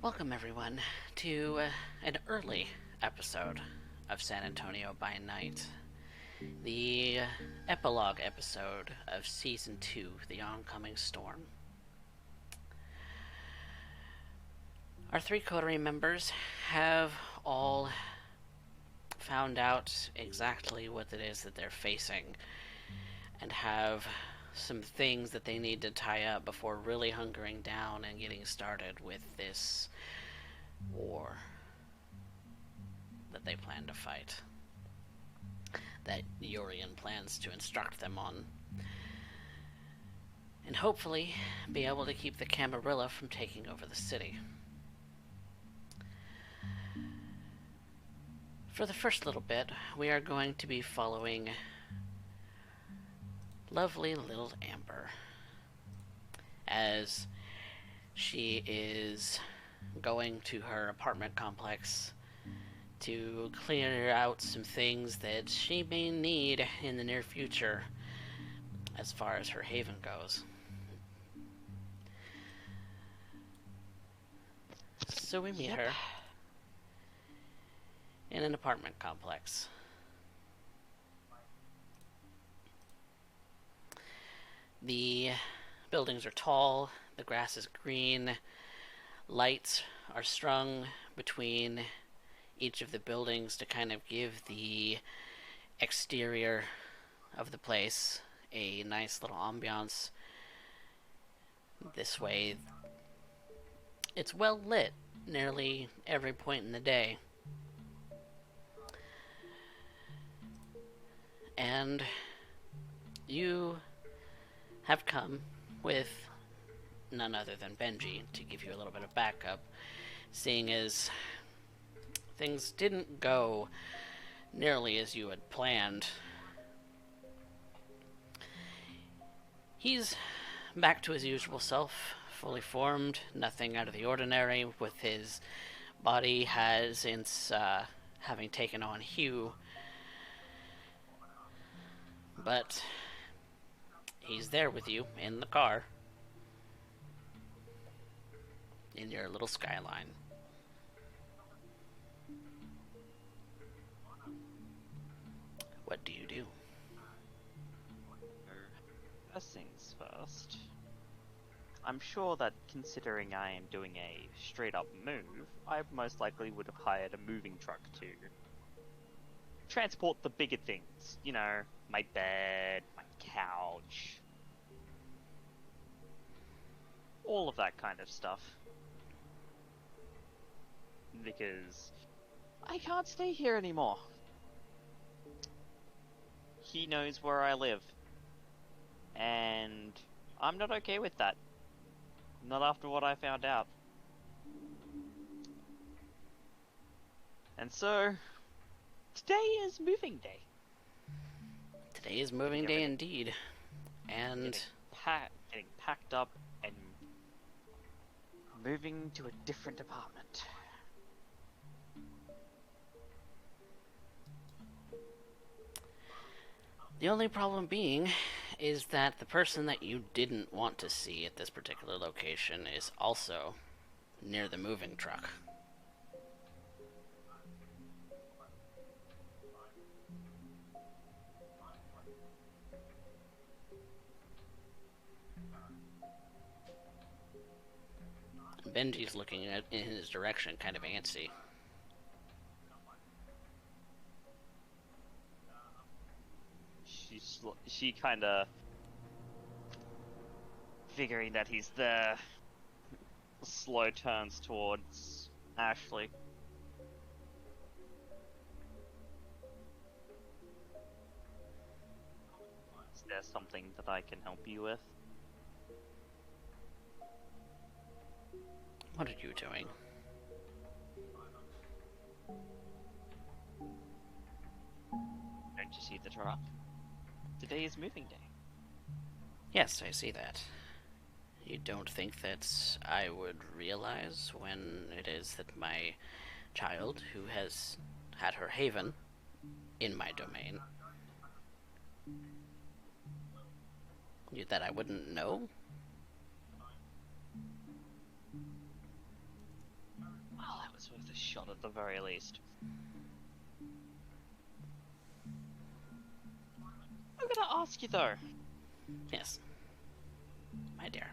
Welcome, everyone, to an early episode of San Antonio by Night, the epilogue episode of Season 2, The Oncoming Storm. Our three coterie members have all found out exactly what it is that they're facing and have some things that they need to tie up before really hunkering down and getting started with this war that they plan to fight, that Urien plans to instruct them on, and hopefully be able to keep the Camarilla from taking over the city. For the first little bit, we are going to be following lovely little Amber as she is going to her apartment complex to clear out some things that she may need in the near future as far as her haven goes. So we meet her in an apartment complex. The buildings are tall, the grass is green, lights are strung between each of the buildings to kind of give the exterior of the place a nice little ambiance. This way, it's well lit nearly every point in the day. And you have come with none other than Benji to give you a little bit of backup, seeing as things didn't go nearly as you had planned. He's back to his usual self, fully formed, nothing out of the ordinary, with his body has, since having taken on hue. But he's there with you in the car, in your little skyline. What do you do? First things first. I'm sure that considering I am doing a straight up move, I most likely would have hired a moving truck to transport the bigger things. You know, my bed, my couch, all of that kind of stuff. Because I can't stay here anymore. He knows where I live. And I'm not okay with that. Not after what I found out. And so, today is moving day. Today is moving day indeed. And getting packed up and moving to a different apartment. the only problem being is that the person that you didn't want to see at this particular location is also near the moving truck. Benji's looking in his direction, kind of antsy. She kind of figuring that he's there. Slow turns towards Ashley. Is there something that I can help you with? What are you doing? Don't you see the truck? Today is moving day. Yes, I see that. You don't think that I would realize when it is that my child, who has had her haven in my domain, that I wouldn't know? It's worth a shot at the very least. I'm gonna ask you though. Yes, my dear.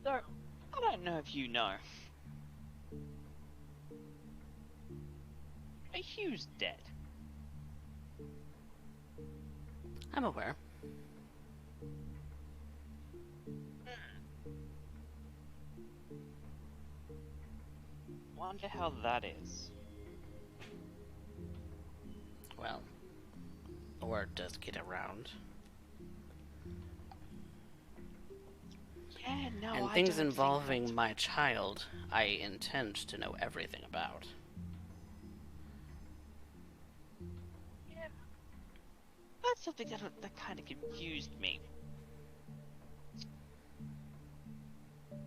So, I don't know if you know. Hugh's dead. I'm aware. Wonder how that is. Well, the word does get around. Yeah, no, And I things don't involving think my child, I intend to know everything about. yeah, that's something that kind of confused me.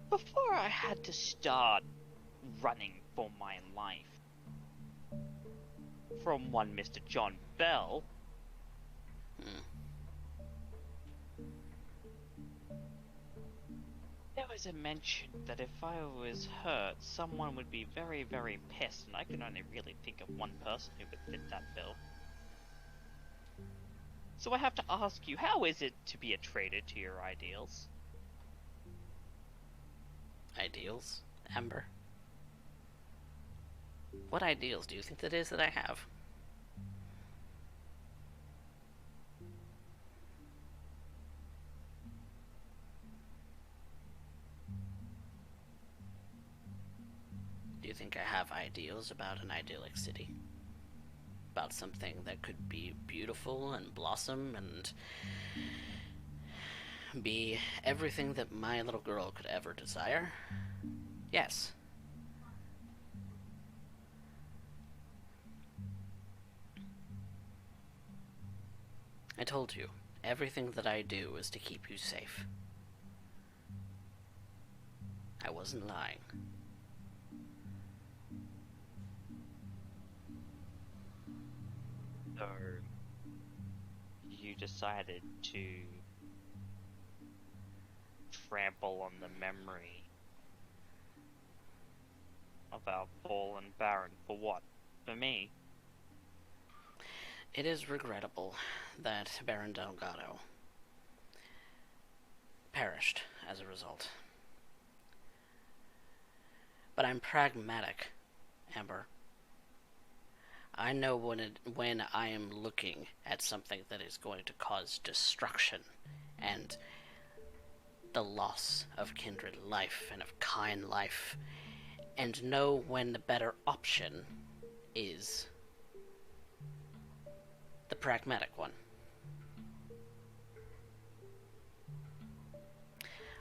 Before I had to start running for my life from one Mr. John Bell, there was a mention that if I was hurt, someone would be very, very pissed, and I can only really think of one person who would fit that bill. So I have to ask you, how is it to be a traitor to your ideals? Ideals, Amber? What ideals do you think that is that I have? Do you think I have ideals about an idyllic city? About something that could be beautiful and blossom and be everything that my little girl could ever desire? Yes. I told you, everything that I do is to keep you safe. I wasn't lying. So, you decided to trample on the memory of our fallen Baron for what? For me? It is regrettable that Baron Delgado perished as a result. But I'm pragmatic, Amber. I know when I am looking at something that is going to cause destruction and the loss of kindred life and of kind life, and know when the better option is the pragmatic one.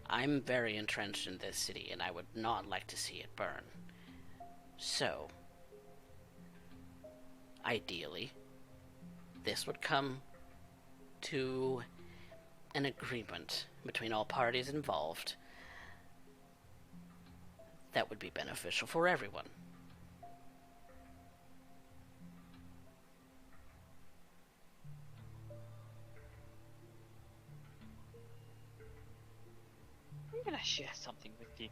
I'm very entrenched in this city, and I would not like to see it burn. So, ideally, this would come to an agreement between all parties involved that would be beneficial for everyone. I'm gonna share something with you.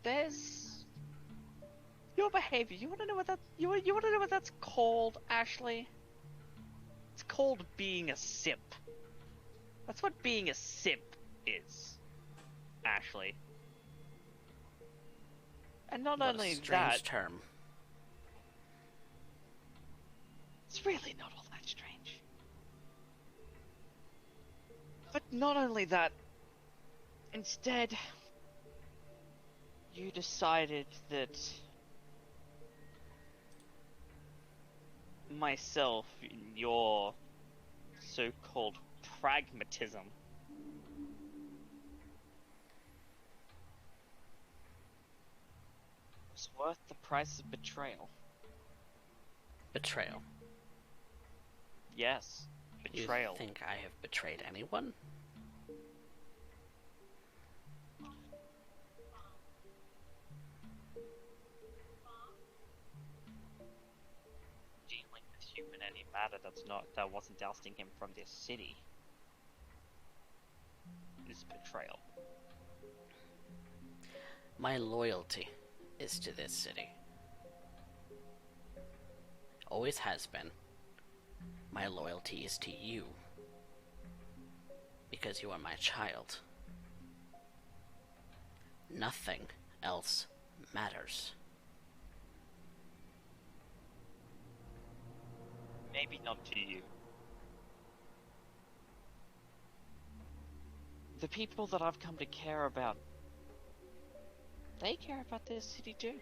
There's your behavior. You wanna know what that you wanna know what that's called, Ashley? It's called being a simp. That's what being a simp is, Ashley. And not What a only strange that, term. it's really not all that strange. But not only that, instead, you decided that myself, your so-called pragmatism, was worth the price of betrayal. Betrayal. Yes, betrayal. You think I have betrayed anyone? Dealing with even any matter that wasn't ousting him from this city is betrayal. My loyalty is to this city. Always has been. My loyalty is to you. Because you are my child. Nothing else matters. Maybe not to you. The people that I've come to care about, they care about this city too.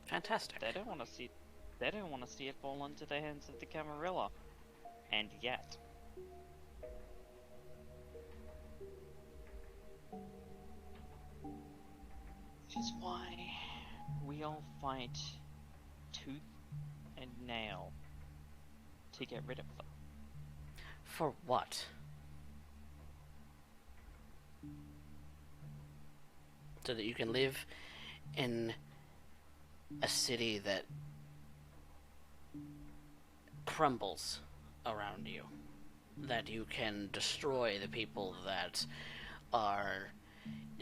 Fantastic. They don't want to see it fall into the hands of the Camarilla. And yet, which is why we all fight tooth and nail to get rid of them. For what? So that you can live in a city that crumbles around you. That you can destroy the people that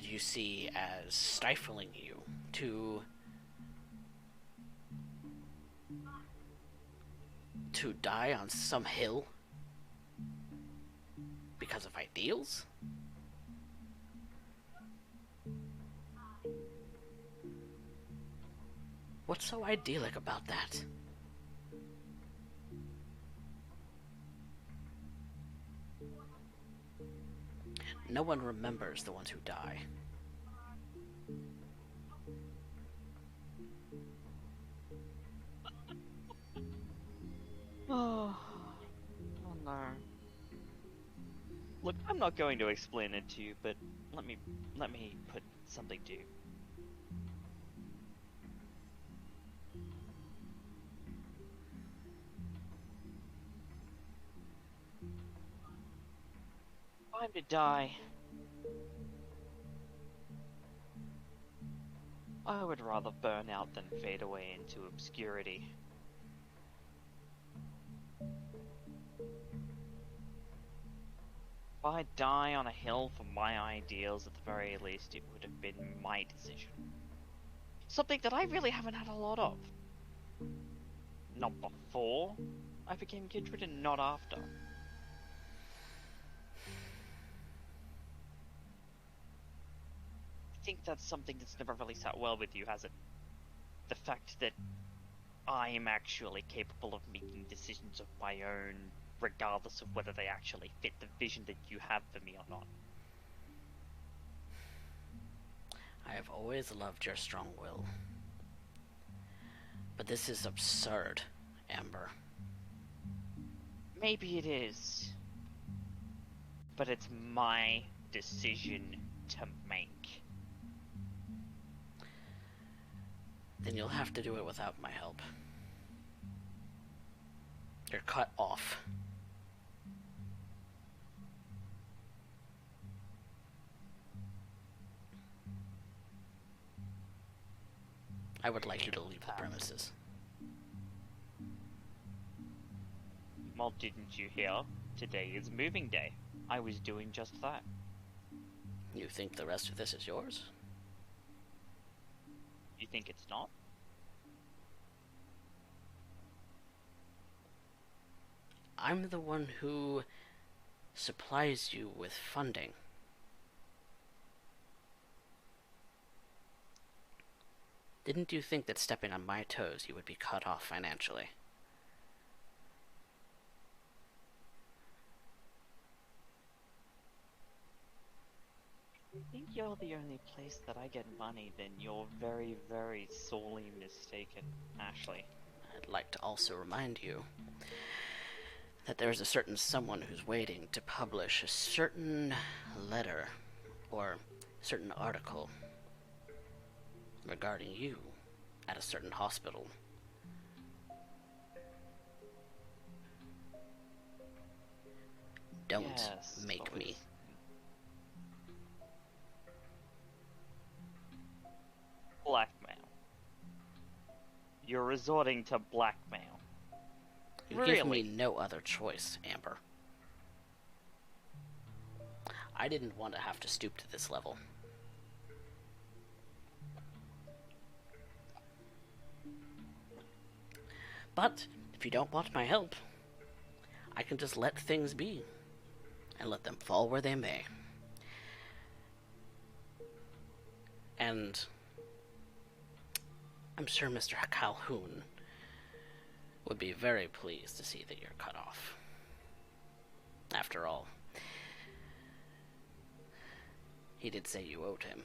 you see as stifling you. To die on some hill because of ideals? What's so idyllic about that? No one remembers the ones who die. Oh no. Look, I'm not going to explain it to you, but let me put something to you. If I'm to die, I would rather burn out than fade away into obscurity. If I die on a hill for my ideals, at the very least, it would have been my decision. Something that I really haven't had a lot of. Not before I became kindred, and not after. I think that's something that's never really sat well with you, has it? The fact that I am actually capable of making decisions of my own, regardless of whether they actually fit the vision that you have for me or not. I have always loved your strong will. But this is absurd, Amber. Maybe it is. But it's my decision to make. Then you'll have to do it without my help. You're cut off. I would like you to leave the premises. Well, didn't you hear? Today is moving day. I was doing just that. You think the rest of this is yours? You think it's not? I'm the one who supplies you with funding. Didn't you think that stepping on my toes you would be cut off financially? I think you're the only place that I get money, then you're very, very sorely mistaken, Ashley. I'd like to also remind you that there is a certain someone who's waiting to publish a certain letter or certain article regarding you at a certain hospital. Don't Yes, make me. Blackmail. You're resorting to blackmail. You give me Really? no other choice, Amber. I didn't want to have to stoop to this level. But if you don't want my help, I can just let things be and let them fall where they may. And I'm sure Mr. Calhoun would be very pleased to see that you're cut off. After all, he did say you owed him.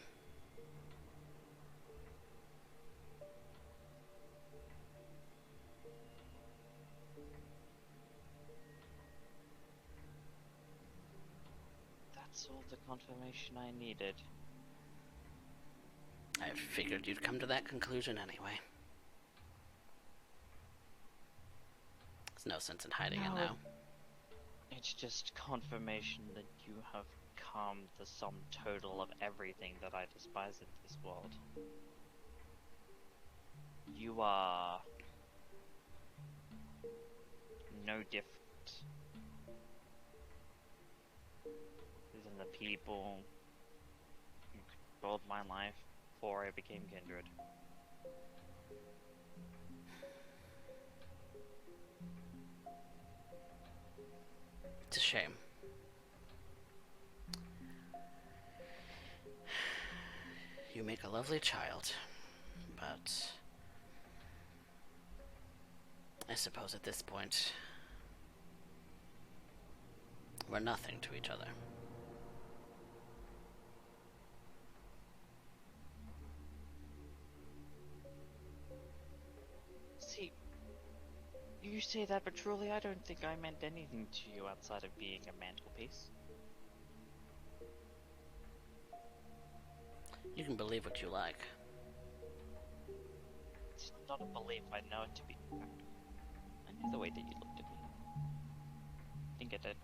That's all the confirmation I needed. I figured you'd come to that conclusion anyway. There's no sense in hiding it now. It's just confirmation that you have become the sum total of everything that I despise in this world. You are no different than the people who controlled my life before I became kindred. It's a shame. You make a lovely child, but I suppose at this point, we're nothing to each other. See, you say that, but truly I don't think I meant anything to you outside of being a mantelpiece. You can believe what you like. It's not a belief, I know it to be a fact. I knew the way that you looked at me. I think I did.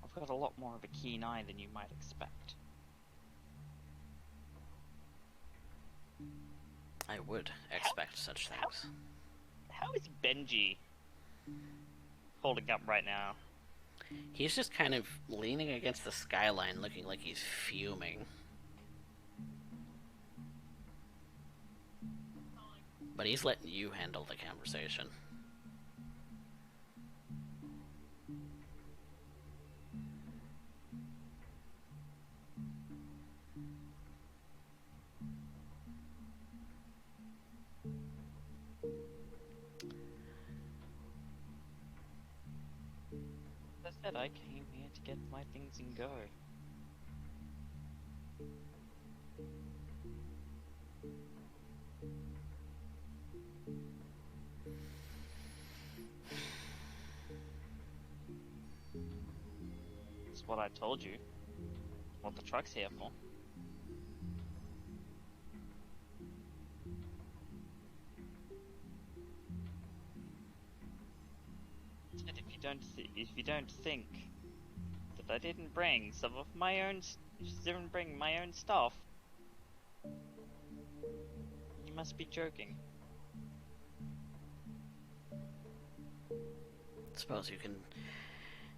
I've got a lot more of a keen eye than you might expect. I would expect such things. How is Benji holding up right now? He's just kind of leaning against the skyline, looking like he's fuming. But he's letting you handle the conversation. As I said, I came here to get my things and go. That's what I told you. What the truck's here for. And if you don't think that I didn't bring some of my own, didn't bring my own stuff, you must be joking. Suppose you can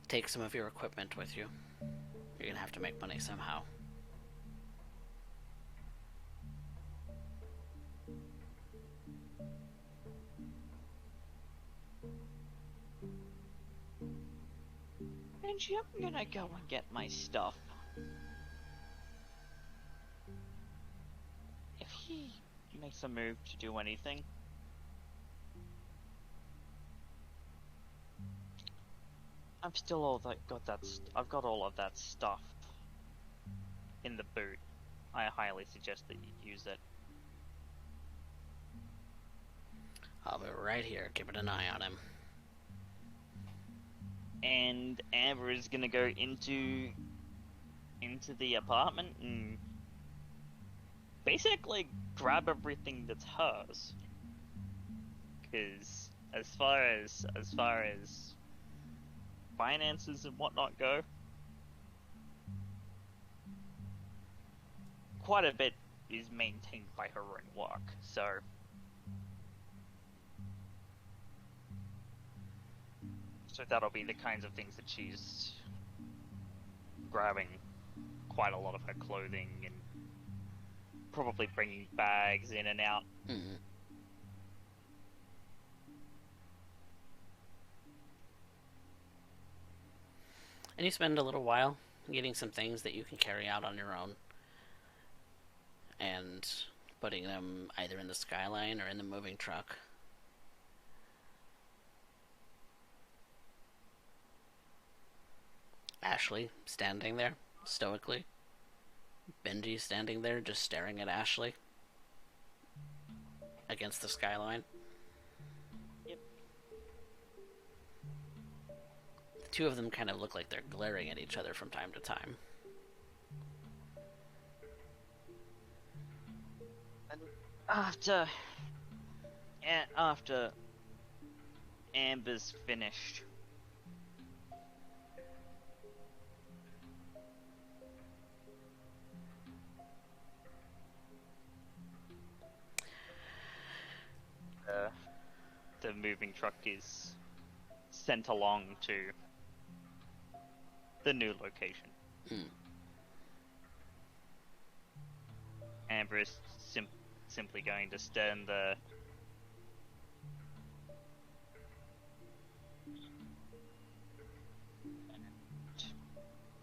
take some of your equipment with you. You're gonna have to make money somehow. Benji, I'm gonna go and get my stuff. If he makes a move to do anything, I've got all of that stuff in the boot. I highly suggest that you use it. I'll be right here, keeping an eye on him. And Amber is gonna go into the apartment and basically grab everything that's hers. Because as far as finances and whatnot go, quite a bit is maintained by her own work. So So that'll be the kinds of things that she's grabbing quite a lot of her clothing and probably bringing bags in and out. Mm-hmm. And you spend a little while getting some things that you can carry out on your own and putting them either in the skyline or in the moving truck. Ashley standing there stoically. Benji standing there just staring at Ashley against the skyline. Yep. The two of them kind of look like they're glaring at each other from time to time. And after Amber's finished, the moving truck is sent along to the new location. Amber is simply going to stand there.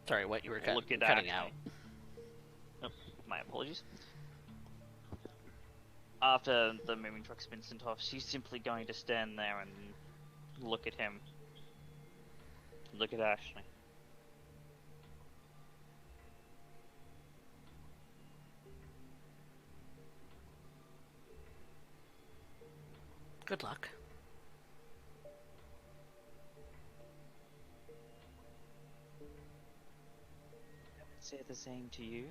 Sorry, what? You were cutting out. Oh, my apologies. After the moving truck's been sent off, she's simply going to stand there and look at him. Look at Ashley. Good luck. I would say the same to you.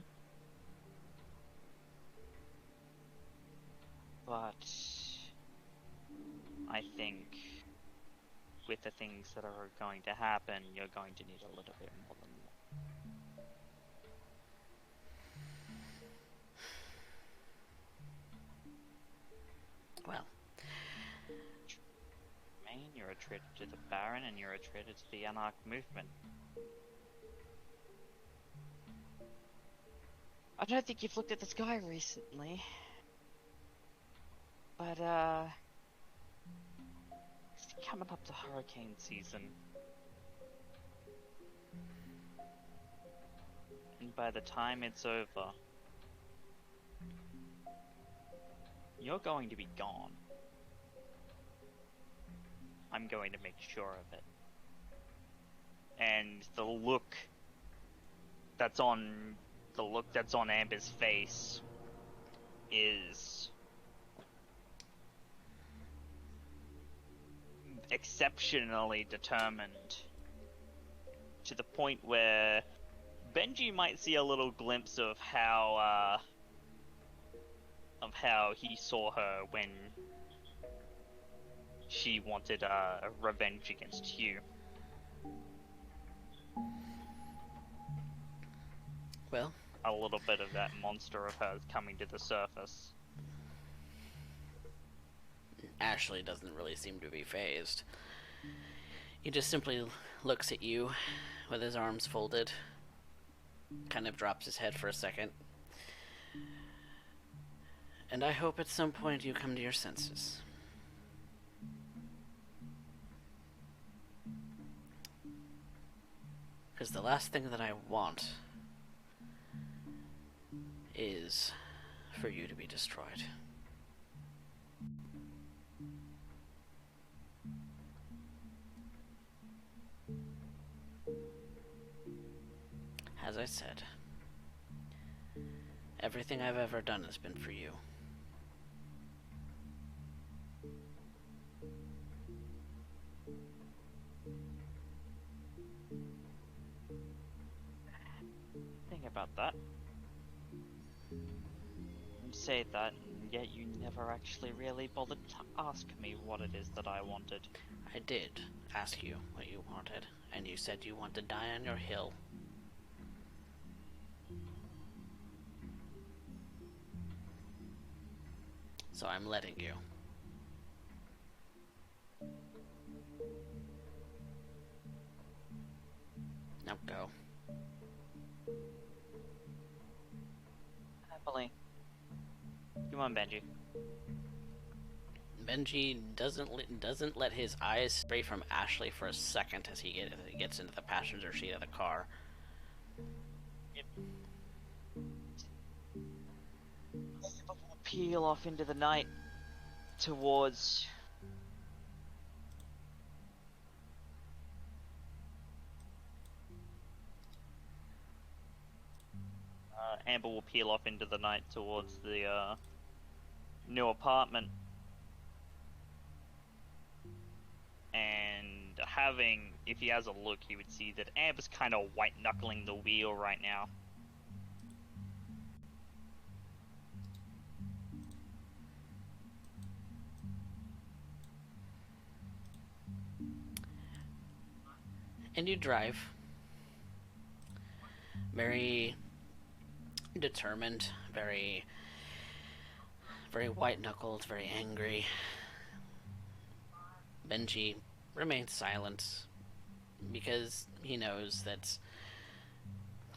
But I think with the things that are going to happen, you're going to need a little bit more than that. Well, Main, you're a traitor to the Baron, and you're a traitor to the Anarch movement. I don't think you've looked at the sky recently. But, it's coming up to hurricane season. And by the time it's over, you're going to be gone. I'm going to make sure of it. And the look that's on Amber's face is exceptionally determined, to the point where Benji might see a little glimpse of how he saw her when she wanted revenge against you. well, A little bit of that monster of hers coming to the surface. Ashley doesn't really seem to be fazed. He just simply looks at you with his arms folded, kind of drops his head for a second. And I hope at some point you come to your senses. Because the last thing that I want is for you to be destroyed. As I said, everything I've ever done has been for you. Think about that. You say that, and yet you never actually really bothered to ask me what it is that I wanted. I did ask you what you wanted, and you said you want to die on your hill. So I'm letting you. Now go. Happily. Come on, Benji. Benji doesn't let his eyes stray from Ashley for a second as he gets into the passenger seat of the car. Yep. Peel off into the night towards Amber will peel off into the night towards the new apartment, and if he has a look, he would see that Amber's kind of white knuckling the wheel right now. And you drive. Very determined, very white-knuckled, very angry. Benji remains silent because he knows that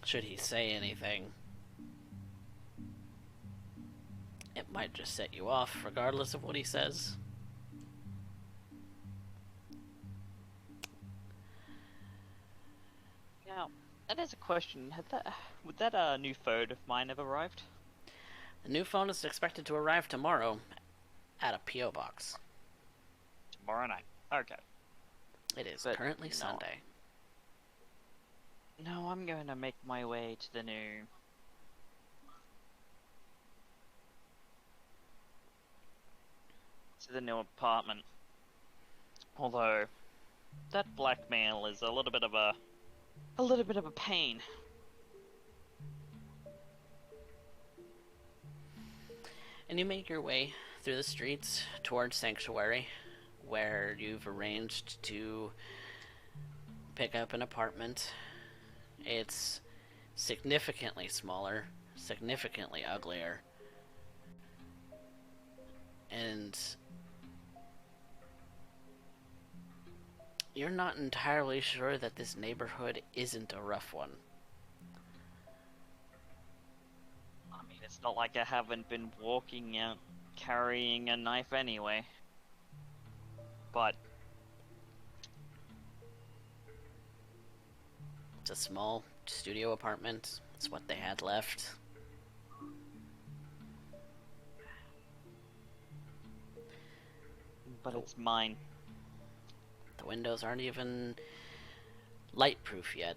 should he say anything, it might just set you off regardless of what he says. Now, that is a question. Would that new phone of mine have arrived? The new phone is expected to arrive tomorrow at a P.O. box. Tomorrow night. Okay. It is But currently no. Sunday. No, I'm going to make my way to the new apartment. Although that blackmail is a little bit of a pain. And you make your way through the streets towards Sanctuary, where you've arranged to pick up an apartment. It's significantly smaller, significantly uglier, and you're not entirely sure that this neighborhood isn't a rough one. I mean, it's not like I haven't been walking out carrying a knife anyway. But It's a small studio apartment. It's what they had left. it's mine. The windows aren't even light-proof yet.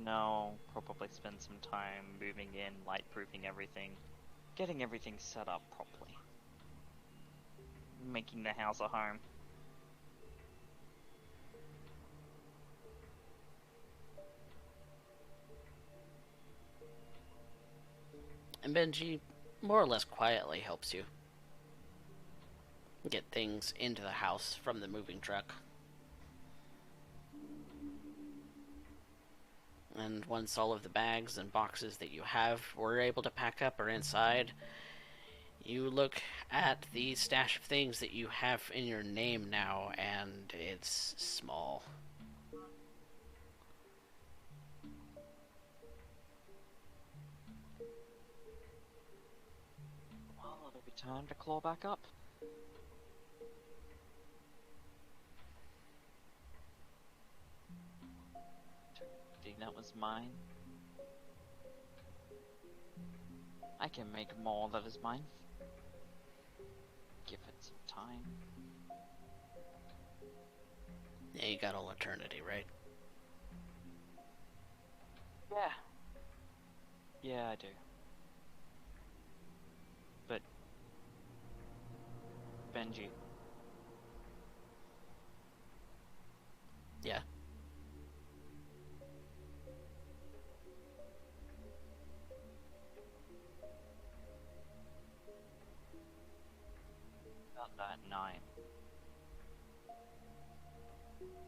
No, probably spend some time moving in, light-proofing everything, getting everything set up properly, making the house a home. And Benji more or less quietly helps you get things into the house from the moving truck. And once all of the bags and boxes that you were able to pack up are inside, you look at the stash of things that you have in your name now, and it's small. Well, it'll be time to claw back up. That was mine. I can make more that is mine. Give it some time. Yeah, you got all eternity, right? Yeah. Yeah, I do. But Benji. Yeah. That night.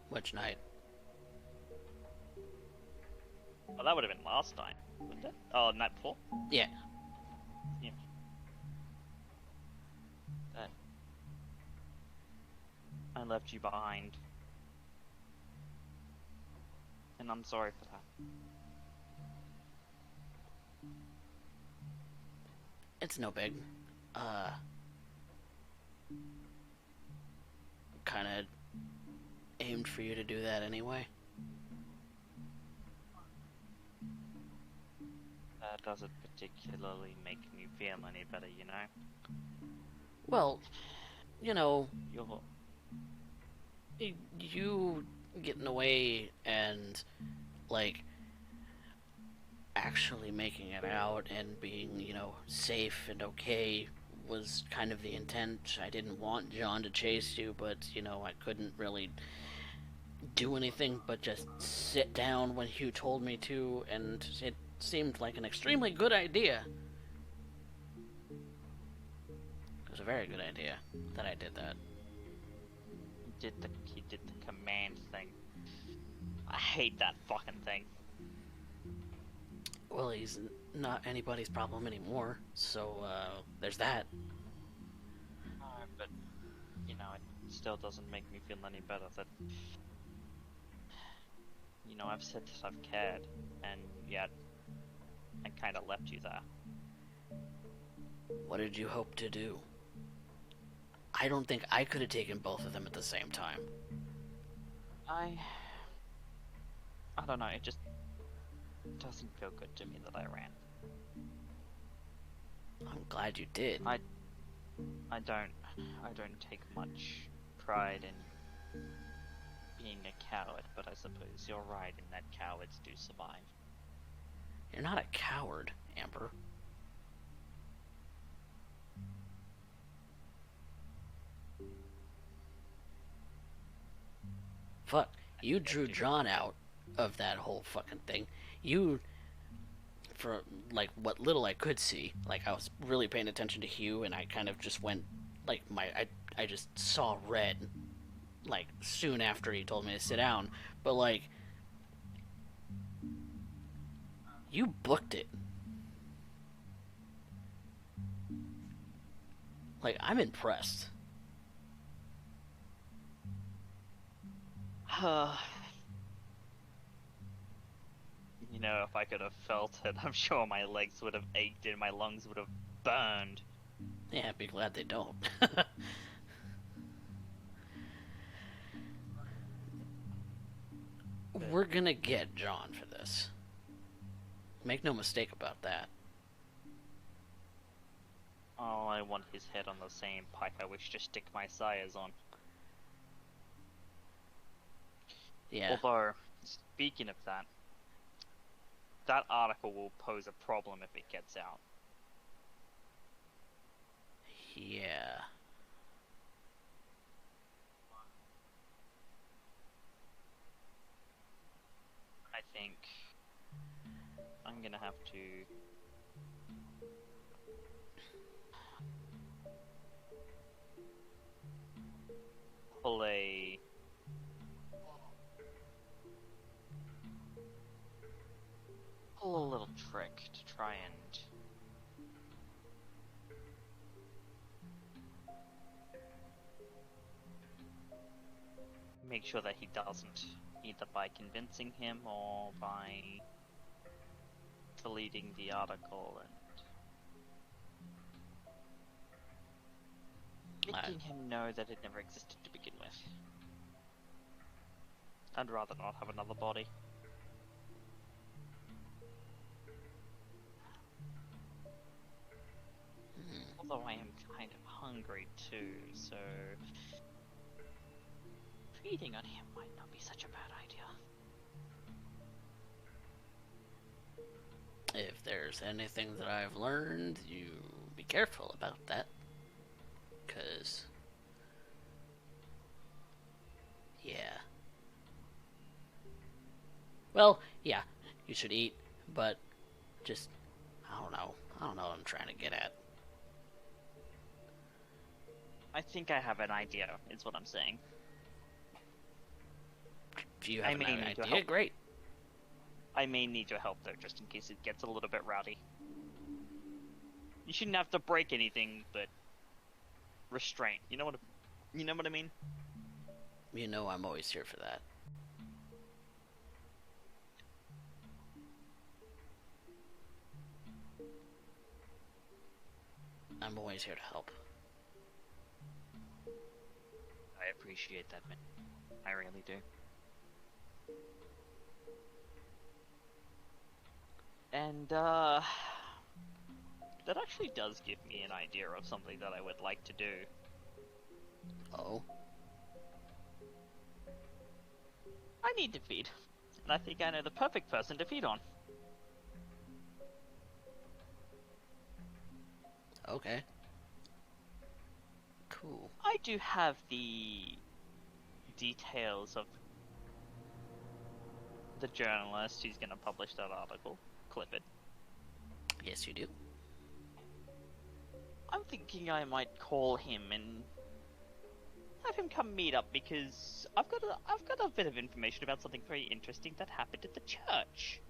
Which night? Oh, that would have been last night, wouldn't it? Oh, night before? Yeah. Yeah. That I left you behind. And I'm sorry for that. It's no big. Kind of aimed for you to do that anyway. That doesn't particularly make me feel any better, you know? Well, you know, You're... you getting away and, like, actually making it out and being, you know, safe and okay was kind of the intent. I didn't want John to chase you, but, you know, I couldn't really do anything but just sit down when you told me to, and it seemed like an extremely good idea. It was a very good idea that I did that. He did the command thing. I hate that fucking thing. Well, he's not anybody's problem anymore, so, there's that. But, you know, it still doesn't make me feel any better that... You know, I've said that I've cared, and yet I kind of left you there. What did you hope to do? I don't think I could have taken both of them at the same time. I don't know, it just doesn't feel good to me that I ran. I'm glad you did. I don't take much pride in being a coward, but I suppose you're right in that cowards do survive. You're not a coward, Amber. Fuck, you drew John out of that whole fucking thing. You, for, like, what little I could see, like, I was really paying attention to Hugh, and I kind of just went, like, I just saw red, like, soon after he told me to sit down, but, like, you booked it. Like, I'm impressed. You know, if I could have felt it, I'm sure my legs would have ached and my lungs would have burned. Yeah, be glad they don't. We're gonna get John for this. Make no mistake about that. Oh, I want his head on the same pike I wish to stick my sires on. Yeah. Although, speaking of that, that article will pose a problem if it gets out. Yeah. I think I'm gonna have to pull a little trick to try and make sure that he doesn't, either by convincing him or by deleting the article and making him know that it never existed to begin with. I'd rather not have another body. Although I am kind of hungry too, so feeding on him might not be such a bad idea. If there's anything that I've learned, you be careful about that. 'Cause... yeah. Well, yeah, you should eat, but just... I don't know what I'm trying to get at. I think I have an idea, is what I'm saying. If you have an idea, great. I may need your help though, just in case it gets a little bit rowdy. You shouldn't have to break anything, but restraint. You know what I mean? You know I'm always here for that. I'm always here to help. I appreciate that, man. I really do. And, that actually does give me an idea of something that I would like to do. Oh? I need to feed, and I think I know the perfect person to feed on. Okay. Cool. I do have the details of the journalist who's going to publish that article. Clip it. Yes, you do. I'm thinking I might call him and have him come meet up because I've got a bit of information about something very interesting that happened at the church.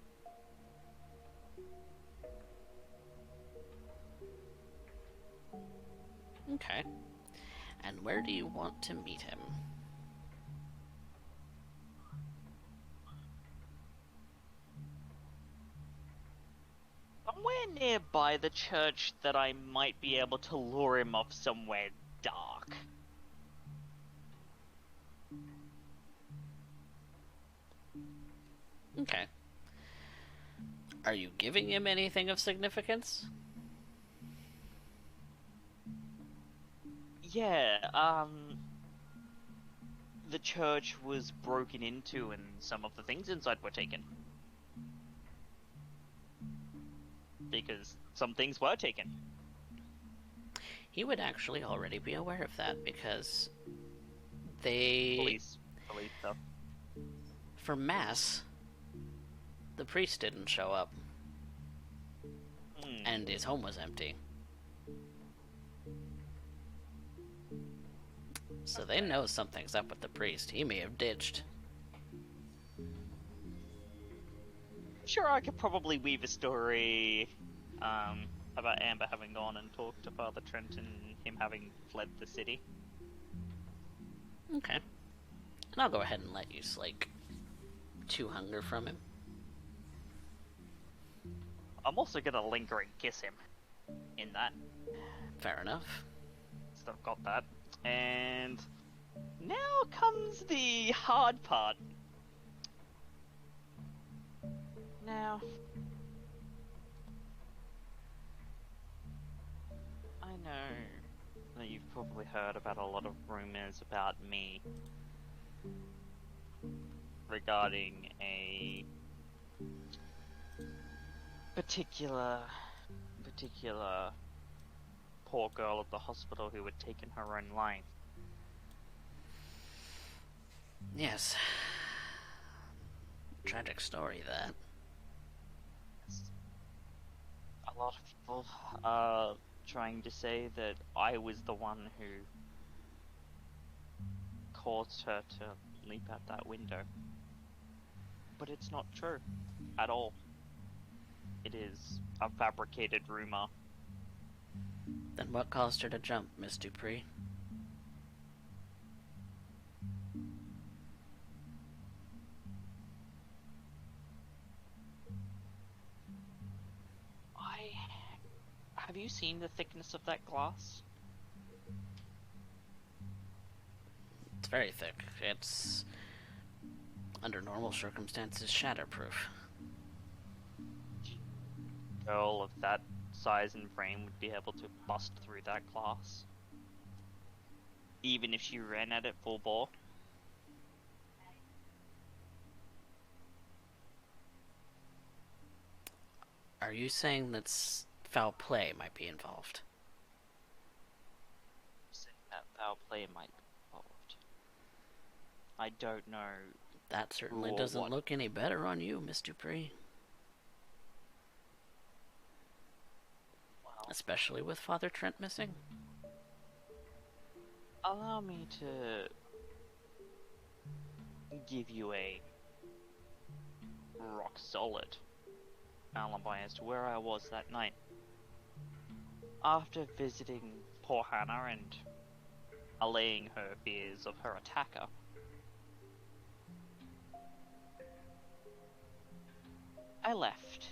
Okay. And where do you want to meet him? Somewhere nearby the church that I might be able to lure him off somewhere dark. Okay. Are you giving him anything of significance? Yeah, the church was broken into and some of the things inside were taken. Because some things were taken. He would actually already be aware of that because they... Police stuff. For Mass, the priest didn't show up. And his home was empty. So they know something's up with the priest. He may have ditched. Sure, I could probably weave a story about Amber having gone and talked to Father Trent and him having fled the city. Okay. And I'll go ahead and let you slake 2 hunger from him. I'm also gonna linger and kiss him in that. Fair enough. So I've got that. And now comes the hard part. Now, I know that you've probably heard about a lot of rumors about me regarding a particular poor girl at the hospital who had taken her own life. Yes. Tragic story, that. A lot of people are trying to say that I was the one who caused her to leap out that window. But it's not true at all. It is a fabricated rumor. Then what caused her to jump, Miss Dupree? Have you seen the thickness of that glass? It's very thick. It's, under normal circumstances, shatterproof. A girl of that size and frame would be able to bust through that glass. Even if she ran at it full bore. Are you saying that foul play might be involved? Saying that foul play might be involved. I don't know. That certainly doesn't look any better on you, Miss Dupree. Well, especially with Father Trent missing. Allow me to give you a rock solid alibi as to where I was that night. After visiting poor Hannah and allaying her fears of her attacker, I left.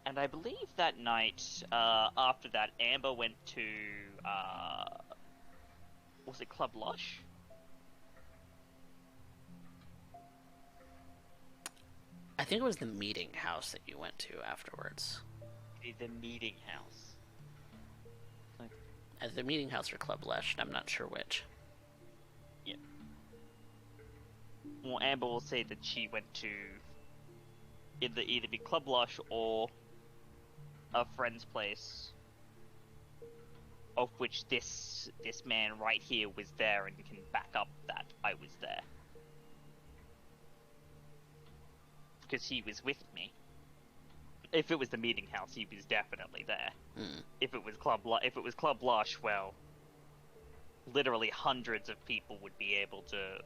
And I believe that night, after that, Amber went to, was it Club Lush? I think it was the meeting house that you went to afterwards. The meeting house. At the meeting house or Club Lush, I'm not sure which. Yeah. Well, Amber will say that she went to either be Club Lush or a friend's place, of which this man right here was there and can back up that I was there. Because he was with me. If it was the meeting house, he was definitely there. If it was Club Lush, well, literally hundreds of people would be able to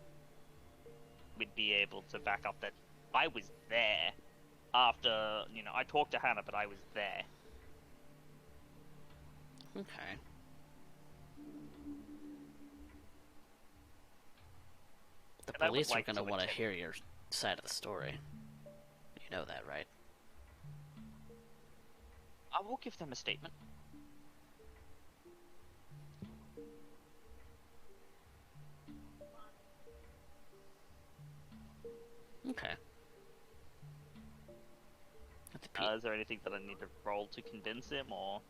back up that I was there. After, I talked to Hannah, but I was there. Okay. The police are going to want to hear your side of the story. You know that, right? I will give them a statement. Okay. Is there anything that I need to roll to convince him, or...?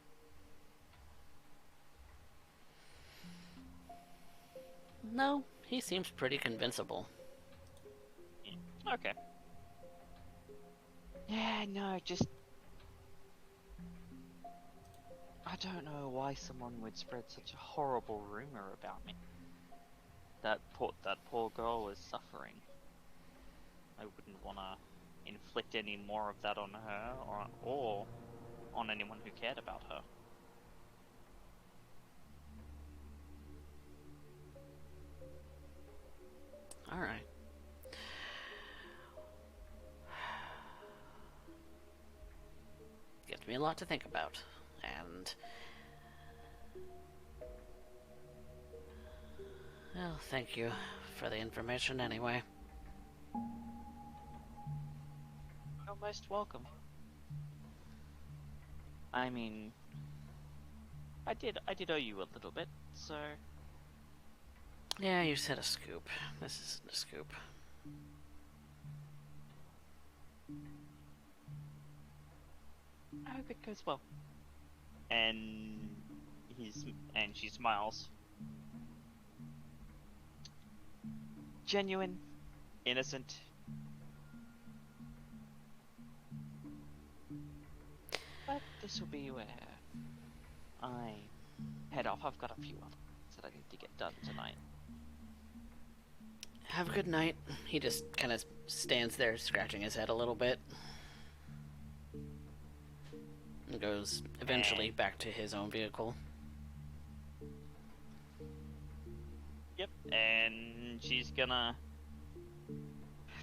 No, he seems pretty convincible. Yeah. Okay. Yeah, no, just... I don't know why someone would spread such a horrible rumor about me. That poor girl is suffering. I wouldn't want to inflict any more of that on her, or on anyone who cared about her. Alright. Gives me a lot to think about, and... well, thank you for the information anyway. You're most welcome. I mean... I did owe you a little bit, so... Yeah, you said a scoop. This isn't a scoop. I hope it goes well. And she smiles. Genuine, innocent. But this will be where I head off. I've got a few other things that I need to get done tonight. Have a good night. He just kind of stands there scratching his head a little bit. And goes eventually back to his own vehicle. Yep, and she's gonna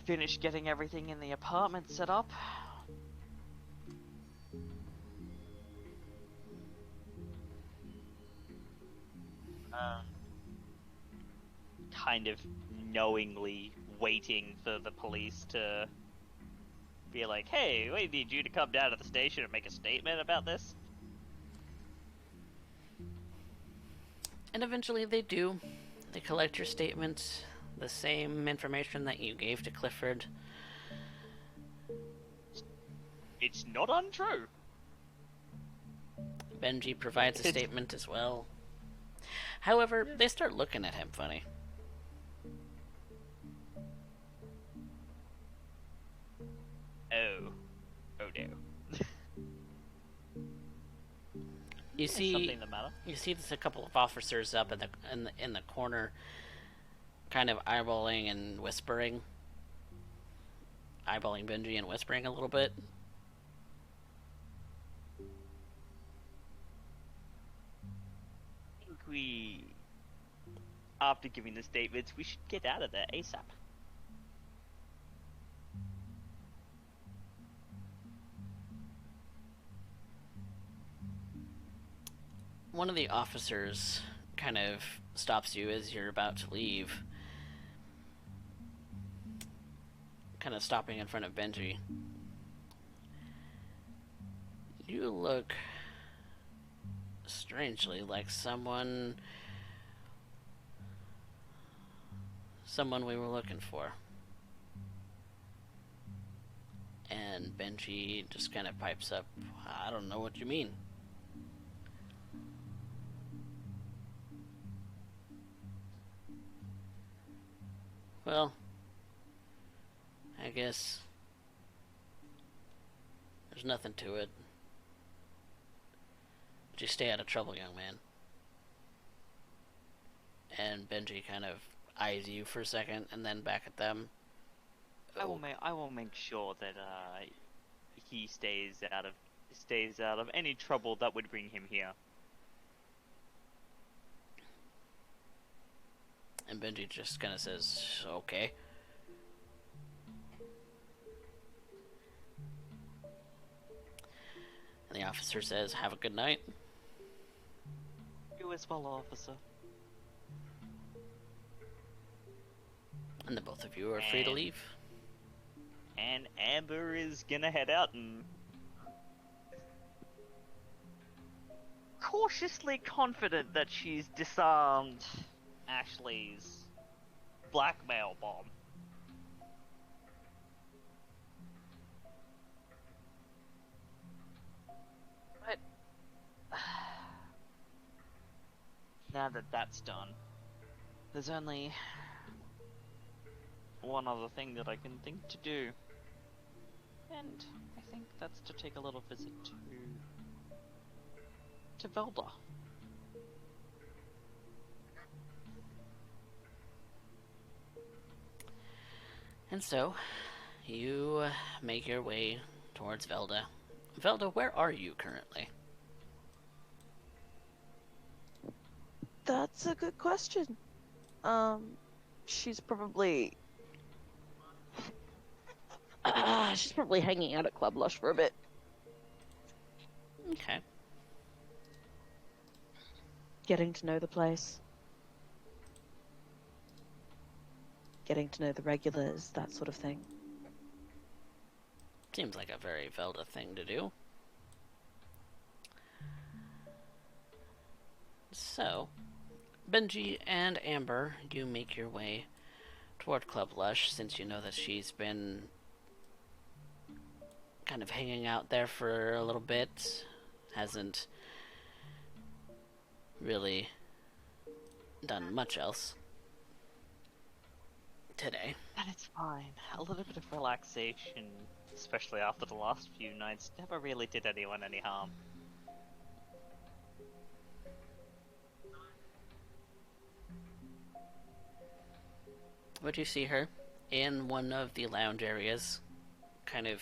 finish getting everything in the apartment set up. Kind of knowingly waiting for the police to be like, hey, we need you to come down to the station and make a statement about this. And eventually they do. They collect your statement, the same information that you gave to Clifford. It's not untrue. Benji provides a statement as well. However, they start looking at him funny. Oh no. You see, something the matter? You see, there's a couple of officers up in the corner, kind of eyeballing and whispering, eyeballing Benji and whispering a little bit. I think we, after giving the statements, we should get out of there ASAP. One of the officers kind of stops you as you're about to leave. Kind of stopping in front of Benji. You look strangely like someone we were looking for. And Benji just kind of pipes up, I don't know what you mean. Well, I guess there's nothing to it. Just stay out of trouble, young man. And Benji kind of eyes you for a second and then back at them. Oh. I will make sure that he stays out of any trouble that would bring him here. And Benji just kind of says, okay. And the officer says, have a good night. You as well, officer. And the both of you are free to leave. And Amber is gonna head out and cautiously confident that she's disarmed Ashley's blackmail bomb. But now that that's done, there's only one other thing that I can think to do. And I think that's to take a little visit to Velda. And so, you make your way towards Velda. Velda, where are you currently? That's a good question. She's probably hanging out at Club Lush for a bit. Okay. Getting to know the place. Getting to know the regulars, that sort of thing. Seems like a very Velda thing to do. So, Benji and Amber, you make your way toward Club Lush, since you know that she's been kind of hanging out there for a little bit. Hasn't really done much else today. And it's fine. A little bit of relaxation, especially after the last few nights, never really did anyone any harm. Would you see her in one of the lounge areas, kind of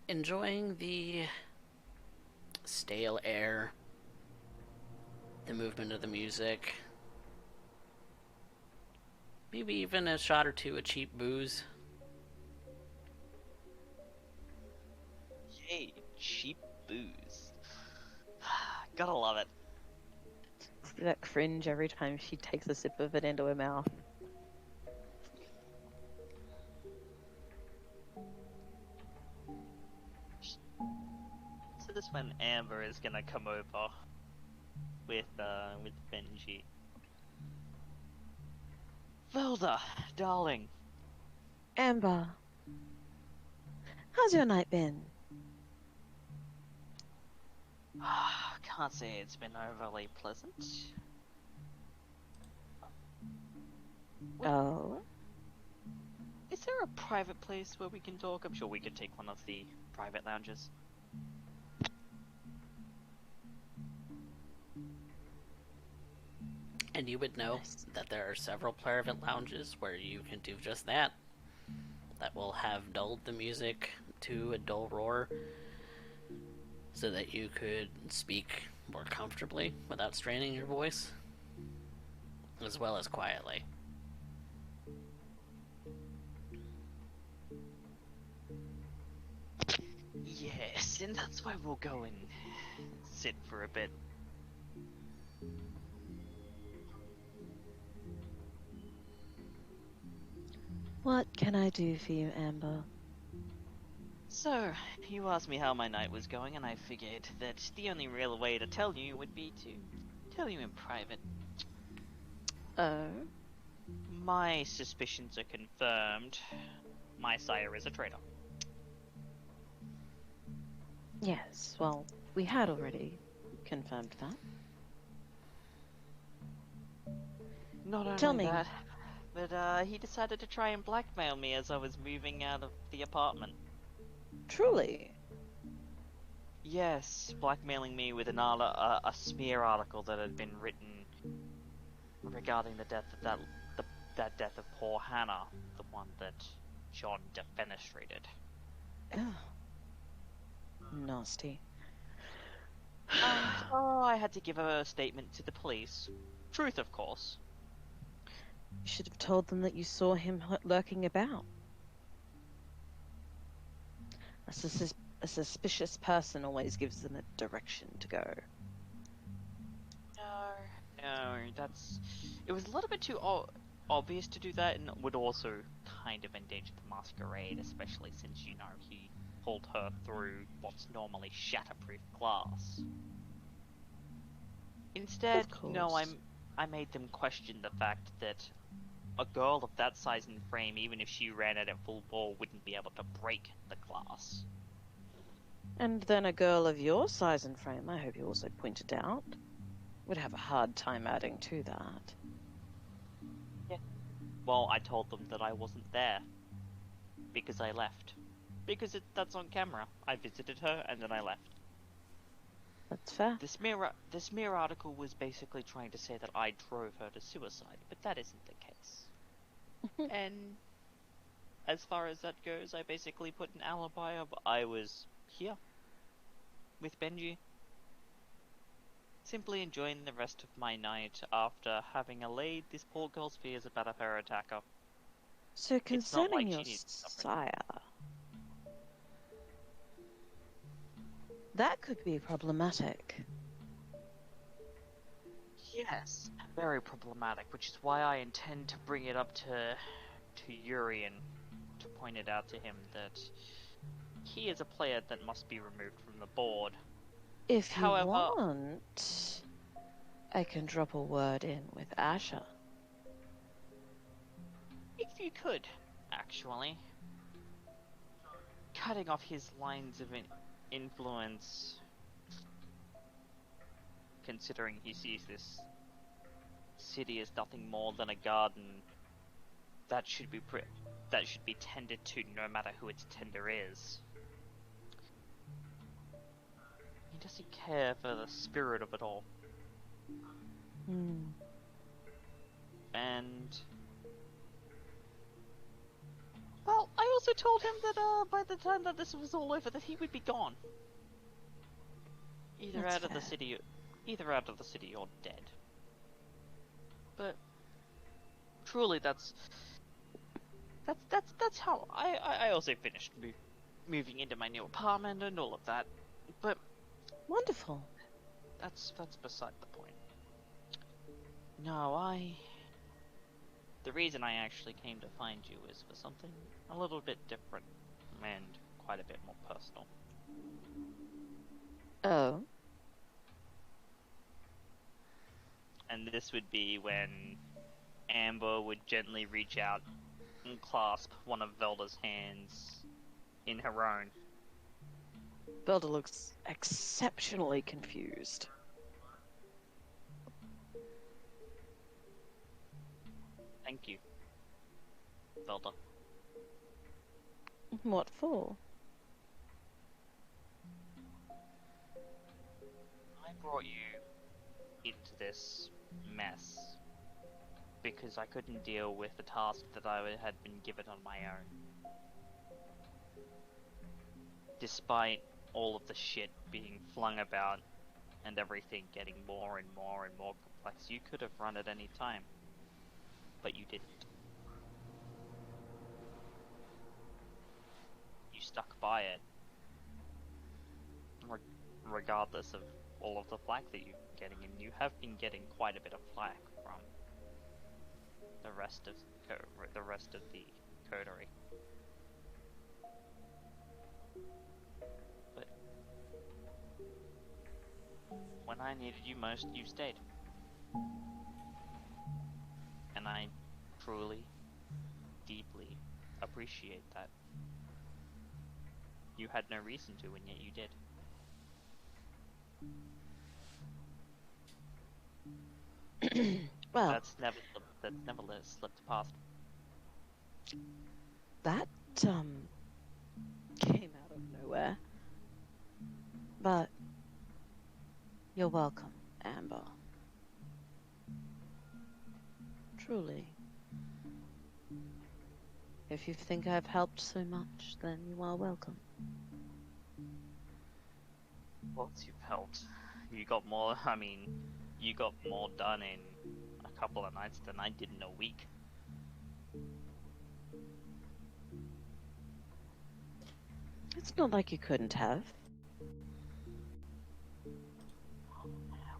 enjoying the stale air, the movement of the music, maybe even a shot or two of cheap booze. Yay, cheap booze. Gotta love it. That cringe every time she takes a sip of it into her mouth. So this when Amber is gonna come over with Benji. Velda, darling. Amber, how's your night been? Can't say it's been overly pleasant. Oh? Is there a private place where we can talk? I'm sure we could take one of the private lounges. And you would know that there are several private lounges where you can do just that. That will have dulled the music to a dull roar, so that you could speak more comfortably without straining your voice, as well as quietly. Yes, and that's why we'll go and sit for a bit. What can I do for you, Amber? So, you asked me how my night was going, and I figured that the only real way to tell you would be to tell you in private. Oh? My suspicions are confirmed. My sire is a traitor. Yes, well, we had already confirmed that. Not only Tell me. that, but he decided to try and blackmail me as I was moving out of the apartment. Truly? Yes, blackmailing me with a smear article that had been written regarding the death of that death of poor Hannah, the one that John defenestrated. Ugh. Nasty. Oh, I had to give a statement to the police. Truth, of course. You should have told them that you saw him lurking about. A suspicious person always gives them a direction to go. No, it was a little bit too obvious to do that, and it would also kind of endanger the masquerade, especially since, you know, he pulled her through what's normally shatterproof glass. Instead, Of no, course. I made them question the fact that a girl of that size and frame, even if she ran at it full bore, wouldn't be able to break the glass. And then a girl of your size and frame, I hope you also pointed out, would have a hard time adding to that. Well, I told them that I wasn't there because I left. Because that's on camera. I visited her and then I left. That's fair. The smear article was basically trying to say that I drove her to suicide, but that isn't the case. And as far as that goes, I basically put an alibi of I was here with Benji, simply enjoying the rest of my night after having allayed this poor girl's fears about her attacker. So It's not concerning like your she needs to suffer. sire, that could be problematic. Yes, very problematic, which is why I intend to bring it up to Urien, to point it out to him that he is a player that must be removed from the board. If you However, want, I can drop a word in with Asher. if you could, actually, cutting off his lines of influence, considering he sees this city as nothing more than a garden that should be tended to no matter who its tender is. He doesn't care for the spirit of it all. And well, I also told him that by the time that this was all over, that he would be gone. Either That's out of the fair. city or dead. But truly, that's how I also finished moving into my new apartment and all of that. But Wonderful. that's beside the point. No, the reason I actually came to find you is for something a little bit different and quite a bit more personal. Oh, And this would be when Amber would gently reach out and clasp one of Velda's hands in her own. Velda looks exceptionally confused. Thank you, Velda. What for? I brought you into this mess because I couldn't deal with the task that I had been given on my own. Despite all of the shit being flung about and everything getting more and more and more complex, you could have run at any time, but you didn't. You stuck by it, regardless of all of the flack that you've been getting, and you have been getting quite a bit of flack from the rest of the coterie. When I needed you most, you stayed. And I truly, deeply appreciate that. You had no reason to, and yet you did. Well, That's never slipped past. that came out of nowhere. But you're welcome, Amber. Truly. If you think I've helped so much, then you are welcome. Once you've helped, you got more. I mean, you got more done in a couple of nights than I did in a week. It's not like you couldn't have.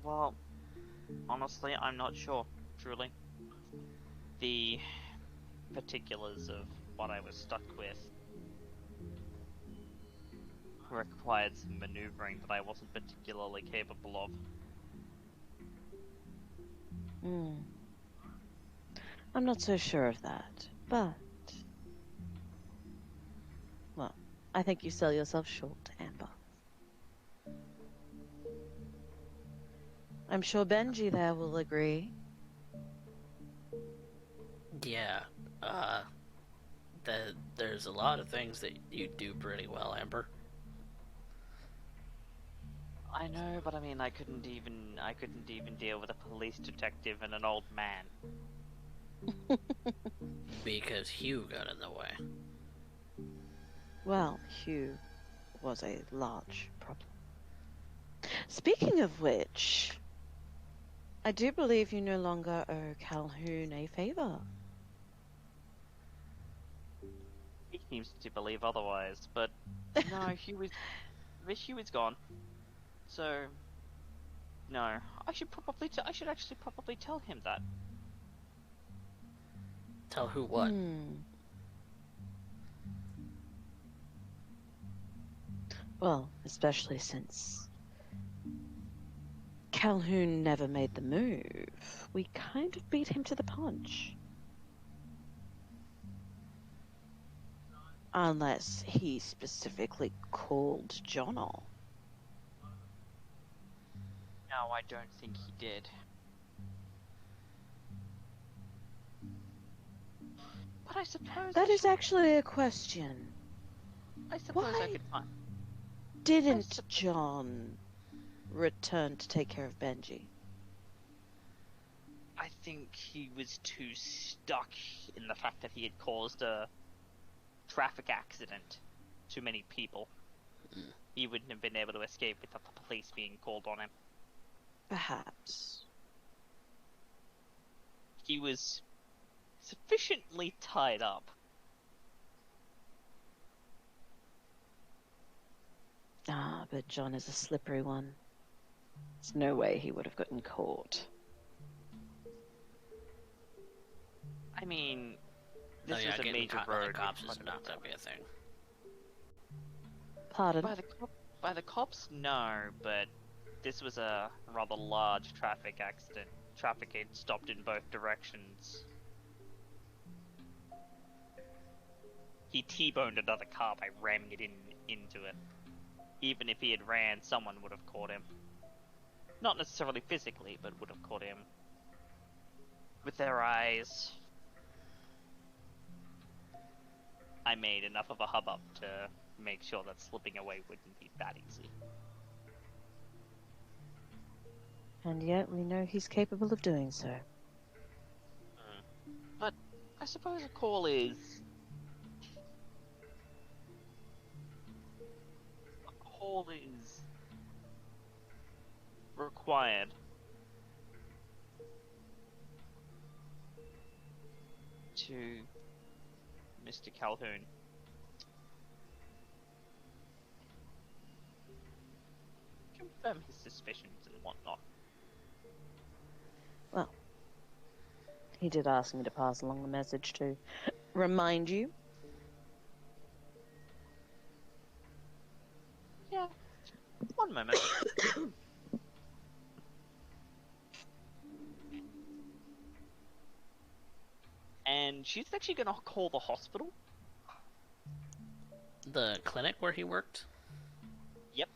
Well, honestly, I'm not sure, truly. The particulars of what I was stuck with required some maneuvering that I wasn't particularly capable of. I'm not so sure of that, but... Well, I think you sell yourself short, Amber. I'm sure Benji there will agree. Yeah, there's a lot of things that you do pretty well, Amber. I know, but I mean, I couldn't even deal with a police detective and an old man. Because Hugh got in the way. Well, Hugh was a large problem. Speaking of which, I do believe you no longer owe Calhoun a favor. He seems to believe otherwise, but no, Hugh is gone. So, no, I should actually probably tell him that. Tell who what? Well, especially since Calhoun never made the move. We kind of beat him to the punch. Unless he specifically called Jono. No, I don't think he did. But I suppose That is actually a question. I suppose Why I could find. didn't John return to take care of Benji? I think he was too stuck in the fact that he had caused a traffic accident to many people. He wouldn't have been able to escape without the police being called on him. Perhaps. He was sufficiently tied up. Ah, but John is a slippery one. There's no way he would have gotten caught. I mean, No, this yeah, was a getting major caught by road. the cops is not going to be a thing. Pardon? By the cops, no, but this was a rather large traffic accident. Traffic had stopped in both directions. He T-boned another car by ramming it into it. Even if he had ran, someone would have caught him. Not necessarily physically, but would have caught him with their eyes. I made enough of a hubbub to make sure that slipping away wouldn't be that easy. And yet we know he's capable of doing so. But I suppose a call is required. To Mr. Calhoun. Confirm his suspicions and whatnot. Well, he did ask me to pass along the message to remind you. Yeah. One moment. and she's actually gonna call the hospital. The clinic where he worked? Yep.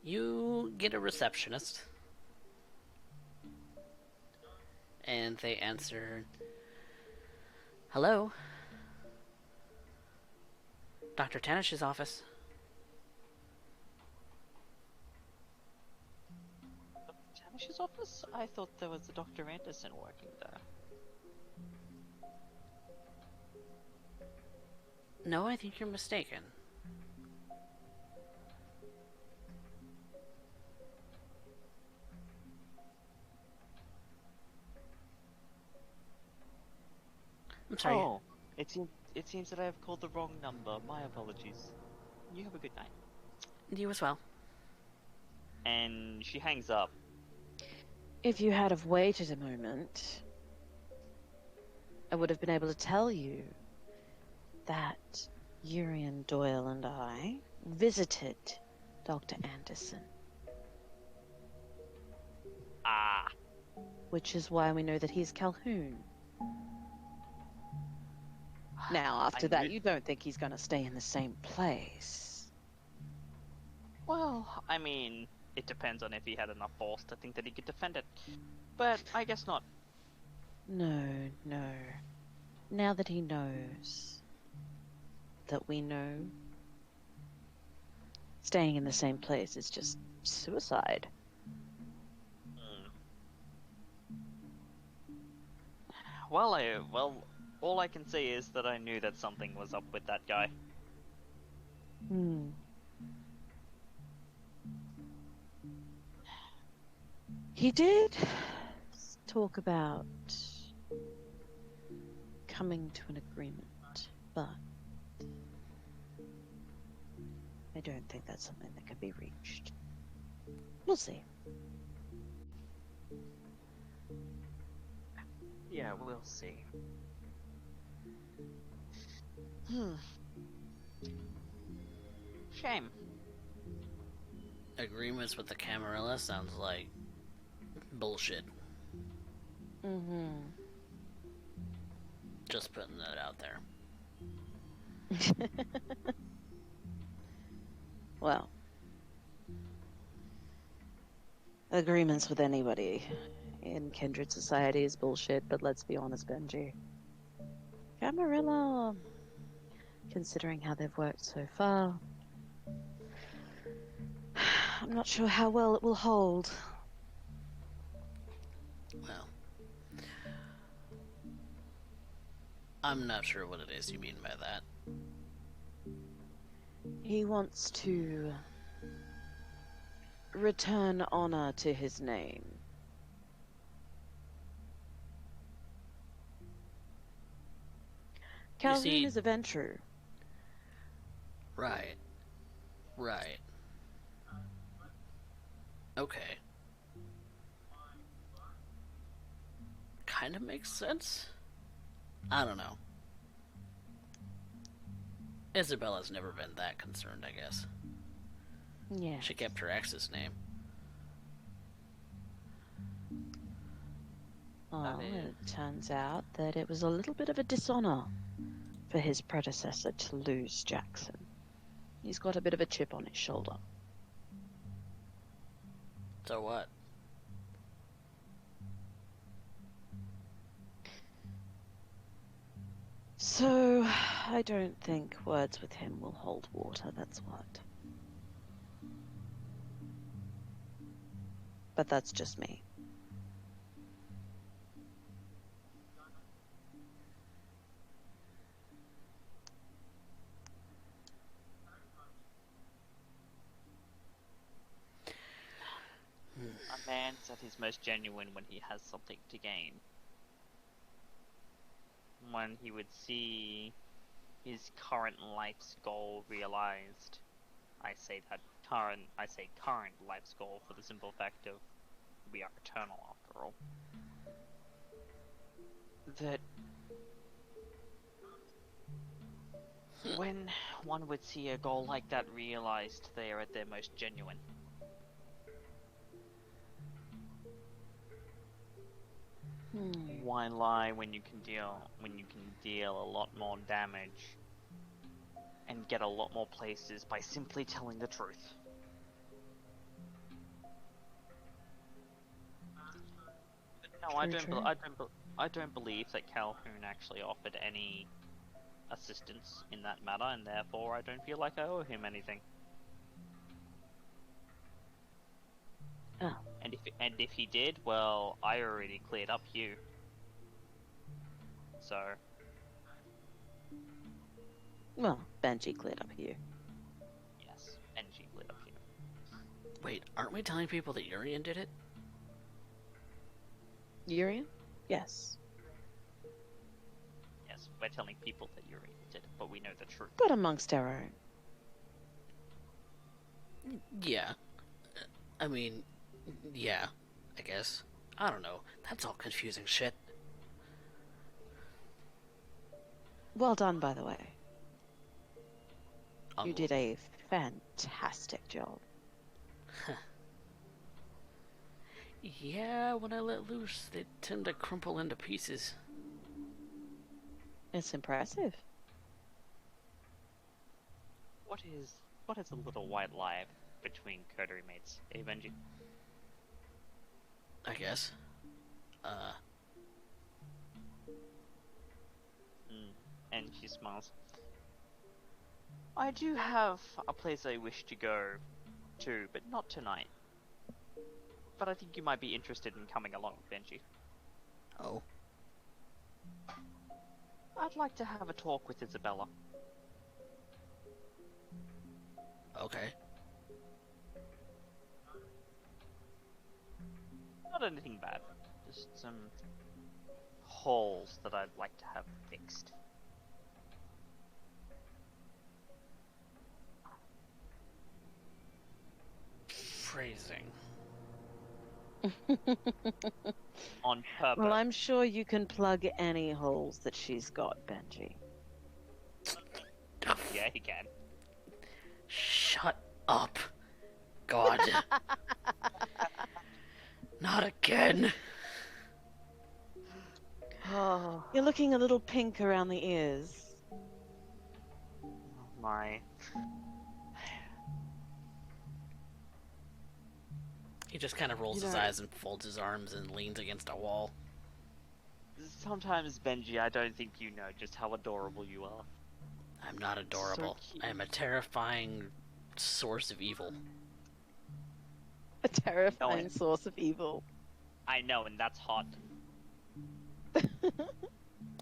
You get a receptionist. And they answer, "Hello? Dr. Tanish's office." Tanish's office? I thought there was a Dr. Anderson working there. No, I think you're mistaken. I'm sorry. Oh, it seems that I have called the wrong number. My apologies. You have a good night. You as well. And she hangs up. If you had have waited a moment, I would have been able to tell you that Urien, Doyle, and I visited Dr. Anderson. Ah. Which is why we know that he's Calhoun. Now, after that, you don't think he's going to stay in the same place? Well, I mean, it depends on if he had enough force to think that he could defend it. But I guess not. No. Now that he knows that we know, staying in the same place is just suicide. Well, all I can say is that I knew that something was up with that guy. He did talk about coming to an agreement, but I don't think that's something that can be reached. We'll see. Yeah, we'll see. Shame. Agreements with the Camarilla sounds like bullshit. Just putting that out there. Well, agreements with anybody in kindred society is bullshit, but let's be honest, Benji. Camarilla, considering how they've worked so far, I'm not sure how well it will hold. Well, I'm not sure what it is you mean by that. He wants to return honor to his name. Calhoun is a Ventru. Right. Okay. Kind of makes sense. I don't know. Isabella's never been that concerned, I guess. Yeah. She kept her ex's name. Well, it turns out that it was a little bit of a dishonor for his predecessor to lose Jackson. He's got a bit of a chip on his shoulder. So what? So, I don't think words with him will hold water, that's what. But that's just me. A man's at his most genuine when he has something to gain. When he would see his current life's goal realized. I say current life's goal for the simple fact of we are eternal after all. That when one would see a goal like that realized, they are at their most genuine. Why lie when you can deal a lot more damage and get a lot more places by simply telling the truth? But no, True. I don't believe that Calhoun actually offered any assistance in that matter, and therefore I don't feel like I owe him anything. Oh. And if he did, well, I already cleared up Hugh. So Well, Benji cleared up here. yes, and she cleared up Hugh. Wait, aren't we telling people that Urien did it? Urien? Yes. Yes, we're telling people that Urien did it, but we know the truth. But amongst our own. Yeah. I mean, yeah, I guess. I don't know. That's all confusing shit. Well done, by the way. You Um, did a fantastic job. Yeah, when I let loose, they tend to crumple into pieces. It's impressive. What is a little white lie between coterie mates, eh, Benji? I guess. And she smiles. I do have a place I wish to go to, but not tonight. But I think you might be interested in coming along, Benji. Oh. I'd like to have a talk with Isabella. Okay. Not anything bad, just some holes that I'd like to have fixed. Phrasing. On purpose. Well, I'm sure you can plug any holes that she's got, Benji. Yeah, he can. Shut up. God. Not again. Oh You're looking a little pink around the ears. my. He just kind of rolls You his know- eyes and folds his arms and leans against a wall. Sometimes, Benji, I don't think you know just how adorable you are. I'm not adorable. cute. I am a terrifying source of evil. A terrifying it- source of evil. I know, and that's hot.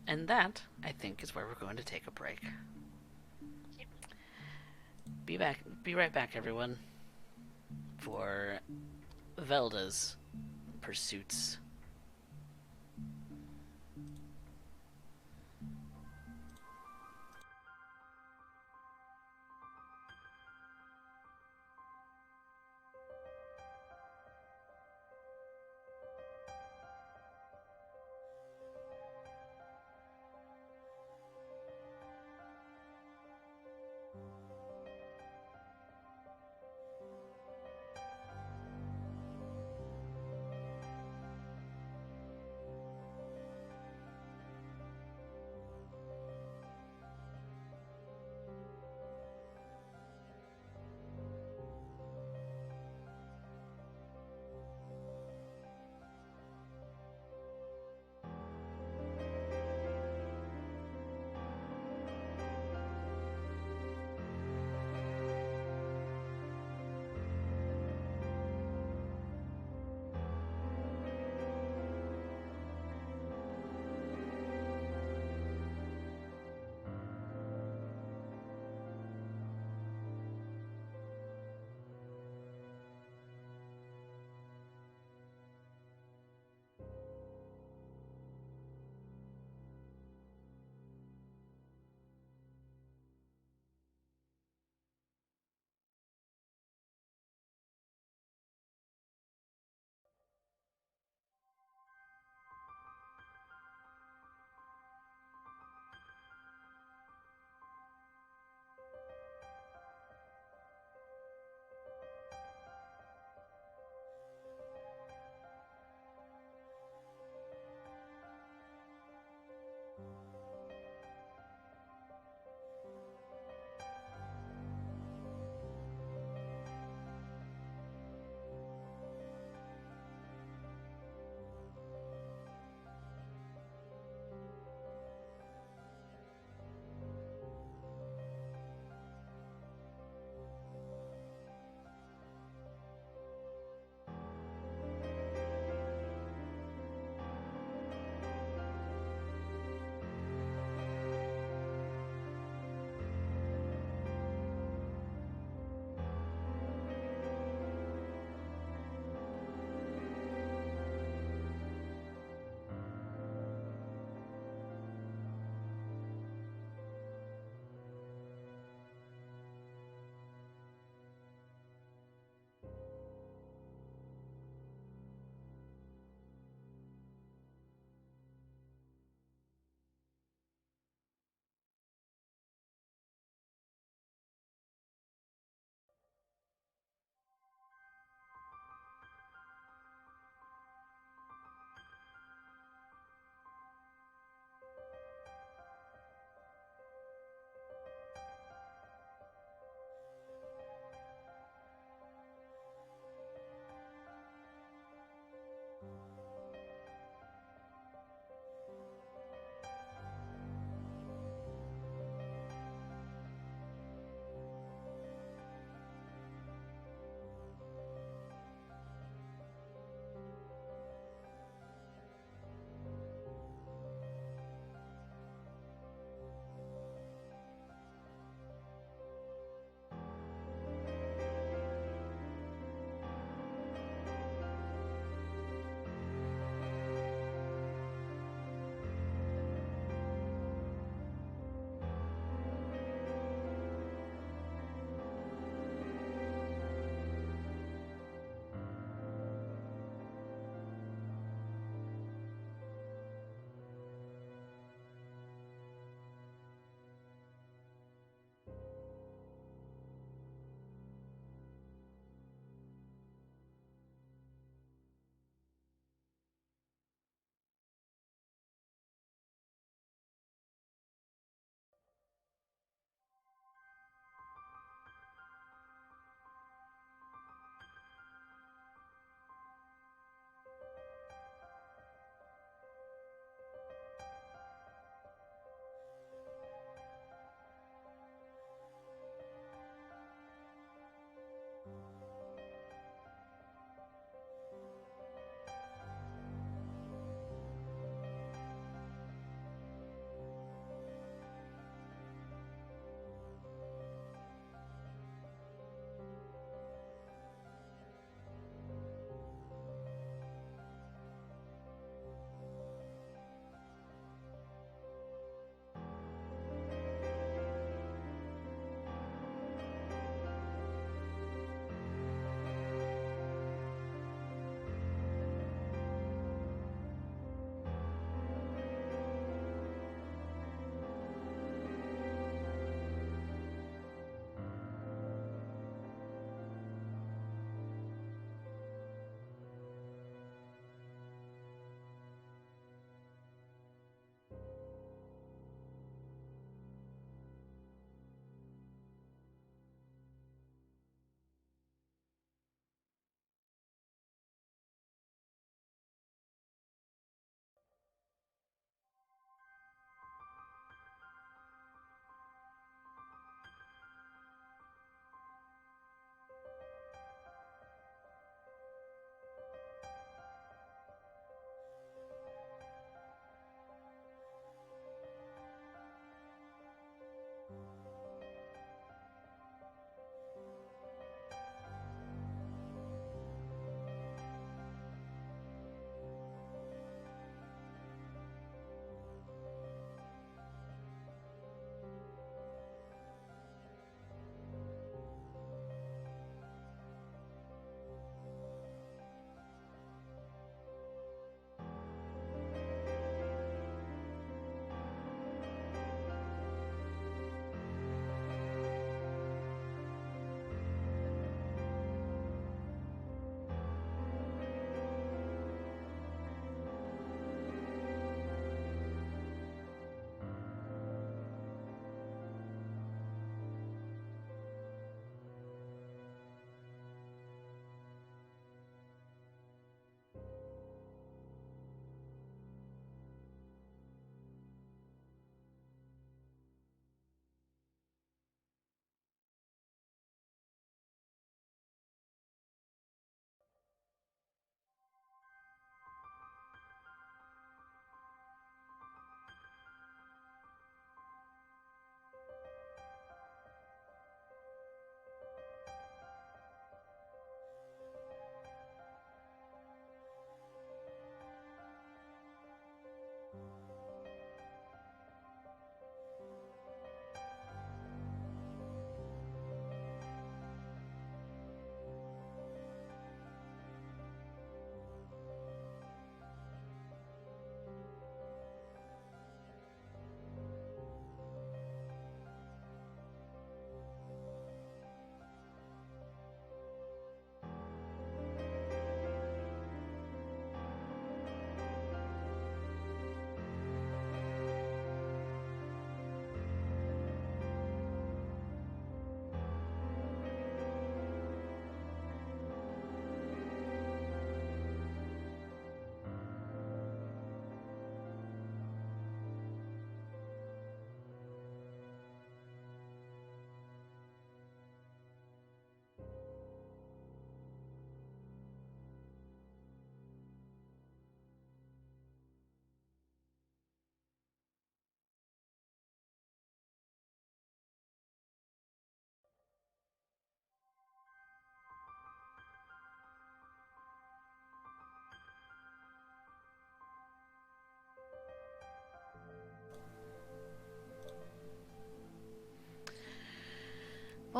And that, I think, is where we're going to take a break. Be right back, everyone, for Velda's pursuits.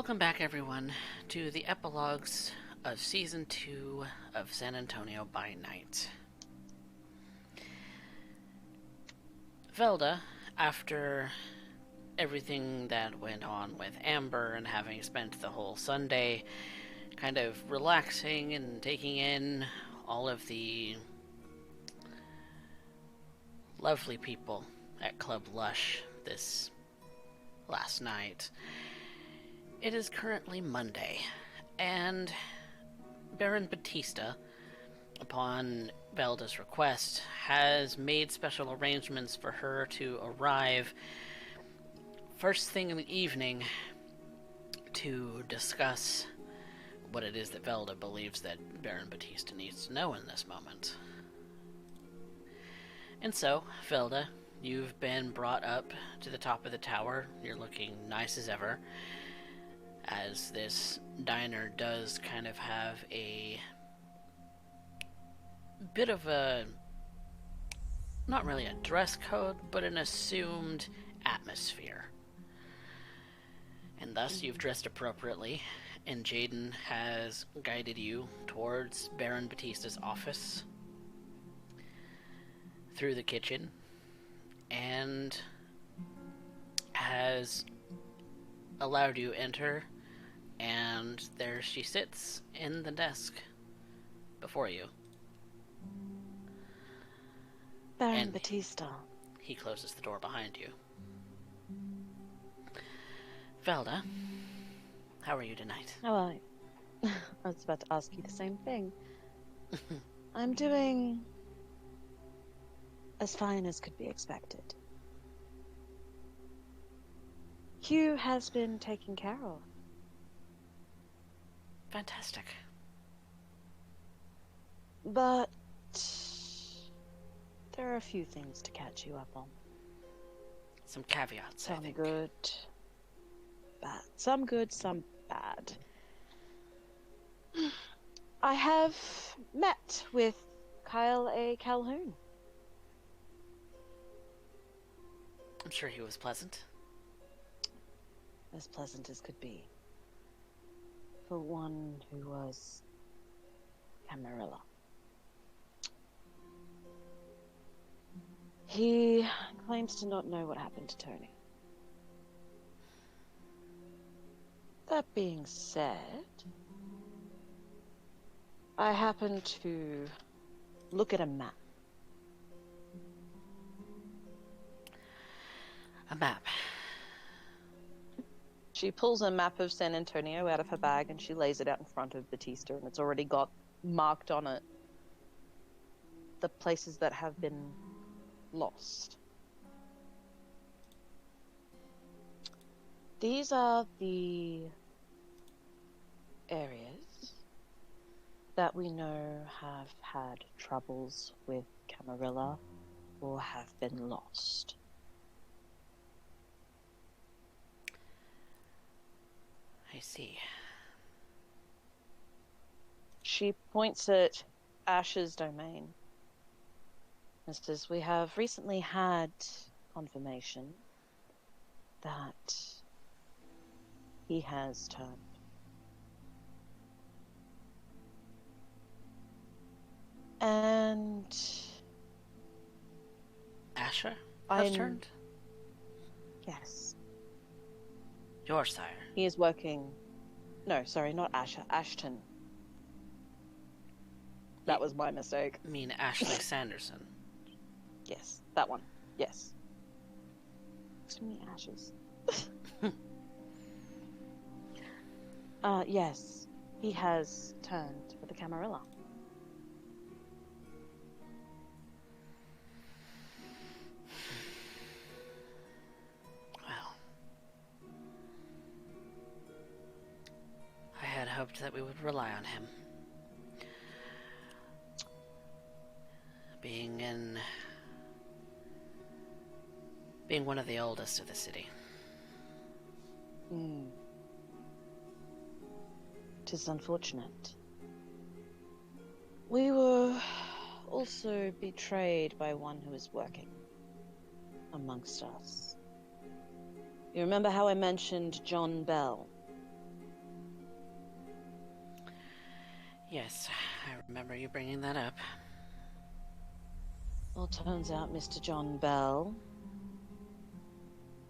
Welcome back, everyone, to the epilogues of Season 2 of San Antonio by Night. Velda, after everything that went on with Amber and having spent the whole Sunday kind of relaxing and taking in all of the lovely people at Club Lush this last night, it is currently Monday, and Baron Batista, upon Velda's request, has made special arrangements for her to arrive first thing in the evening to discuss what it is that Velda believes that Baron Batista needs to know in this moment. And so, Velda, you've been brought up to the top of the tower. You're looking nice as ever, as this diner does kind of have a bit of a, not really a dress code, but an assumed atmosphere. And thus you've dressed appropriately, and Jaden has guided you towards Baron Batista's office, through the kitchen, and has allowed you enter, and there she sits in the desk before you. Baron And Batista. he closes the door behind you. Velda, how are you tonight? How are you? I was about to ask you the same thing. I'm doing as fine as could be expected. Hugh has been taken care of. Fantastic. But there are a few things to catch you up on. Some caveats, I Some think. good, bad. Some good, some bad. I have met with Kyle A. Calhoun. I'm sure he was pleasant. As pleasant as could be. For one who was Camarilla. He claims to not know what happened to Tony. That being said, I happened to look at a map. A map. She pulls a map of San Antonio out of her bag and she lays it out in front of Batista, and it's already got marked on it the places that have been lost. These are the areas that we know have had troubles with Camarilla or have been lost. I see. She points at Ash's domain and says, we have recently had confirmation that he has turned. And Asher has I'm- turned? yes, Your sire. he is working. No, sorry, not Asher. Ashton. That was my mistake. I mean Ashley Sanderson. Yes, that one. Yes. Too many ashes. Yes, he has turned with the Camarilla. Well, I had hoped that we would rely on him. Being one of the oldest of the city. It is unfortunate. We were also betrayed by one who is working amongst us. You remember how I mentioned John Bell? Yes, I remember you bringing that up. Well, turns out Mr. John Bell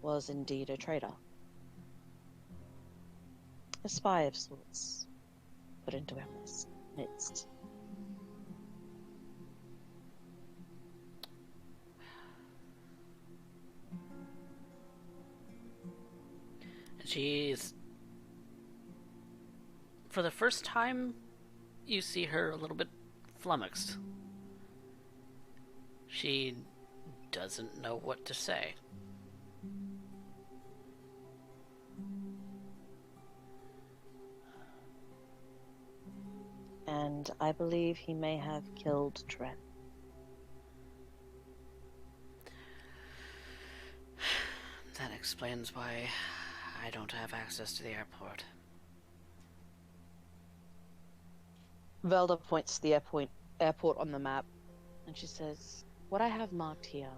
was indeed a traitor. A spy of sorts, put into our midst. And she's... For the first time, you see her a little bit flummoxed. She doesn't know what to say. And I believe he may have killed Trent. That explains why I don't have access to the airport. Velda points to the airport on the map, and she says, "What I have marked here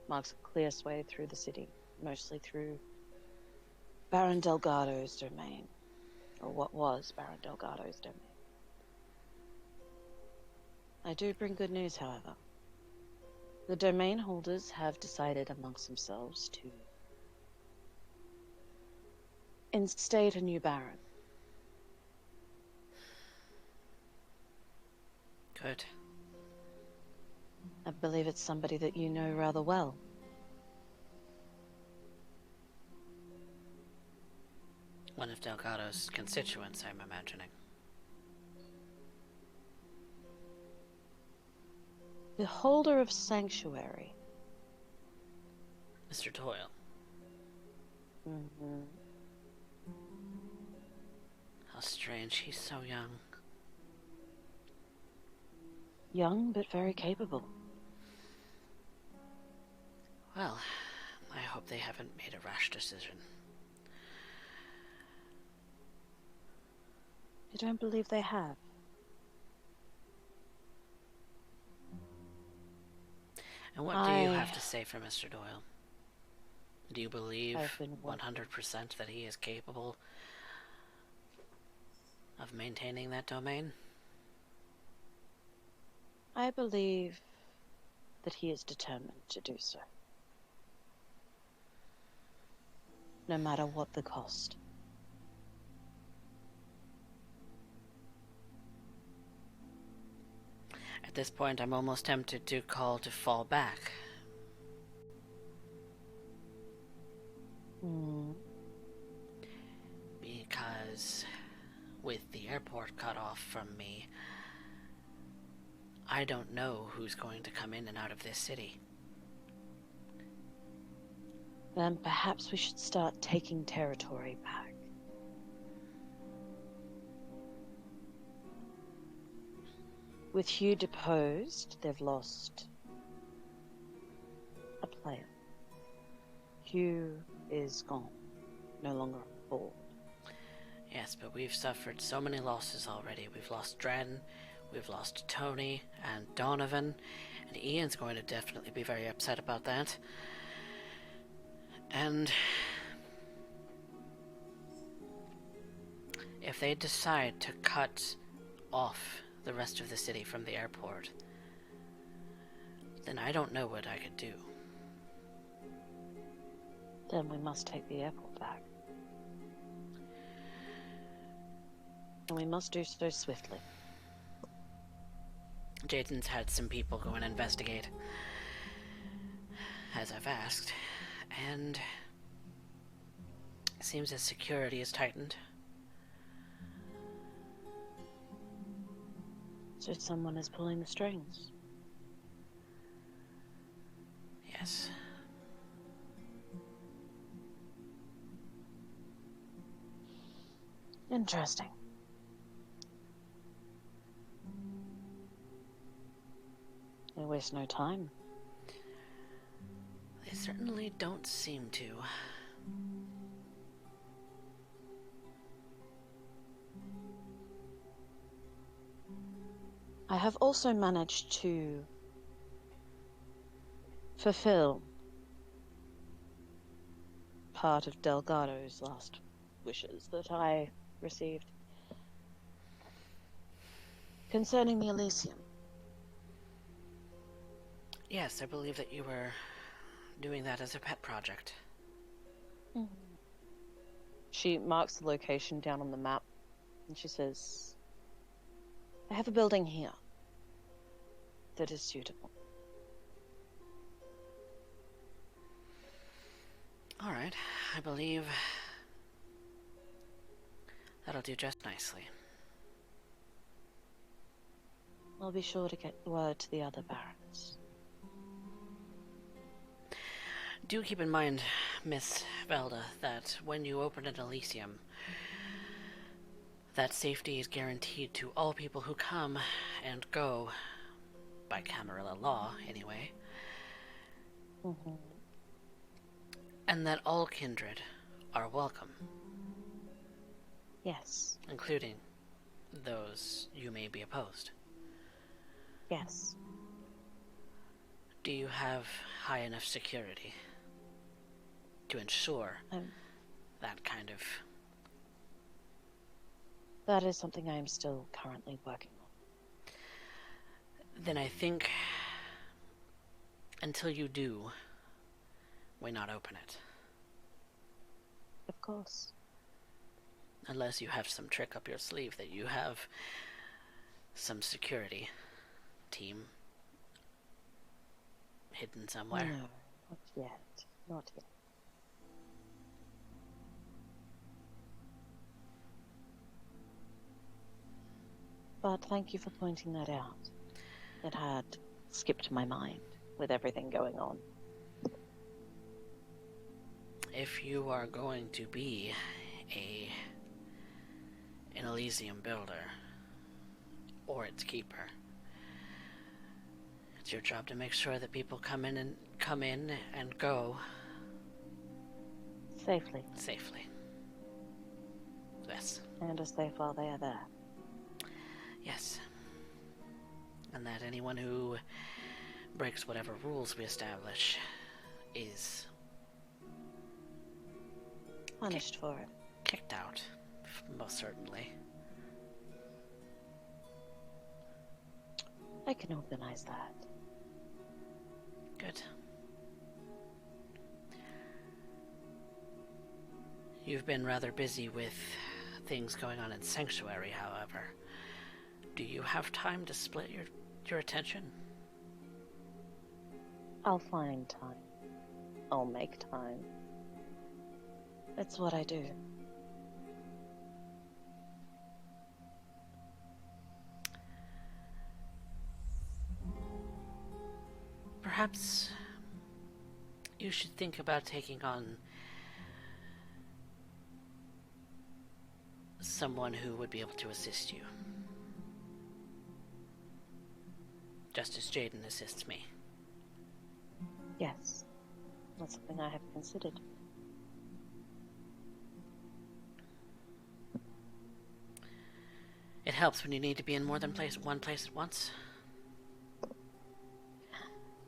marks a clear sway through the city, mostly through Baron Delgado's domain, or what was Baron Delgado's domain. I do bring good news, however. The domain holders have decided amongst themselves to instate a new Baron. Good. I believe it's somebody that you know rather well." One of Delgado's constituents, I'm imagining. The holder of Sanctuary. Mr. Doyle. Mm-hmm. How strange, he's so young. Young, but very capable. Well, I hope they haven't made a rash decision. I don't believe they have. And what do you have to say for Mr. Doyle? Do you believe 100% that he is capable of maintaining that domain? I believe that he is determined to do so. No matter what the cost. At this point, I'm almost tempted to call to fall back. Because with the airport cut off from me, I don't know who's going to come in and out of this city. Then perhaps we should start taking territory back. With Hugh deposed, they've lost a player. Hugh is gone, no longer on board. Yes, but we've suffered so many losses already. We've lost Dren, we've lost Tony and Donovan, and Ian's going to definitely be very upset about that. And if they decide to cut off the rest of the city from the airport, then I don't know what I could do. Then we must take the airport back. And we must do so swiftly. Jaden's had some people go and investigate, as I've asked, and it seems that security is tightened. So someone is pulling the strings. Yes. Interesting. They waste no time. They certainly don't seem to. I have also managed to fulfill part of Delgado's last wishes that I received. Concerning the Elysium. Yes, I believe that you were doing that as a pet project. She marks the location down on the map, and she says, I have a building here that is suitable. All right, I believe that'll do just nicely. I'll be sure to get word to the other barons. Do keep in mind, Miss Velda, that when you open an Elysium, that safety is guaranteed to all people who come and go, by Camarilla law, anyway, and that all kindred are welcome, Yes. including those you may be opposed. Yes. Do you have high enough security to ensure that kind of... That is something I am still currently working on. Then I think until you do, why not open it? Of course. Unless you have some trick up your sleeve that you have some security team hidden somewhere. No, not yet. Not yet. But thank you for pointing that out. It had skipped my mind with everything going on. If you are going to be an Elysium builder or its keeper, it's your job to make sure that people come in and go Safely. safely. Yes. And as safe while they are there. Yes. And that anyone who breaks whatever rules we establish is Punished for it. kicked out, most certainly. I can organize that. Good. You've been rather busy with things going on in Sanctuary, however. Do you have time to split your attention? I'll find time. I'll make time. It's what I do. Perhaps you should think about taking on someone who would be able to assist you. Just as Jaden assists me. Yes. That's something I have considered. It helps when you need to be in more than one place at once.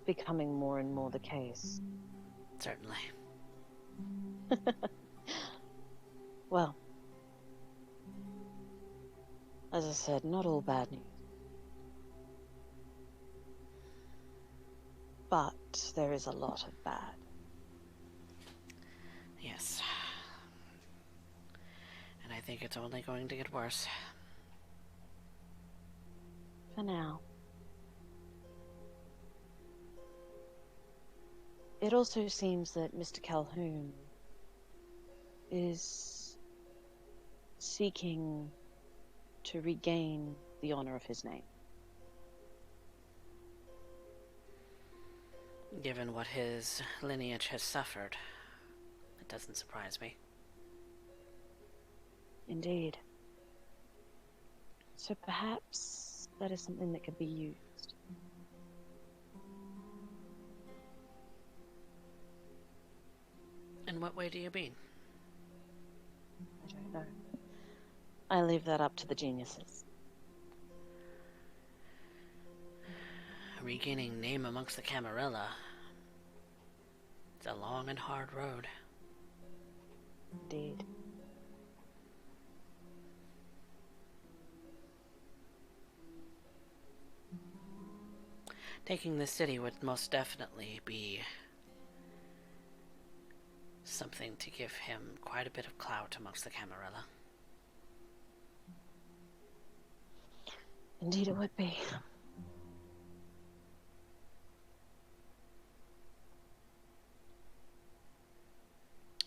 Becoming more and more the case. Certainly. Well, as I said, not all bad news. But there is a lot of bad. Yes. And I think it's only going to get worse. For now. It also seems that Mr. Calhoun is seeking to regain the honor of his name. Given what his lineage has suffered, it doesn't surprise me. Indeed. So perhaps that is something that could be used. In what way do you mean? I don't know. I leave that up to the geniuses. Regaining name amongst the Camarilla. It's a long and hard road. Indeed. taking the city would most definitely be something to give him quite a bit of clout amongst the Camarilla. Indeed it would be.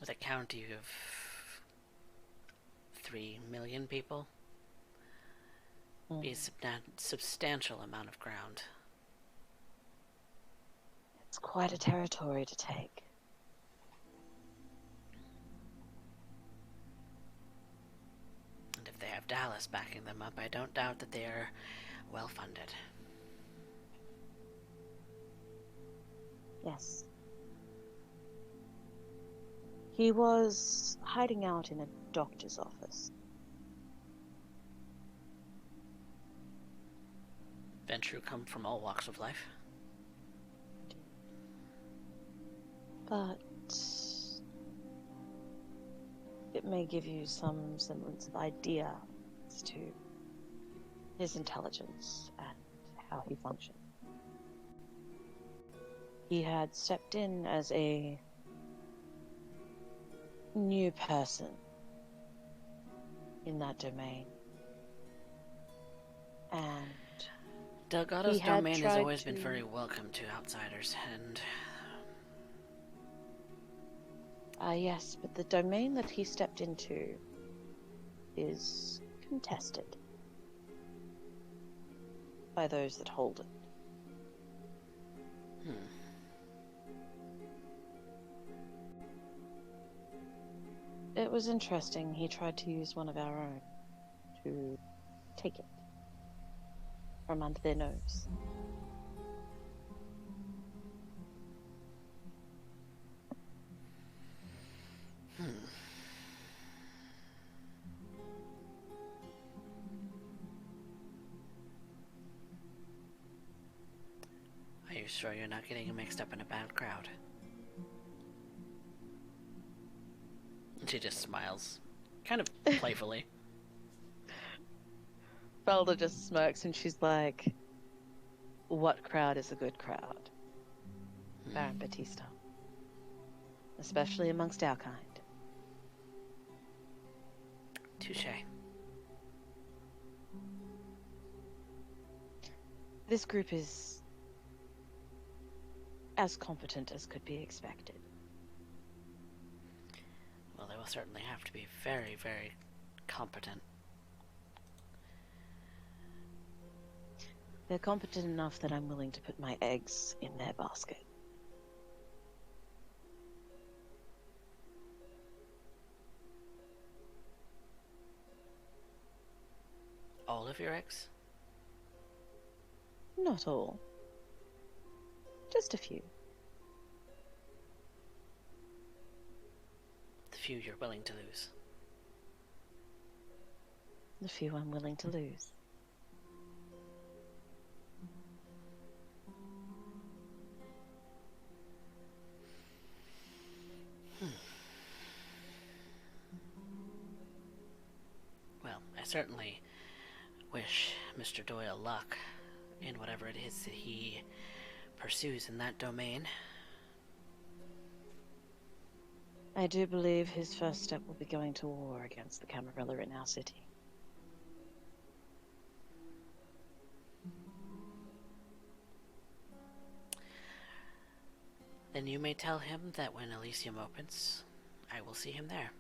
With a county of 3 million people, be a substantial amount of ground. It's quite a territory to take. And if they have Dallas backing them up, I don't doubt that they are well funded. Yes. He was hiding out in a doctor's office. Venture come from all walks of life. But it may give you some semblance of idea as to his intelligence and how he functioned. He had stepped in as a new person in that domain. And Delgado's domain has always been very welcome to outsiders, and yes, but the domain that he stepped into is contested by those that hold it. It was interesting. He tried to use one of our own to take it from under their nose. Are you sure you're not getting mixed up in a bad crowd? And she just smiles, kind of playfully. Velda just smirks and she's like, what crowd is a good crowd? Baron Batista. Especially amongst our kind. Touché. This group is as competent as could be expected. Well, they will certainly have to be very, very competent. They're competent enough that I'm willing to put my eggs in their basket. All of your eggs? Not all. Just a few. The few you're willing to lose. The few I'm willing to lose. Well, I certainly wish Mr. Doyle luck in whatever it is that he pursues in that domain. I do believe his first step will be going to war against the Camarilla in our city. Then you may tell him that when Elysium opens, I will see him there.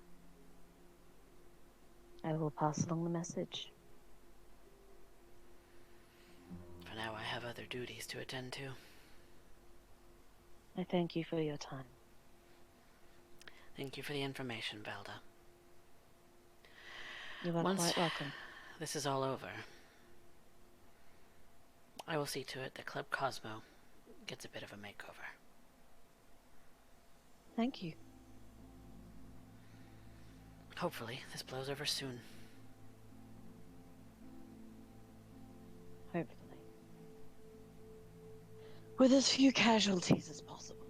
I will pass along the message. For now, I have other duties to attend to. I thank you for your time. Thank you for the information, Velda. You are quite welcome. This is all over, I will see to it that Club Cosmo gets a bit of a makeover. Thank you. Hopefully, this blows over soon. Hopefully. With as few casualties as possible.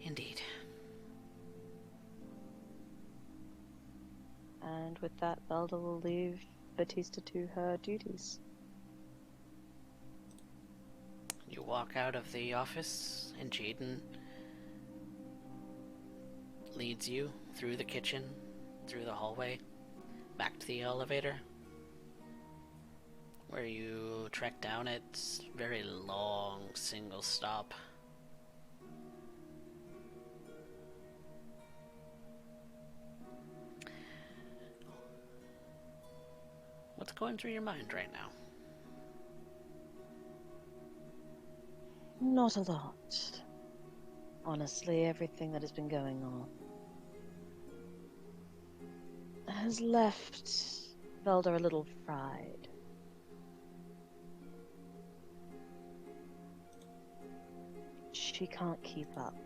Indeed. And with that, Velda will leave Batista to her duties. You walk out of the office, and Jaden leads you through the kitchen, through the hallway, back to the elevator, where you trek down its very long single stop. What's going through your mind right now? Not a lot. Honestly, everything that has been going on has left Velda a little fried. She can't keep up.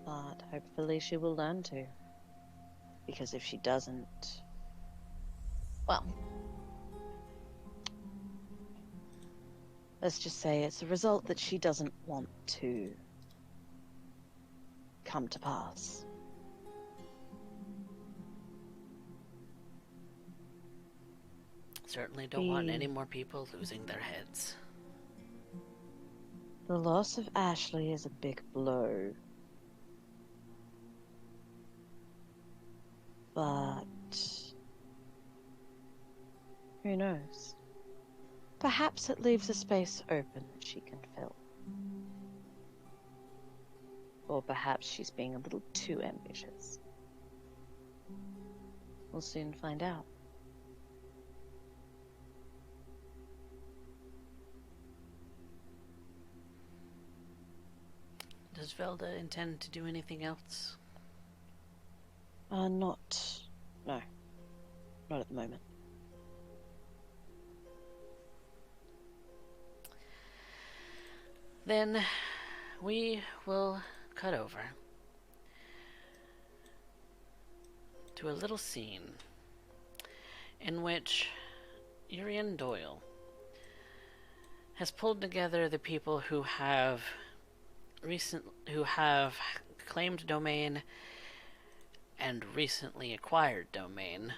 But hopefully she will learn to. Because if she doesn't, well, let's just say it's a result that she doesn't want to come to pass. Certainly don't want any more people losing their heads. The loss of Ashley is a big blow. But who knows? Perhaps it leaves a space open that she can fill. Or perhaps she's being a little too ambitious. We'll soon find out. Does Velda intend to do anything else? No. Not at the moment. Then we will cut over to a little scene in which Urien Doyle has pulled together the people who have claimed domain and recently acquired domain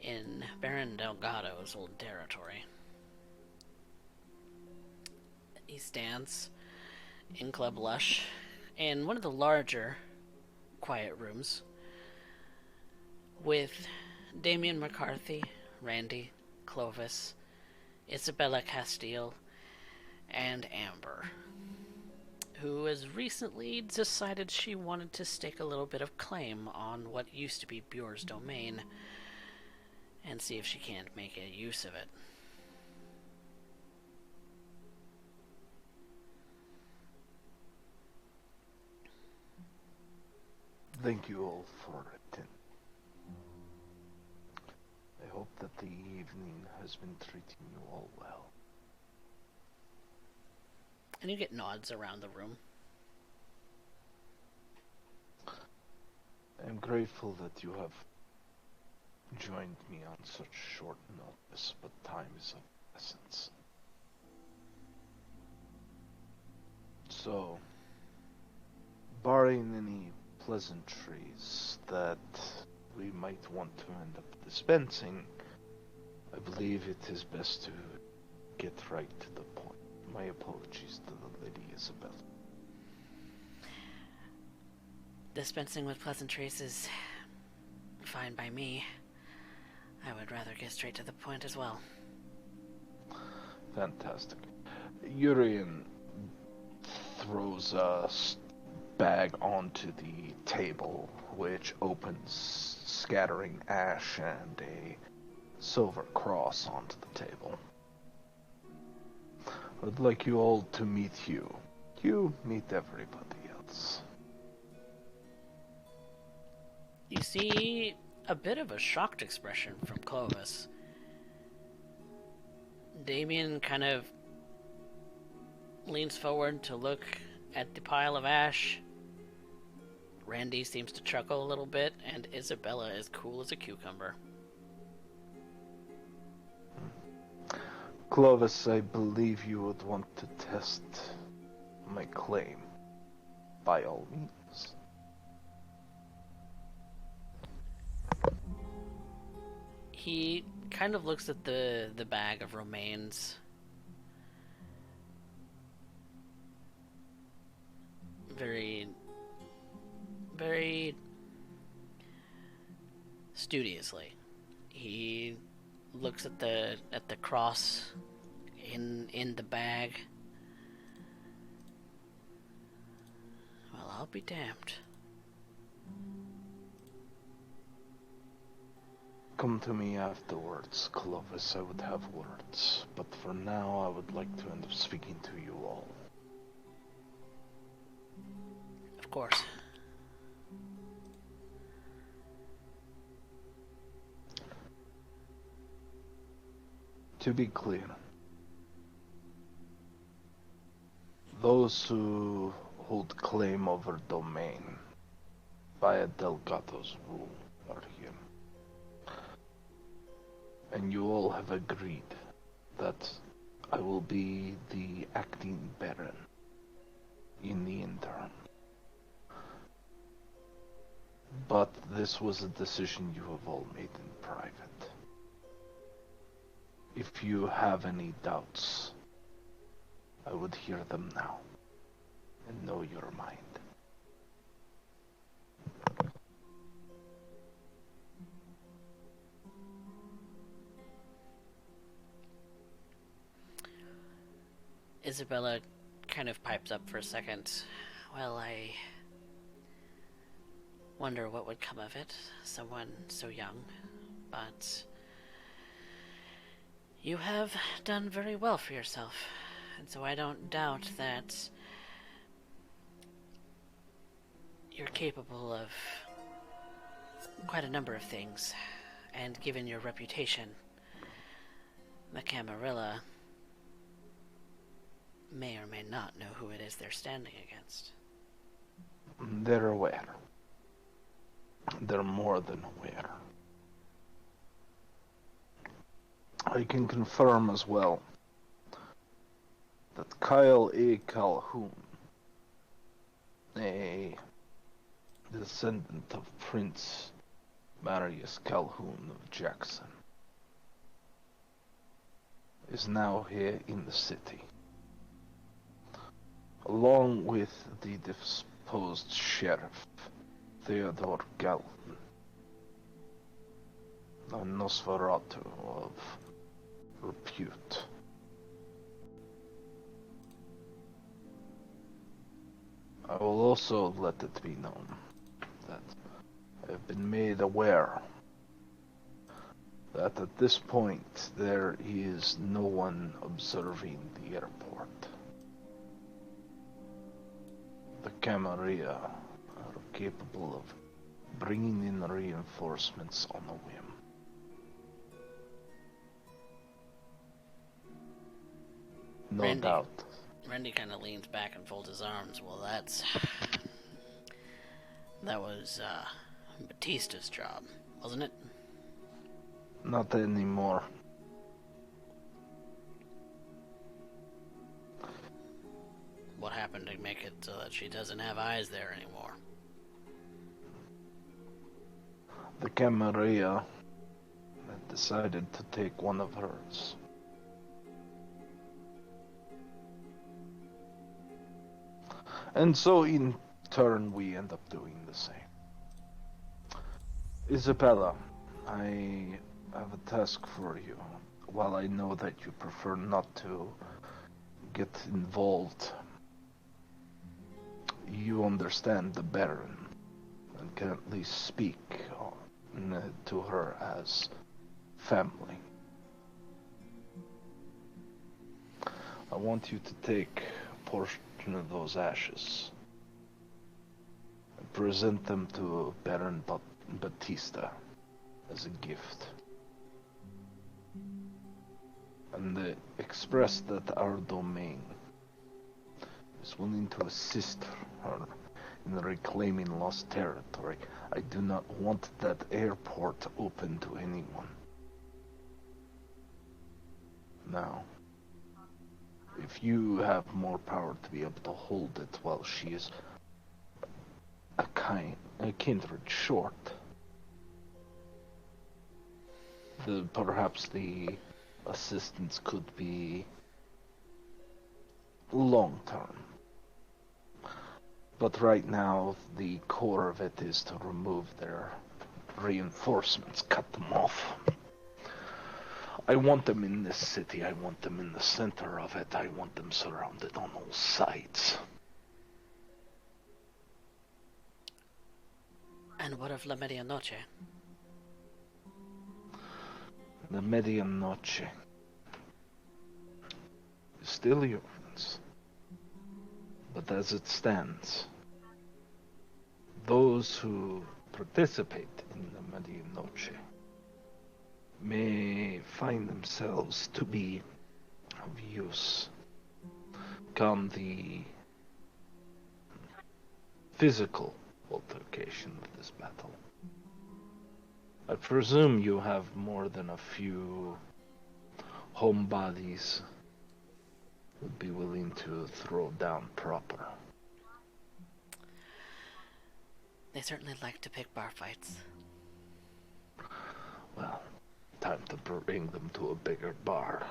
in Baron Delgado's old territory. He stands in Club Lush in one of the larger quiet rooms with Damien McCarthy, Randy, Clovis, Isabella Castile, and Amber, who has recently decided she wanted to stake a little bit of claim on what used to be Bure's domain and see if she can't make a use of it. Thank you all for attending. I hope that the evening has been treating you all well. And you get nods around the room. I am grateful that you have joined me on such short notice, but time is of essence. So, barring any pleasantries that we might want to end up dispensing, I believe it is best to get right to the point. My apologies to the Lady Isabel. Dispensing with pleasantries is fine by me. I would rather get straight to the point as well. Fantastic. Urien throws a bag onto the table, which opens, scattering ash and a silver cross onto the table. I'd like you all to meet Hugh. Hugh, meet everybody else. You see a bit of a shocked expression from Clovis. Damien kind of leans forward to look at the pile of ash. Randy seems to chuckle a little bit, and Isabella is cool as a cucumber. Clovis, I believe you would want to test my claim. By all means. He kind of looks at the bag of remains. Very, very studiously. He looks at the cross in the bag. Well, I'll be damned. Come to me afterwards, Clovis. I would have words, but for now I would like to end up speaking to you all. Of course. To be clear, those who hold claim over domain via Delgato's rule are here. And you all have agreed that I will be the acting Baron in the interim. But this was a decision you have all made in private. If you have any doubts, I would hear them now and know your mind. Isabella kind of pipes up for a second. Well, I wonder what would come of it. Someone so young, but you have done very well for yourself, and so I don't doubt that you're capable of quite a number of things, and given your reputation, the Camarilla may or may not know who it is they're standing against. They're aware. They're more than aware. I can confirm as well that Kyle A. Calhoun, a descendant of Prince Marius Calhoun of Jackson, is now here in the city, along with the deposed sheriff, Theodore Galton, a Nosferatu of repute. I will also let it be known that I have been made aware that at this point there is no one observing the airport. The Camarilla are capable of bringing in reinforcements on a whim. No Randy. doubt. Randy kind of leans back and folds his arms. Well, that was Batista's job, wasn't it? Not anymore. What happened to make it so that she doesn't have eyes there anymore? The Camarilla had decided to take one of hers. And so in turn we end up doing the same. Isabella, I have a task for you. While I know that you prefer not to get involved, you understand the Baron and can at least speak to her as family. I want you to take a portion of those ashes and present them to Baron Batista as a gift. And express that our domain is willing to assist her in reclaiming lost territory. I do not want that airport open to anyone. Now, if you have more power to be able to hold it while she is a kindred short, Perhaps the assistance could be long term. But right now, the core of it is to remove their reinforcements, cut them off. I want them in this city, I want them in the center of it, I want them surrounded on all sides. And what of La Medianoche? The Medianoche is still yours. But as it stands, those who participate in the Medianoche may find themselves to be of use come the physical altercation of this battle. I presume you have more than a few homebodies would be willing to throw down proper. They certainly like to pick bar fights. Well, time to bring them to a bigger bar.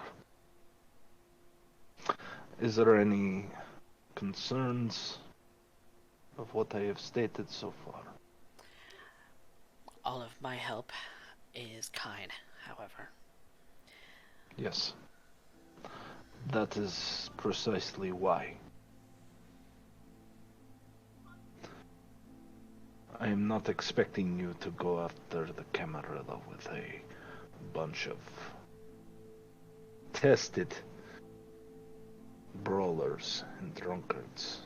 Is there any concerns of what I have stated so far? All of my help is kind, however. Yes. That is precisely why. I am not expecting you to go after the Camarilla with a bunch of tested brawlers and drunkards.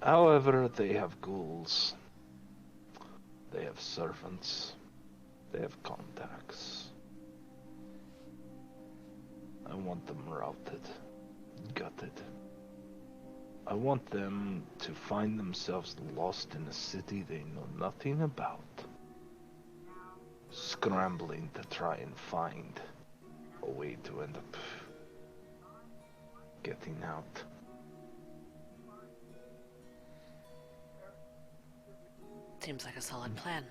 However, they have ghouls, they have servants, they have contacts. I want them routed, gutted. I want them to find themselves lost in a city they know nothing about, scrambling to try and find a way to end up getting out. Seems like a solid plan.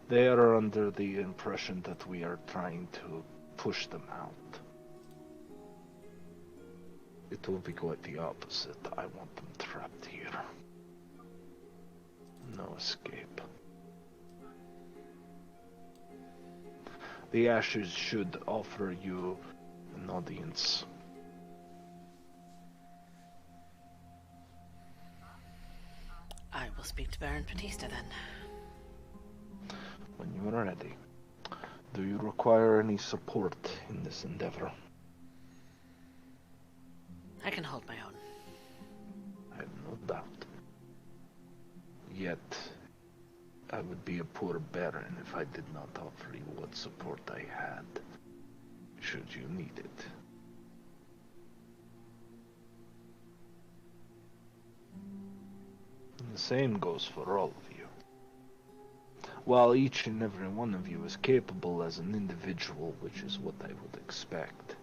They are under the impression that we are trying to push them out. It will be quite the opposite. I want them trapped here. No escape. The ashes should offer you an audience. I will speak to Baron Batista then. When you are ready. Do you require any support in this endeavor? I can hold my own. I have no doubt. Yet, I would be a poor Baron if I did not offer you what support I had, should you need it. And the same goes for all of you. While each and every one of you is capable as an individual, which is what I would expect,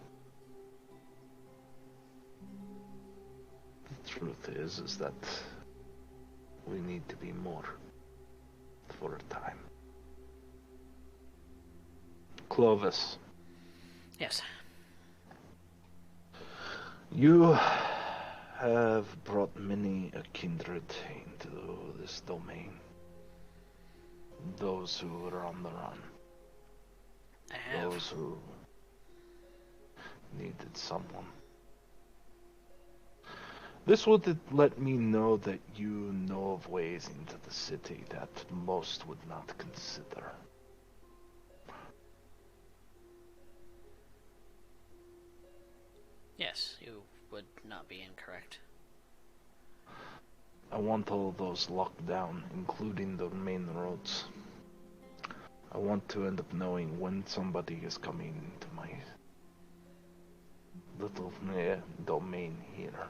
the truth is that we need to be more for a time. Clovis. Yes. You have brought many a kindred into this domain. Those who are on the run. I have. Those who needed someone. This would let me know that you know of ways into the city that most would not consider. Yes, you would not be incorrect. I want all those locked down, including the main roads. I want to end up knowing when somebody is coming into my little domain here.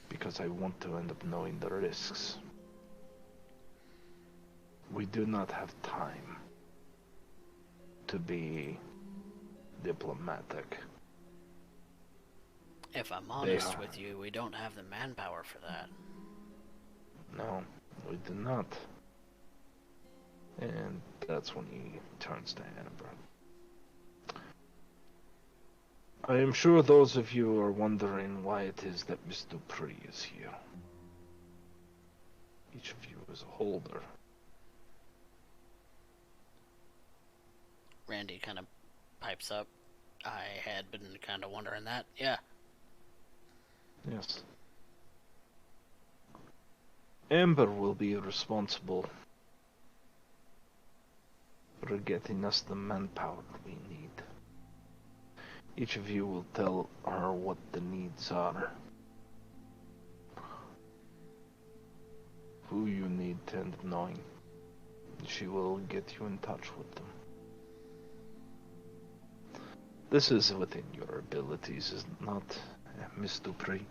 Because I want to end up knowing the risks. We do not have time to be diplomatic. If I'm honest with you, we don't have the manpower for that. No, we do not. And that's when he turns to Amber. I am sure those of you are wondering why it is that Miss Dupree is here. Each of you is a holder. Randy kind of pipes up. I had been kind of wondering that. Yeah. Yes. Amber will be responsible for getting us the manpower we need. Each of you will tell her what the needs are. Who you need to end up knowing. She will get you in touch with them. This is within your abilities, is it not, Miss Dupree?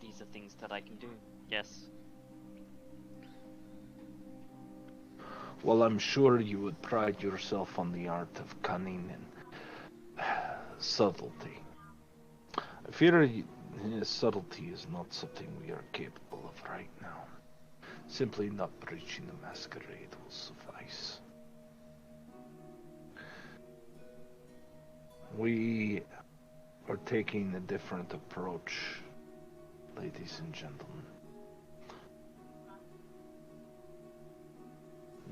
These are things that I can do. Yes. Well, I'm sure you would pride yourself on the art of cunning and subtlety. I fear subtlety is not something we are capable of right now. Simply not breaching the masquerade will suffice. We are taking a different approach, ladies and gentlemen.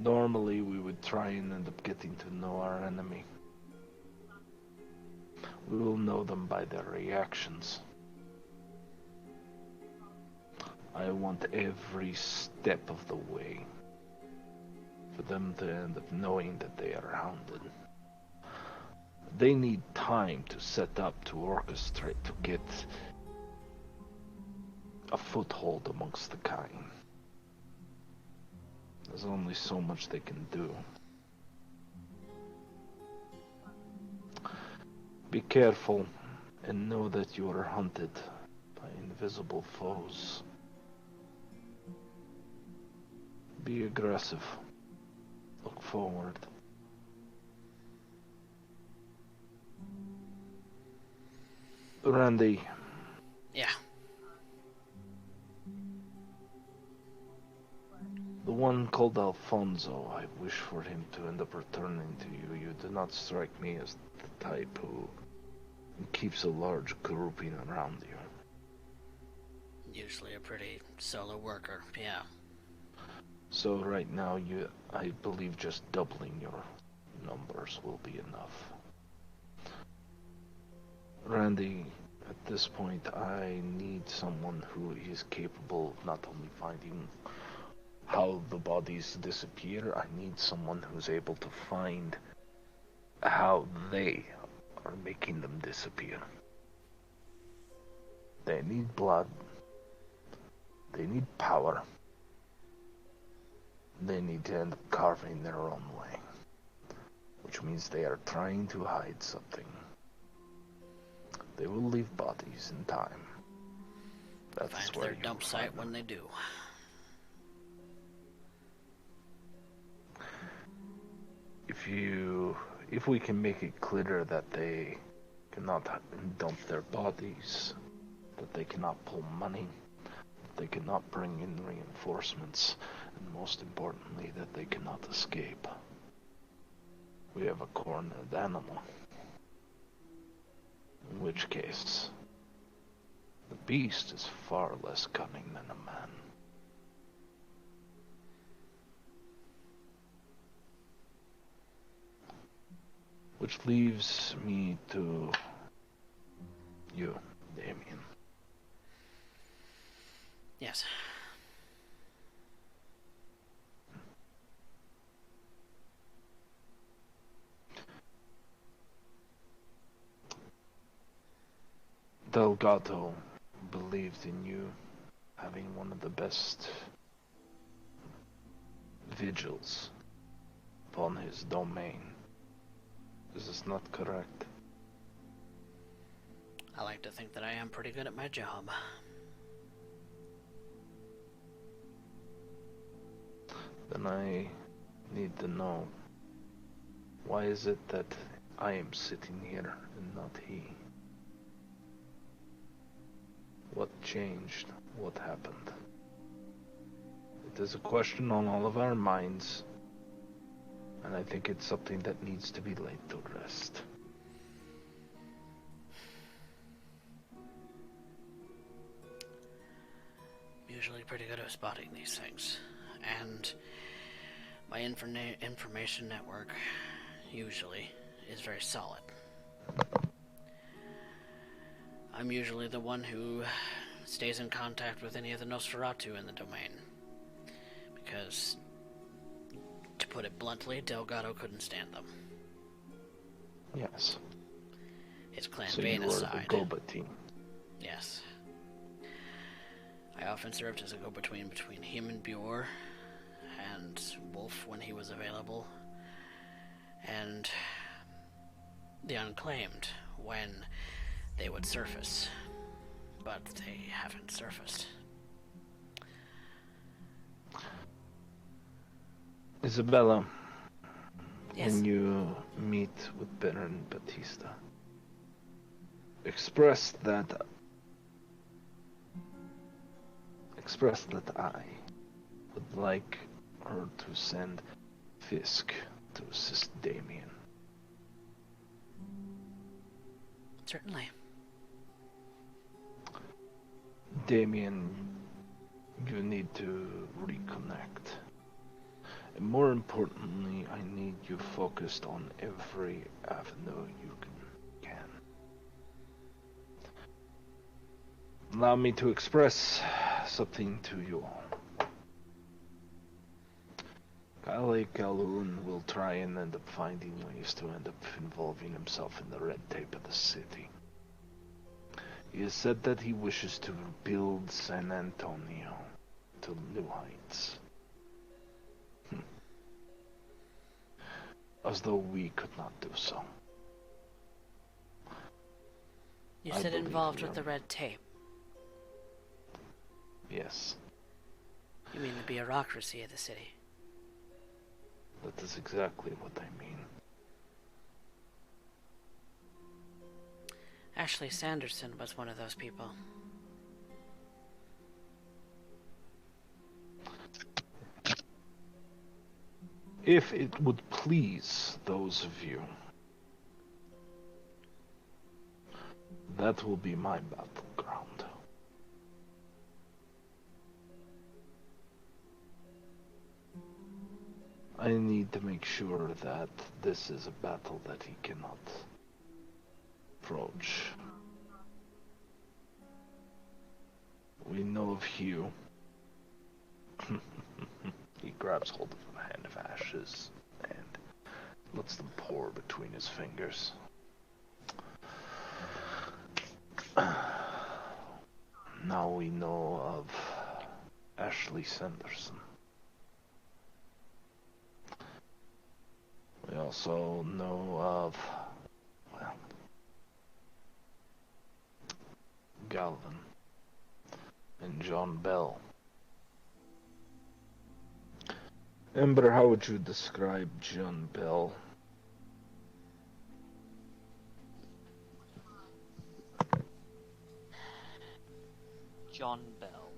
Normally, we would try and end up getting to know our enemy. We will know them by their reactions. I want every step of the way for them to end up knowing that they are hounded. They need time to set up, to orchestrate, to get a foothold amongst the kind. There's only so much they can do. Be careful and know that you are hunted by invisible foes. Be aggressive. Look forward. Randy. Yeah. The one called Alfonso, I wish for him to end up returning to you. You do not strike me as the type who keeps a large grouping around you. Usually a pretty solo worker, yeah. So right now, I believe just doubling your numbers will be enough. Randy, at this point, I need someone who is capable of not only finding how the bodies disappear, I need someone who's able to find how they are making them disappear. They need blood. They need power. They need to end up carving their own way. Which means they are trying to hide something. They will leave bodies in time. That's Find where their you dump will site find when them. they do. If we can make it clear that they cannot dump their bodies, that they cannot pull money, that they cannot bring in reinforcements, and most importantly, that they cannot escape, we have a cornered animal. In which case, the beast is far less cunning than a man. Which leaves me to you, Damien. Yes. Delgado believed in you having one of the best vigils upon his domain. Is this not correct? I like to think that I am pretty good at my job. Then I need to know, why is it that I am sitting here and not he? What changed? What happened? It is a question on all of our minds, and I think it's something that needs to be laid to rest. I'm usually pretty good at spotting these things, and my information network usually is very solid. I'm usually the one who stays in contact with any of the Nosferatu in the domain, because, to put it bluntly, Delgado couldn't stand them. Yes. His clan So Bane you are aside. the Goba team. Yes. I often served as a go-between between him and Bjor, and Wolf when he was available, and the Unclaimed when they would surface. But they haven't surfaced. Isabella, Yes. when you meet with Baron Batista, express that I would like her to send Fisk to assist Damien. Certainly. Damien, you need to reconnect. And more importantly, I need you focused on every avenue you can. Allow me to express something to you all. Kyle Calhoun will try and end up finding ways to end up involving himself in the red tape of the city. He has said that he wishes to rebuild San Antonio to new heights. As though we could not do so. You I said believe involved we with are- the red tape. Yes, You mean the bureaucracy of the city? that is exactly what I mean. Ashley Sanderson was one of those people. If it would please those of you, that will be my battleground. I need to make sure that this is a battle that he cannot approach. We know of Hugh. He grabs hold of a hand of ashes and lets them pour between his fingers. Now we know of Ashley Sanderson. We also know of, well, Galvin and John Bell. Ember, how would you describe John Bell? John Bell.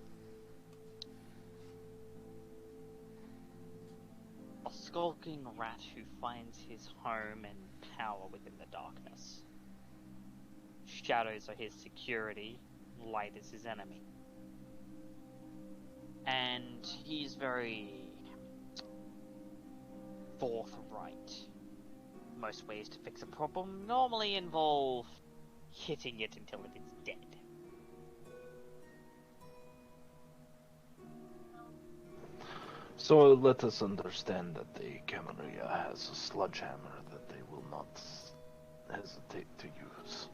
A skulking rat who finds his home and power within the darkness. Shadows are his security, light is his enemy. And he's very forthright. Most ways to fix a problem normally involve hitting it until it is dead. So let us understand that the Camarilla has a sledgehammer that they will not hesitate to use.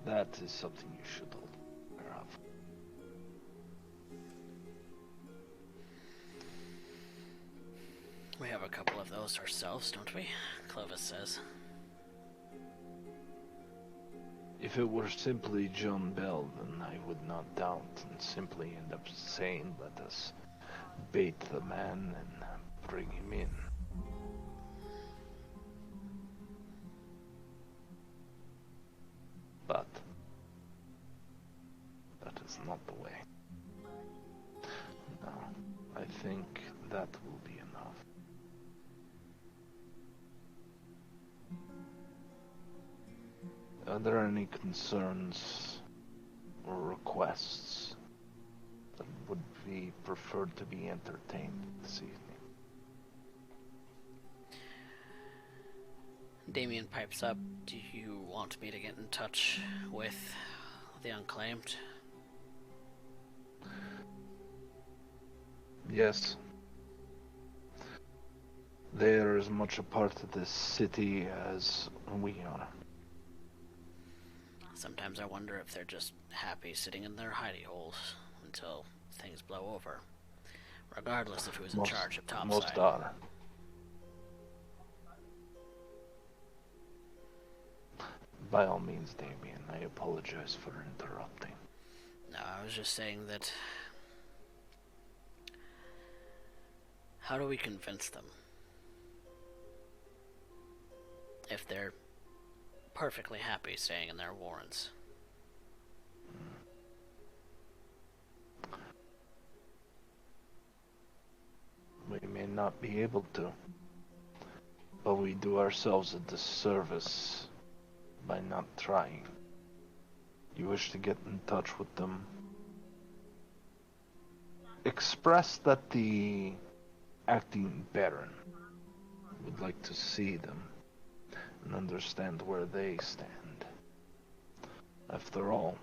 That is something you should all be aware of. We have a couple of those ourselves, don't we? Clovis says. If it were simply John Bell, then I would not doubt and simply end up saying, let us bait the man and bring him in. But not the way. No, I think that will be enough. Are there any concerns or requests that would be preferred to be entertained this evening? Damien pipes up. Do you want me to get in touch with the Unclaimed? Yes. They are as much a part of this city as we are. Sometimes I wonder if they're just happy sitting in their hidey holes until things blow over, regardless of who's in charge of topside. Most are. By all means, Damien, I apologize for interrupting. No, I was just saying that... How do we convince them? If they're perfectly happy staying in their warrens. We may not be able to, but we do ourselves a disservice by not trying. You wish to get in touch with them? Express that the acting Baron would like to see them and understand where they stand. After all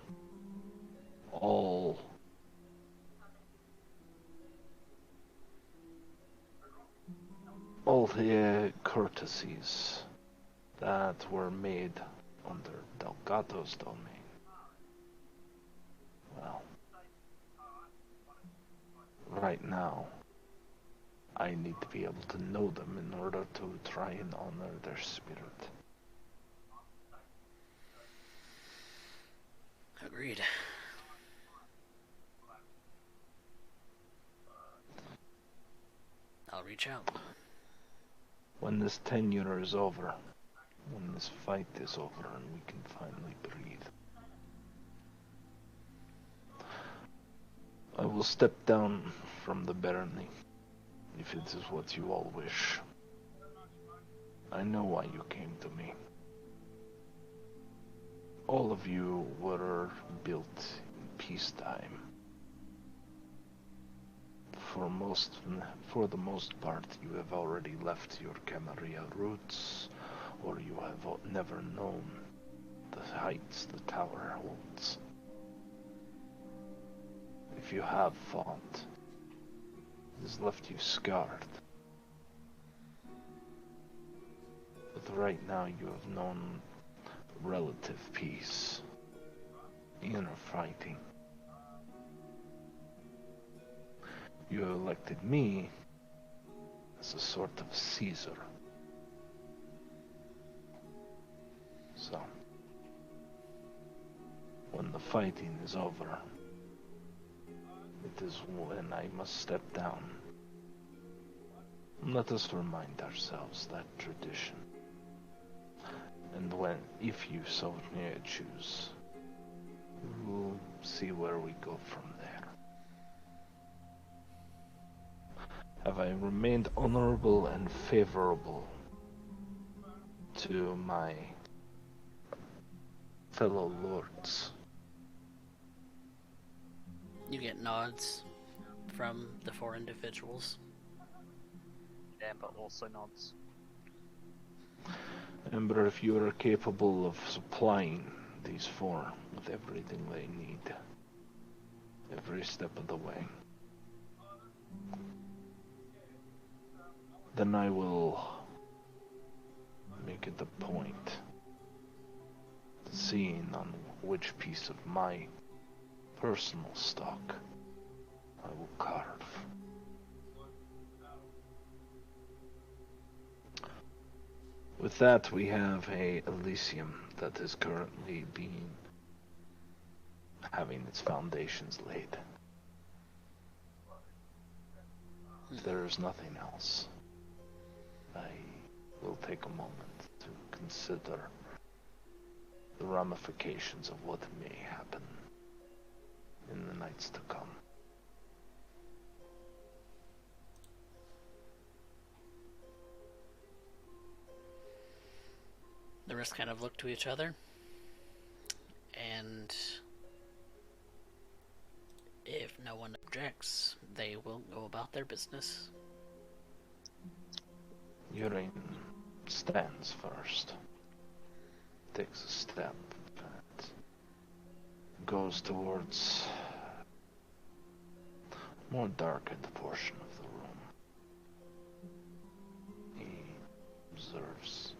the courtesies that were made under Delgado's domain, well, right now, I need to be able to know them in order to try and honor their spirit. Agreed. I'll reach out. When this tenure is over, when this fight is over and we can finally breathe, I will step down from the barony, if it is what you all wish. I know why you came to me. All of you were built in peacetime. For the most part, you have already left your Camarilla roots, or you have never known the heights the tower holds. If you have fought, it has left you scarred. But right now you have known relative peace, inner fighting. You elected me as a sort of Caesar. So, when the fighting is over, it is when I must step down. Let us remind ourselves that tradition. And if you so may choose, we'll see where we go from there. Have I remained honorable and favorable to my fellow lords? You get nods from the 4 individuals. Yeah, but also nods. Remember, if you are capable of supplying these 4 with everything they need, every step of the way, then I will make it a point to seeing on which piece of my personal stock I will carve. With that, we have a Elysium that is currently having its foundations laid. If there is nothing else, I will take a moment to consider the ramifications of what may happen in the nights to come. The rest kind of look to each other, and if no one objects, they will go about their business. Urien stands first, takes a step, and goes towards a more darkened portion of the room. He observes,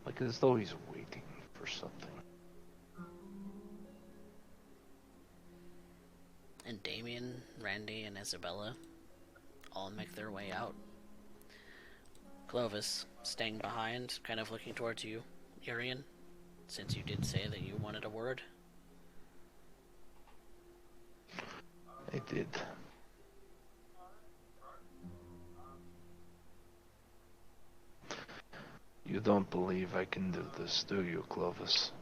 like as though he's waiting for something. And Damien, Randy, and Isabella all make their way out. Clovis, staying behind, kind of looking towards you, Urien, since you did say that you wanted a word. I did. You don't believe I can do this, do you, Clovis?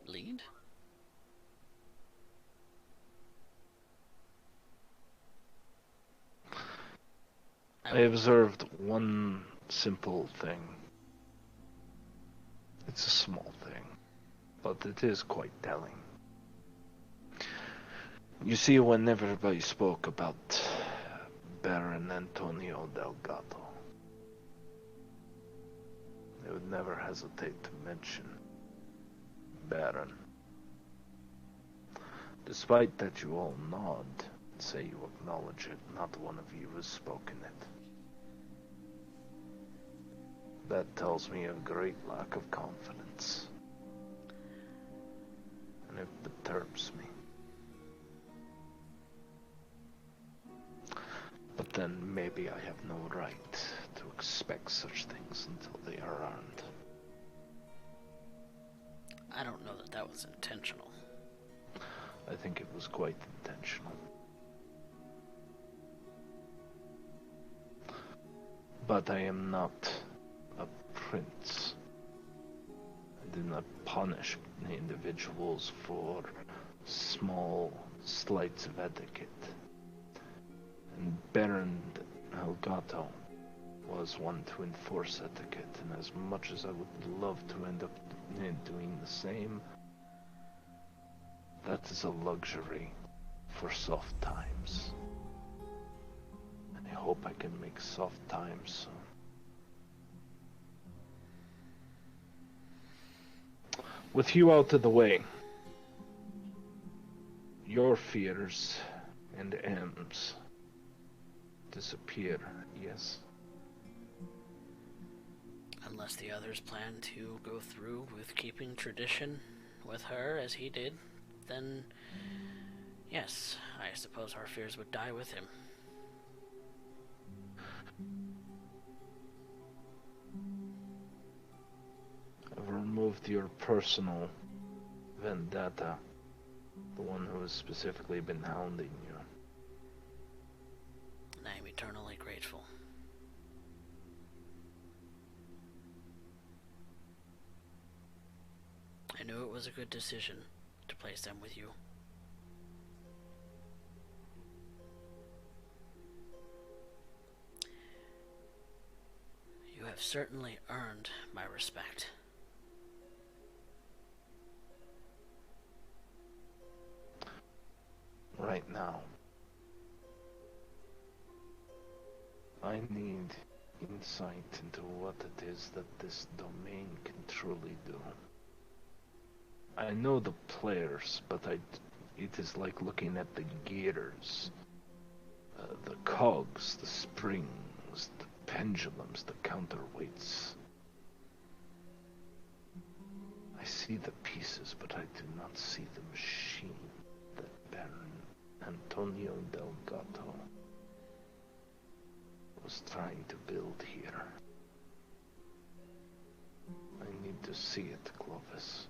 Lead? I observed one simple thing. It's a small thing, but it is quite telling. You see, when everybody spoke about Baron Antonio Delgado, they would never hesitate to mention Baron. Despite that you all nod and say you acknowledge it, not one of you has spoken it. That tells me a great lack of confidence. And it perturbs me. But then maybe I have no right to expect such things until they are earned. I don't know that that was intentional. I think it was quite intentional. But I am not a prince. I do not punish individuals for small slights of etiquette. And Baron Delgado was one to enforce etiquette, and as much as I would love to end up doing the same, that is a luxury for soft times. And I hope I can make soft times soon. With you out of the way, your fears and M's disappear, yes? Unless the others plan to go through with keeping tradition with her as he did, then yes, I suppose our fears would die with him. I've removed your personal vendetta, the one who has specifically been hounding you. And I am eternally grateful. I knew it was a good decision to place them with you. You have certainly earned my respect. Right now, I need insight into what it is that this domain can truly do. I know the players, but it is like looking at the gears, the cogs, the springs, the pendulums, the counterweights. I see the pieces, but I do not see the machine that Baron Antonio Delgado was trying to build here. I need to see it, Clovis.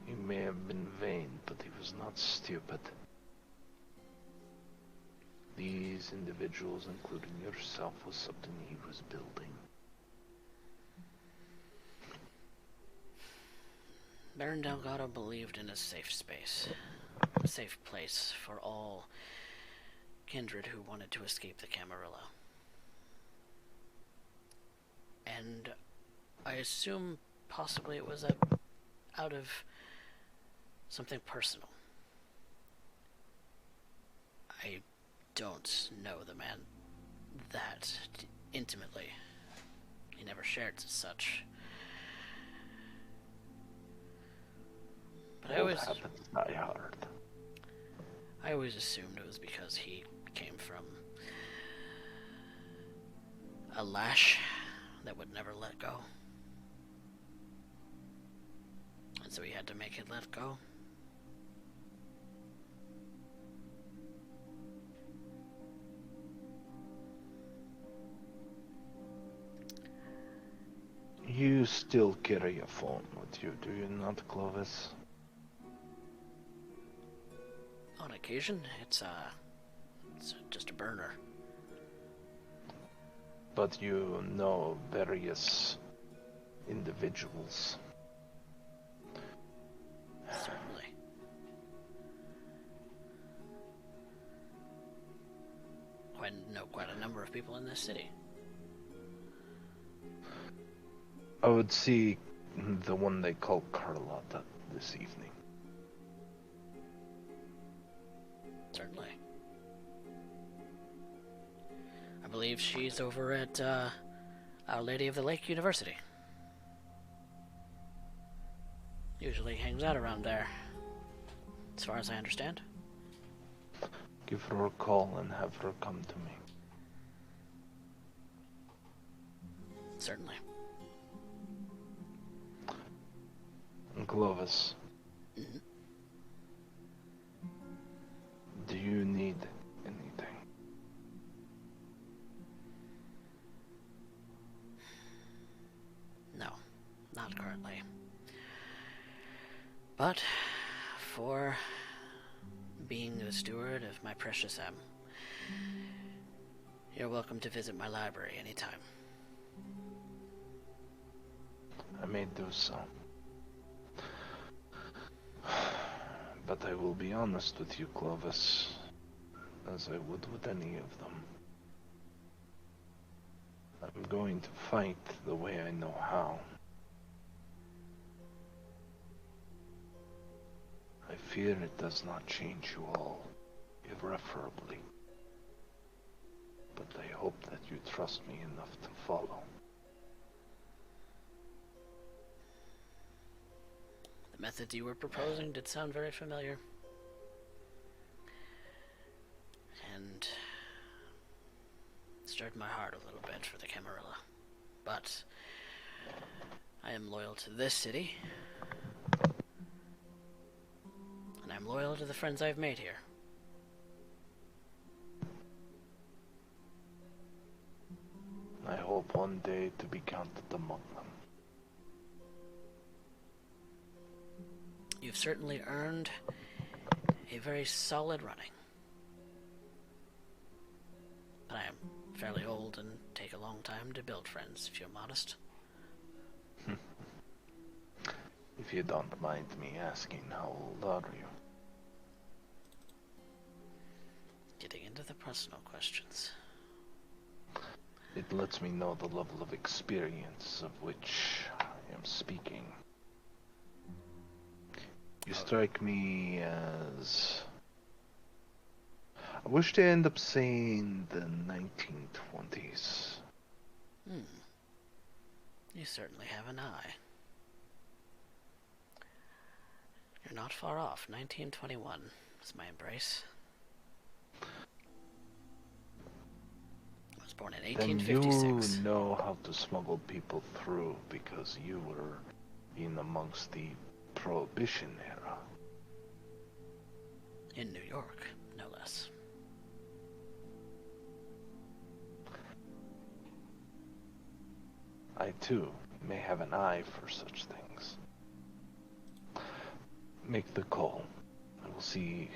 He may have been vain, but he was not stupid. These individuals, including yourself, was something he was building. Baron Delgado believed in a safe space. A safe place for all kindred who wanted to escape the Camarilla. And I assume possibly it was out of something personal. I don't know the man that intimately. He never shared as such. But I always assumed it was because he came from a lash that would never let go. And so he had to make it let go. You still carry a phone with you, do you not, Clovis? On occasion, it's just a burner. But you know various individuals. Certainly. I know quite a number of people in this city. I would see the one they call Carlotta this evening. Certainly. I believe she's over at Our Lady of the Lake University. Usually hangs out around there, as far as I understand. Give her a call and have her come to me. Certainly. Clovis. Mm-hmm. Do you need anything? No, not currently. But for being the steward of my precious M, you're welcome to visit my library anytime. I may do so. But I will be honest with you, Clovis, as I would with any of them. I'm going to fight the way I know how. I fear it does not change you all irreparably. But I hope that you trust me enough to follow. The methods you were proposing did sound very familiar. And stirred my heart a little bit for the Camarilla. But I am loyal to this city. And I'm loyal to the friends I've made here. I hope one day to be counted among them. You've certainly earned a very solid running. But I am fairly old and take a long time to build friends, if you're modest. If you don't mind me asking, how old are you? Getting into the personal questions. It lets me know the level of experience of which I am speaking. You strike me as... I wish to end up saying the 1920s. You certainly have an eye. You're not far off. 1921 is my embrace. I was born in 1856. Then you know how to smuggle people through because you were in amongst the Prohibition era. In New York, no less. I too may have an eye for such things. Make the call. I will see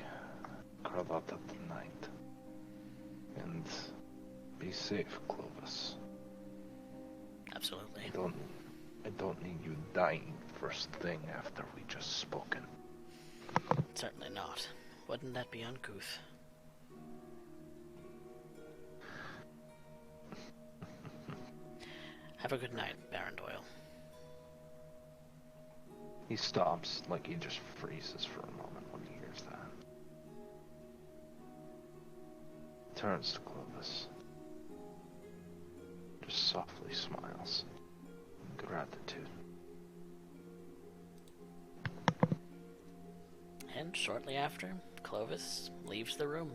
Carlotta tonight. And be safe, Clovis. Absolutely. I don't need you dying first thing after we just spoken. Certainly not. Wouldn't that be uncouth? Have a good night, Baron Doyle. He stops, like he just freezes for a moment when he hears that. Turns to Clovis. Just softly smiles. In gratitude. And shortly after, Clovis leaves the room.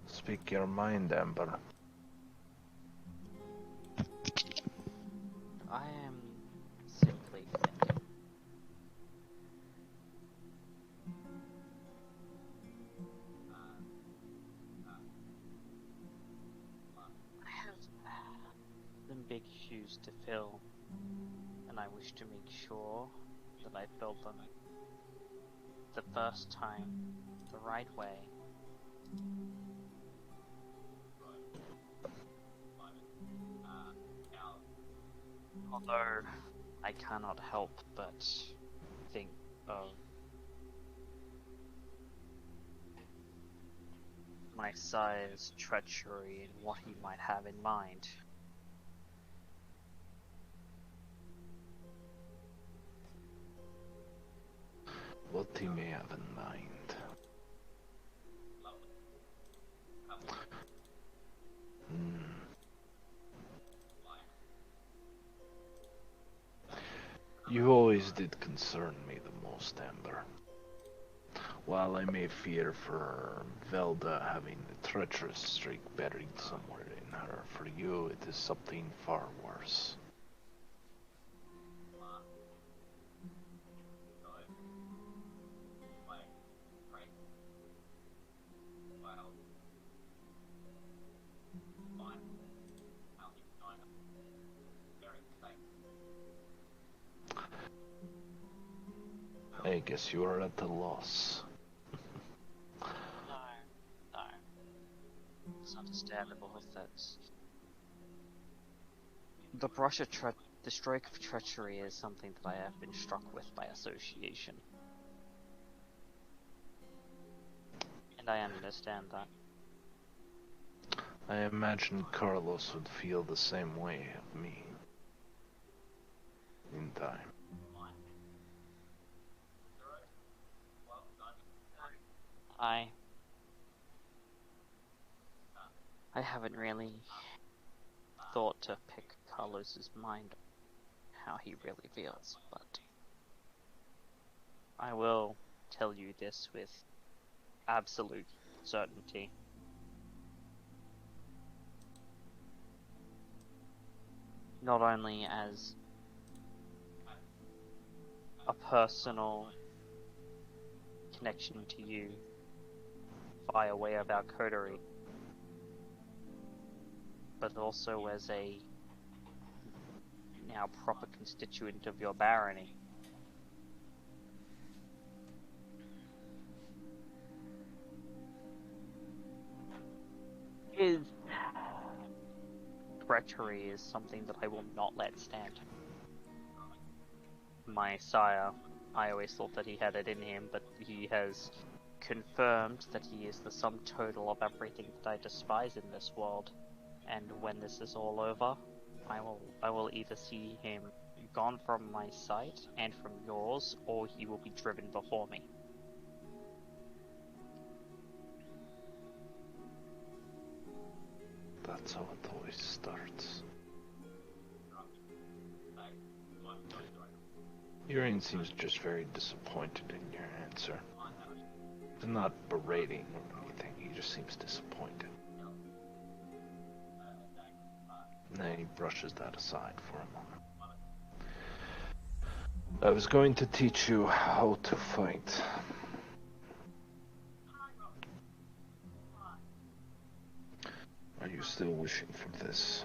Speak your mind, Amber. I am simply thinking. I have some big shoes to fill, and I wish to make sure that I fill them the first time the right way. Although I cannot help but think of my sire's treachery and what he might have in mind. What he may have in mind. You always did concern me the most, Amber. While I may fear for Velda having a treacherous streak buried somewhere in her, for you it is something far worse. I guess you are at a loss. No. It's understandable if that's... The stroke of treachery is something that I have been struck with by association. And I understand that. I imagine Carlos would feel the same way of me. In time. I haven't really thought to pick Carlos's mind how he really feels, but I will tell you this with absolute certainty. Not only as a personal connection to you via way of our coterie, but also as a now proper constituent of your barony. His treachery is something that I will not let stand. My sire, I always thought that he had it in him, but he has confirmed that he is the sum total of everything that I despise in this world. And when this is all over, I will either see him gone from my sight and from yours, or he will be driven before me. That's how it always starts. Urien seems just very disappointed in your answer. He's not berating or anything, he just seems disappointed. And then he brushes that aside for a moment. I was going to teach you how to fight. Are you still wishing for this?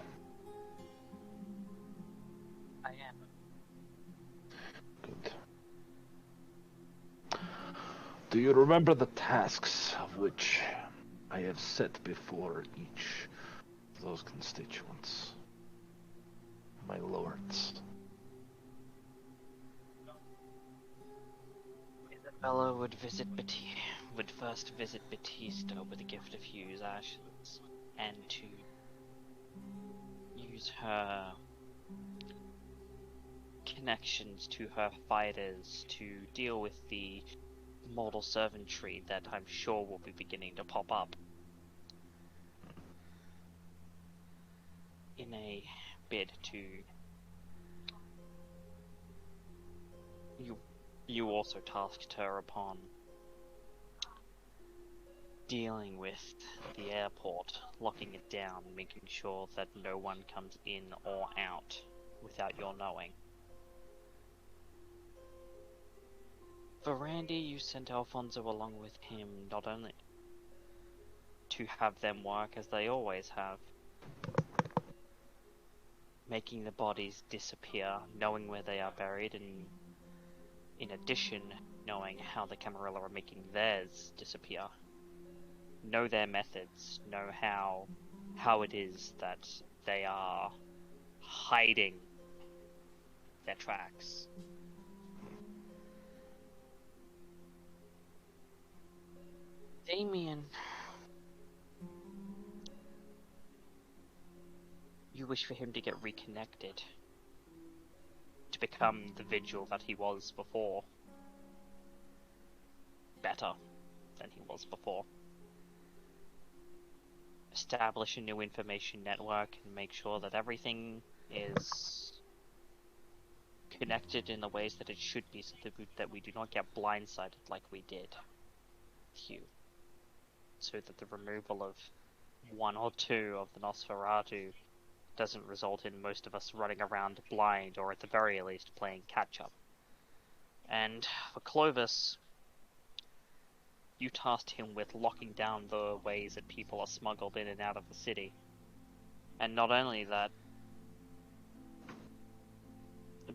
I Do you remember the tasks of which I have set before each of those constituents? My lords. Isabella would first visit Batista with a gift of Hugh's ashes, and to use her connections to her fighters to deal with the mortal servantry that I'm sure will be beginning to pop up in a bid to you also tasked her upon dealing with the airport, locking it down, making sure that no one comes in or out without your knowing. For Randy, you sent Alfonso along with him not only to have them work as they always have, making the bodies disappear, knowing where they are buried, and in addition, knowing how the Camarilla are making theirs disappear. Know their methods, know how it is that they are hiding their tracks. Damien, you wish for him to get reconnected, to become the vigil that he was before. Better than he was before. Establish a new information network and make sure that everything is connected in the ways that it should be, so that we do not get blindsided like we did with you. So that the removal of one or two of the Nosferatu doesn't result in most of us running around blind, or at the very least playing catch-up. And for Clovis, you tasked him with locking down the ways that people are smuggled in and out of the city. And not only that,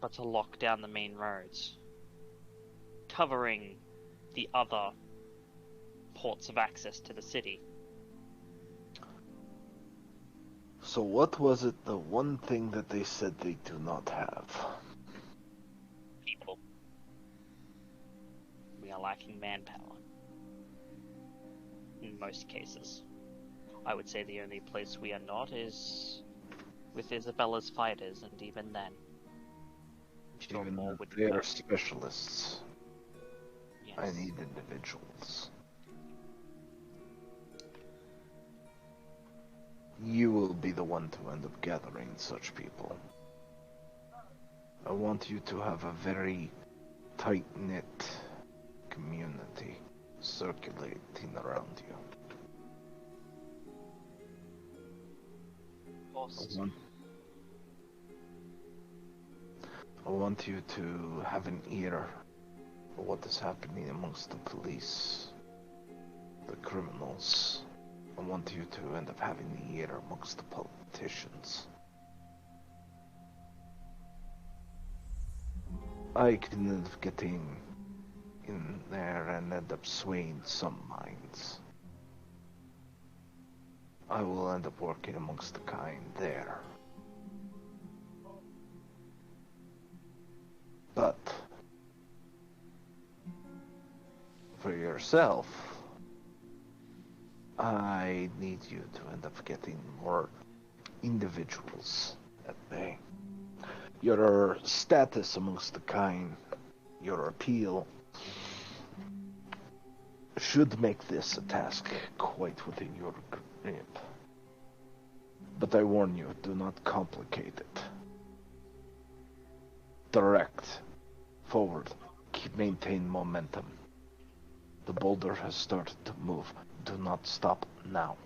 but to lock down the main roads, covering the other ports of access to the city. So what was it, the one thing that they said they do not have? People. We are lacking manpower. In most cases. I would say the only place we are not is with Isabella's fighters, and even then, I'm sure Even more would they are come. specialists. Yes. I need individuals. You will be the one to end up gathering such people. I want you to have a very tight-knit community circulating around you. I want you to have an ear for what is happening amongst the police, the criminals. I want you to end up having the ear amongst the politicians. I can end up getting in there and end up swaying some minds. I will end up working amongst the kind there. But for yourself, I need you to end up getting more individuals at bay. Your status amongst the kind, your appeal, should make this a task quite within your grip. But I warn you, do not complicate it. Direct, forward, maintain momentum. The boulder has started to move. Do not stop now.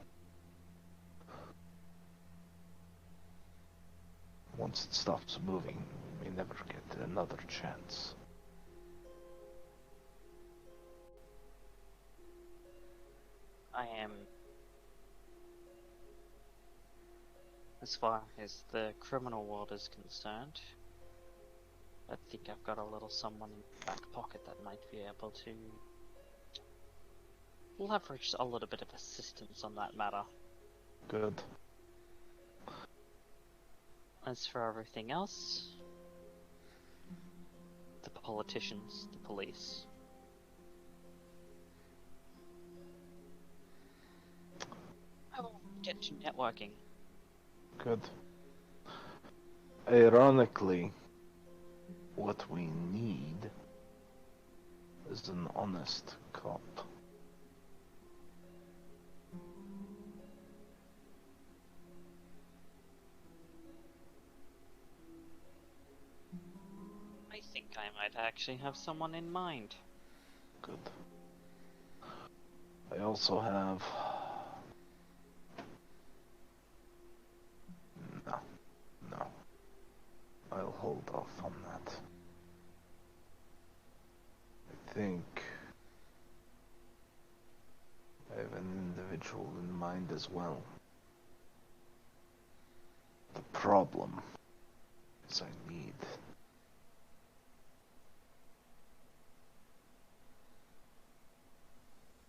Once it stops moving, we may never get another chance. I am, as far as the criminal world is concerned, I think I've got a little someone in the back pocket that might be able to leverage a little bit of assistance on that matter. Good. As for everything else, the politicians, the police. I will get to networking. Good. Ironically, what we need is an honest cop. I think I might actually have someone in mind. Good. I also have... No. I'll hold off on that. I think I have an individual in mind as well. The problem is I need...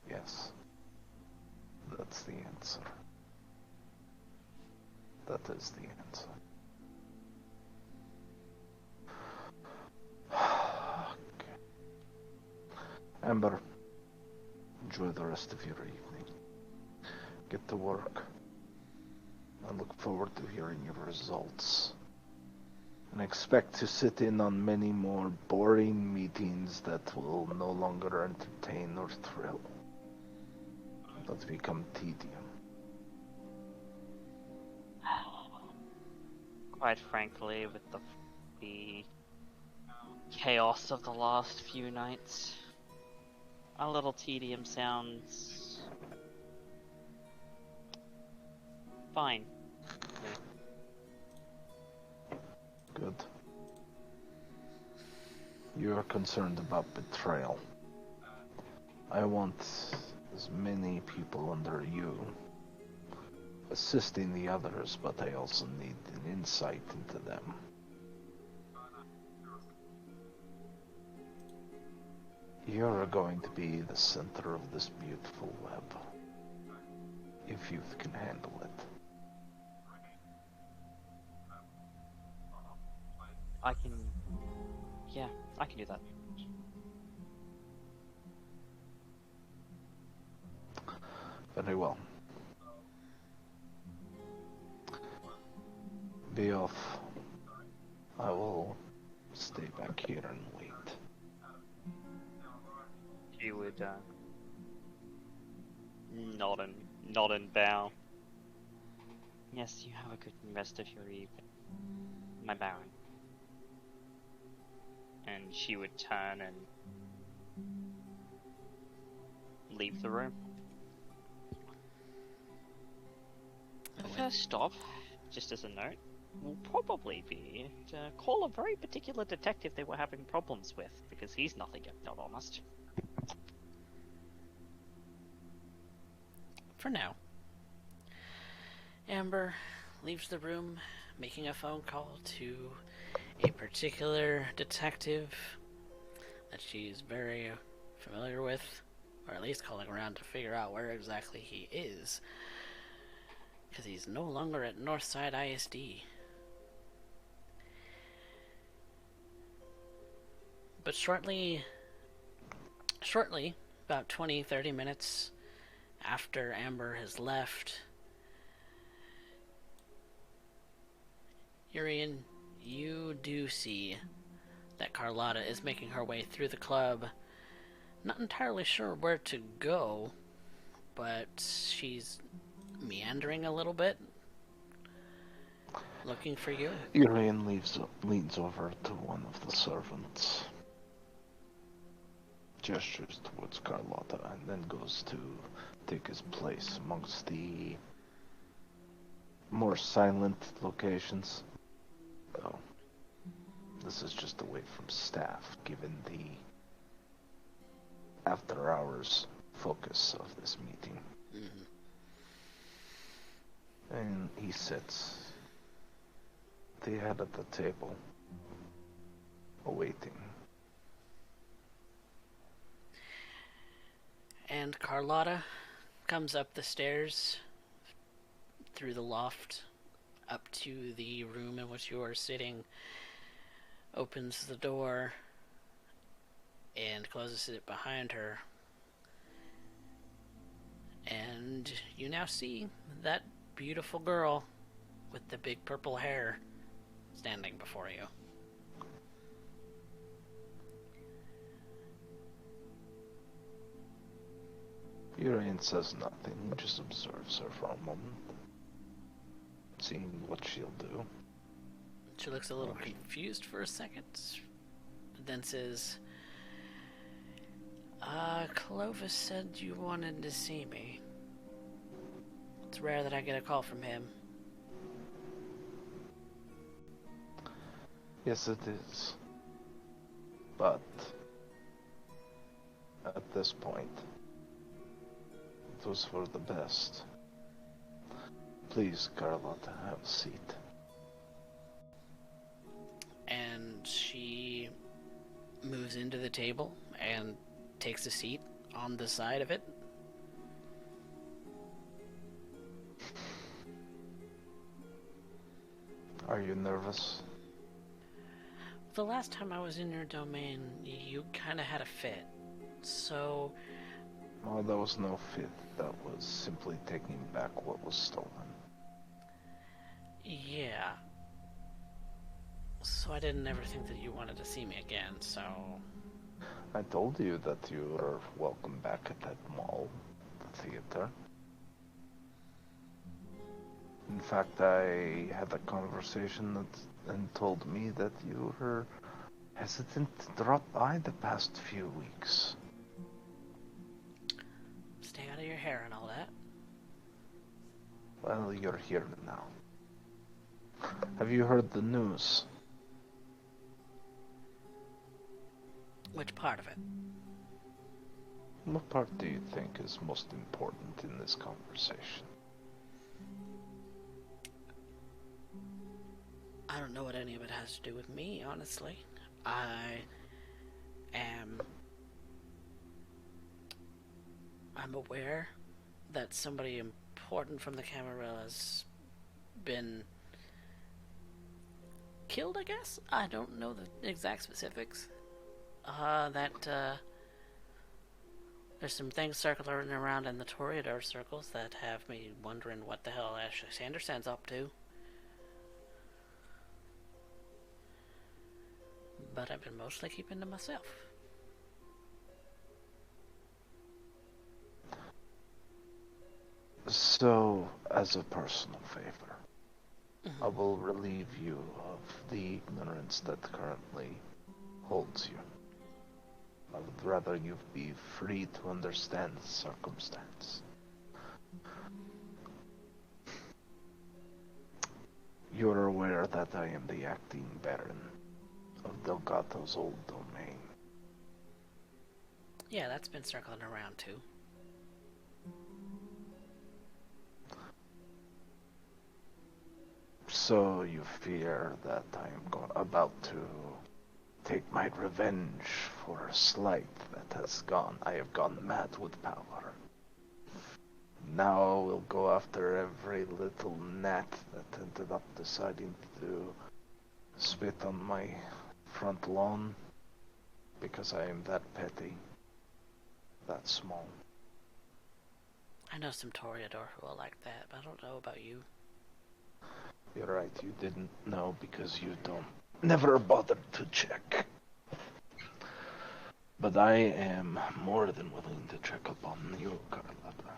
Yes. That's the answer. That is the answer. Okay. Amber, enjoy the rest of your evening. Get to work. I look forward to hearing your results. And expect to sit in on many more boring meetings that will no longer entertain or thrill, but become tedium. Quite frankly, with the chaos of the last few nights, a little tedium sounds fine. Good. You are concerned about betrayal. I want as many people under you assisting the others, but I also need an insight into them. You're going to be the center of this beautiful web, if you can handle it. I can do that. Very well. Be off. I will stay back here and wait. You would nod and bow. Yes, you have a good rest of your evening, my Baron. And she would turn and leave the room. The first stop, just as a note, will probably be to call a very particular detective they were having problems with, because he's nothing if not honest. For now. Amber leaves the room, making a phone call to a particular detective that she's very familiar with, or at least calling around to figure out where exactly he is, because he's no longer at Northside ISD. But shortly, about 20-30 minutes after Amber has left, Urien, you do see that Carlotta is making her way through the club. Not entirely sure where to go, but she's meandering a little bit, looking for you. Urien leans over to one of the servants, gestures towards Carlotta, and then goes to take his place amongst the more silent locations. Oh, this is just away from staff, given the after-hours focus of this meeting. Mm-hmm. And he sits at the head of the table, awaiting. And Carlotta comes up the stairs through the loft up to the room in which you are sitting, opens the door, and closes it behind her. And you now see that beautiful girl with the big purple hair standing before you. Urien says nothing, just observes her for a moment, seeing what she'll do. She looks a little confused for a second, but then says, Clovis said you wanted to see me. It's rare that I get a call from him. Yes, it is. But at this point, it was for the best. Please, Carlotta, have a seat. And she moves into the table and takes a seat on the side of it. Are you nervous? The last time I was in your domain, you kind of had a fit. So... Oh, that was no fit. That was simply taking back what was stolen. yeah. So I didn't ever think that you wanted to see me again, so... I told you that you were welcome back at that mall, the theater. In fact, I had a conversation and told me that you were hesitant to drop by the past few weeks. Stay out of your hair and all that. Well, you're here now. Have you heard the news? Which part of it? What part do you think is most important in this conversation? I don't know what any of it has to do with me, honestly. I'm aware that somebody important from the Camarilla has been killed, I guess? I don't know the exact specifics. There's some things circling around in the Toreador circles that have me wondering what the hell Ashley Sanderson's up to. But I've been mostly keeping to myself. So, as a personal favor, I will relieve you of the ignorance that currently holds you. I would rather you be free to understand the circumstance. You're aware that I am the acting Baron of Delgato's old domain. Yeah, that's been circling around too. So you fear that I am about to take my revenge for a slight that has gone. I have gone mad with power. Now I will go after every little gnat that ended up deciding to spit on my front lawn because I am that petty, that small. I know some Toreador who are like that, but I don't know about you. You're right, you didn't know because you never bothered to check. But I am more than willing to check upon you, Carlotta.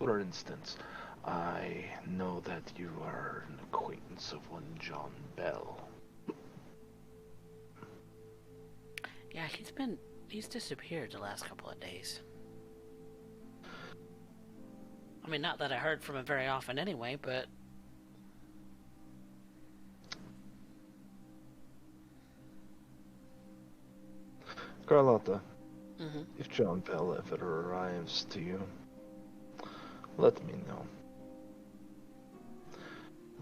For instance, I know that you are an acquaintance of one John Bell. Yeah, he's disappeared the last couple of days. I mean, not that I heard from him very often anyway, but... Carlotta, if John Bell ever arrives to you, let me know.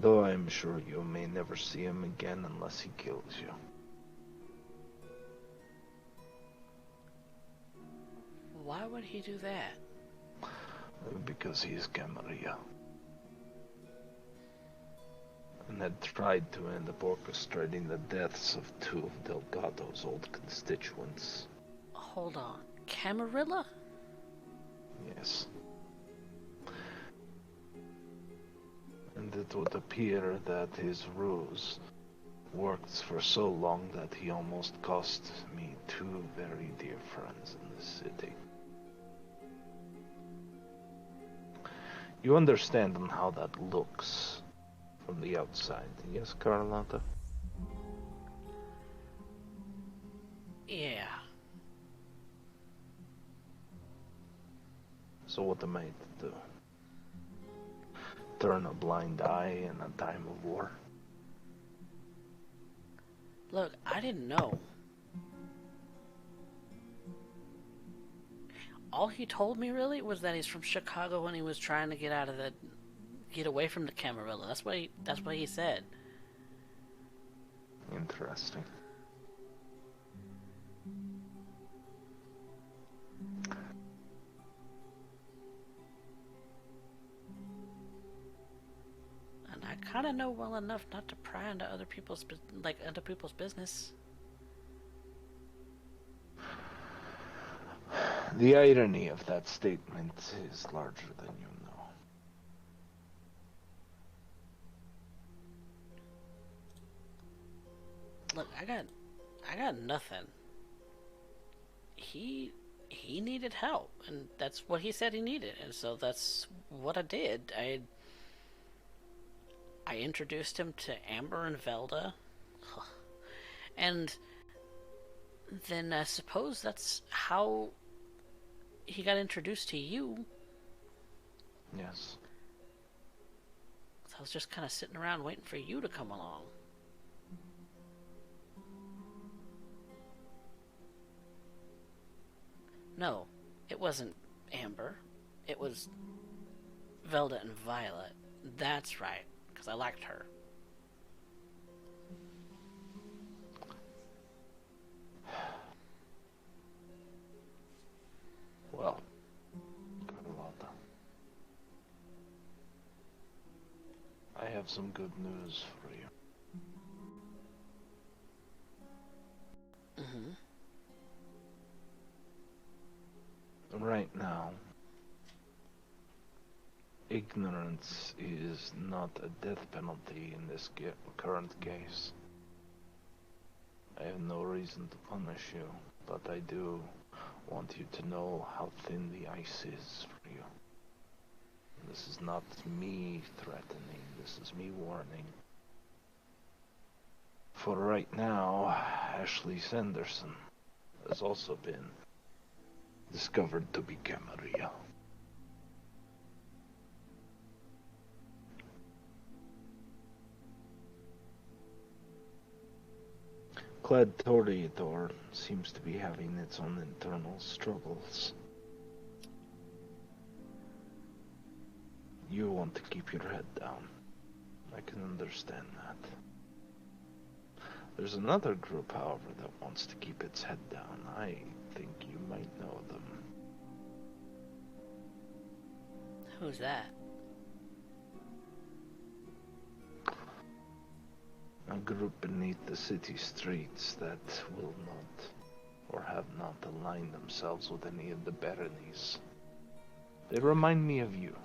Though I am sure you may never see him again unless he kills you. Why would he do that? Because he is Camarilla. And had tried to end up orchestrating the deaths of two of Delgado's old constituents. Hold on. Camarilla? Yes. And it would appear that his ruse worked for so long that he almost cost me two very dear friends in the city. You understand on how that looks from the outside, yes, Carlotta? Yeah. So what am I to do? Turn a blind eye in a time of war? Look, I didn't know. All he told me really was that he's from Chicago and he was trying to get away from the Camarilla. That's what he said. Interesting. And I kind of know well enough not to pry into other people's business. The irony of that statement is larger than you know. Look, I got nothing. He needed help, and that's what he said he needed, and so that's what I did. I introduced him to Amber and Velda, and then I suppose that's how he got introduced to you. Yes. So I was just kind of sitting around waiting for you to come along. No, it wasn't Amber. It was Velda and Violet. That's right, because I liked her. Well, Carlotta, I have some good news for you. Mm-hmm. Right now, ignorance is not a death penalty in this current case. I have no reason to punish you, but I do want you to know how thin the ice is for you. This is not me threatening, this is me warning. For right now, Ashley Sanderson has also been discovered to be Camarilla. Clad Toreador seems to be having its own internal struggles. You want to keep your head down. I can understand that. There's another group, however, that wants to keep its head down. I think you might know them. Who's that? A group beneath the city streets that will not, or have not aligned themselves with any of the baronies. They remind me of you.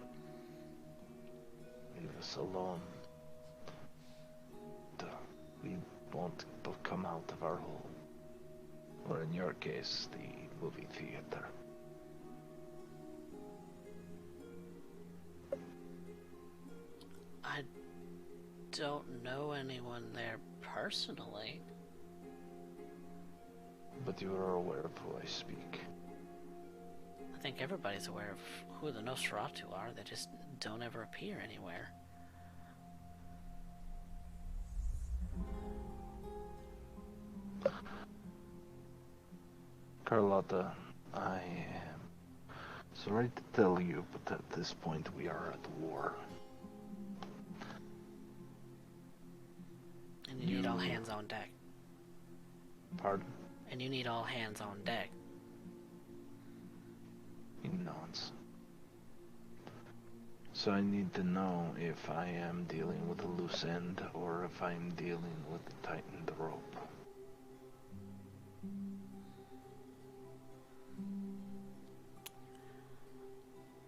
Leave us alone. We won't come out of our hole. Or in your case, the movie theater. I don't know anyone there personally. But you are aware of who I speak. I think everybody's aware of who the Nosferatu are. They just don't ever appear anywhere. Carlotta, I am sorry to tell you, but at this point we are at war. And you need all hands on deck. Pardon? And you need all hands on deck. nods. So I need to know if I am dealing with a loose end or if I'm dealing with a tightened rope.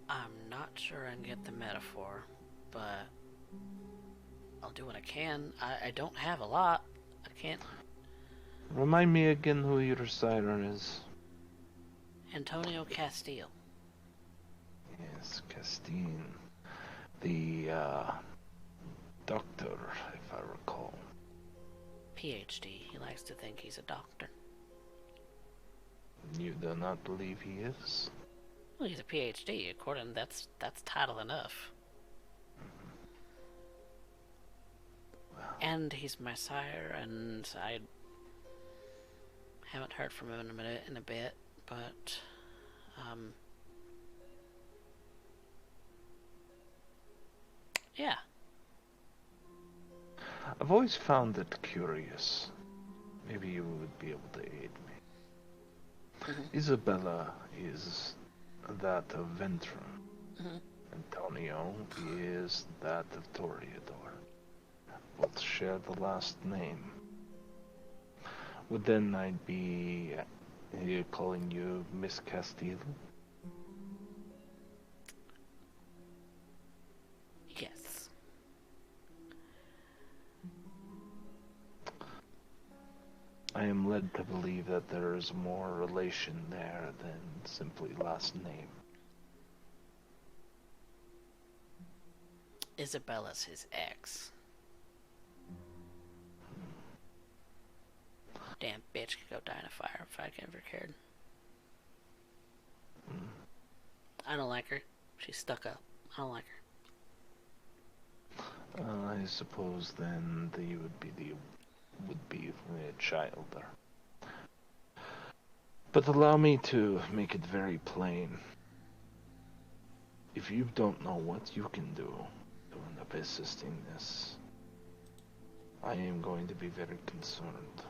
I'm not sure I can get the metaphor, but I'll do what I can. I don't have a lot. I can't. Remind me again who your sire is. Antonio Castile. Yes, Castine. The, doctor, if I recall. PhD. He likes to think he's a doctor. You do not believe he is? Well, he's a PhD. According, that's title enough. Well, And he's my sire, and I haven't heard from him in a bit, but yeah. I've always found it curious. Maybe you would be able to aid me. Isabella is that of Ventrum. Antonio is that of Toreador. Both share the last name. Would then I be calling you Miss Castile? Yes. I am led to believe that there is more relation there than simply last name. Isabella's his ex. Damn bitch could go die in a fire if I ever cared. I don't like her. She's stuck up. I don't like her. I suppose then that you would be a child there. But allow me to make it very plain. If you don't know what you can do to end up assisting this, I am going to be very concerned.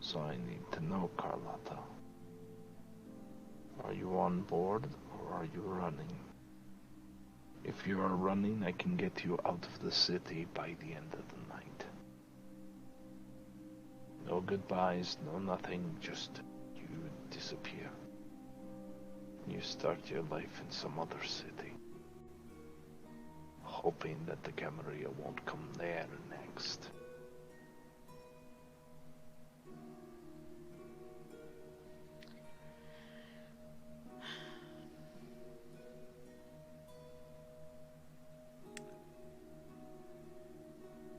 So I need to know, Carlotta. Are you on board or are you running? If you are running, I can get you out of the city by the end of the night. No goodbyes, no nothing, just you disappear. You start your life in some other city, hoping that the Camarilla won't come there next.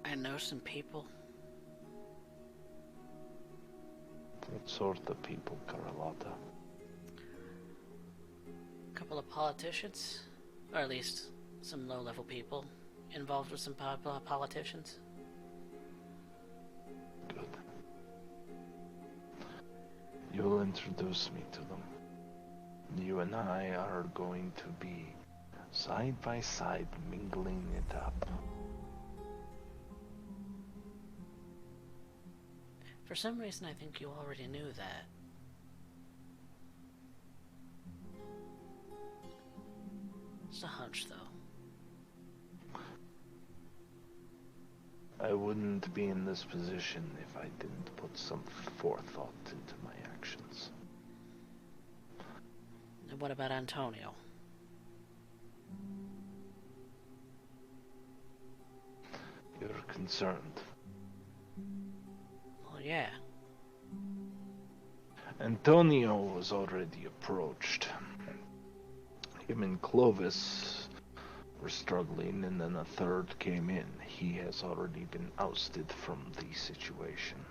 I know some people. What sort of people, Carlotta? A couple of politicians, or at least some low-level people involved with some politicians. Good. You'll introduce me to them. You and I are going to be side by side mingling it up. For some reason, I think you already knew that. It's a hunch, though. I wouldn't be in this position if I didn't put some forethought into my actions. And what about Antonio? You're concerned. Well, yeah. Antonio was already approached. Him and Clovis were struggling, and then a third came in. He has already been ousted from the situation.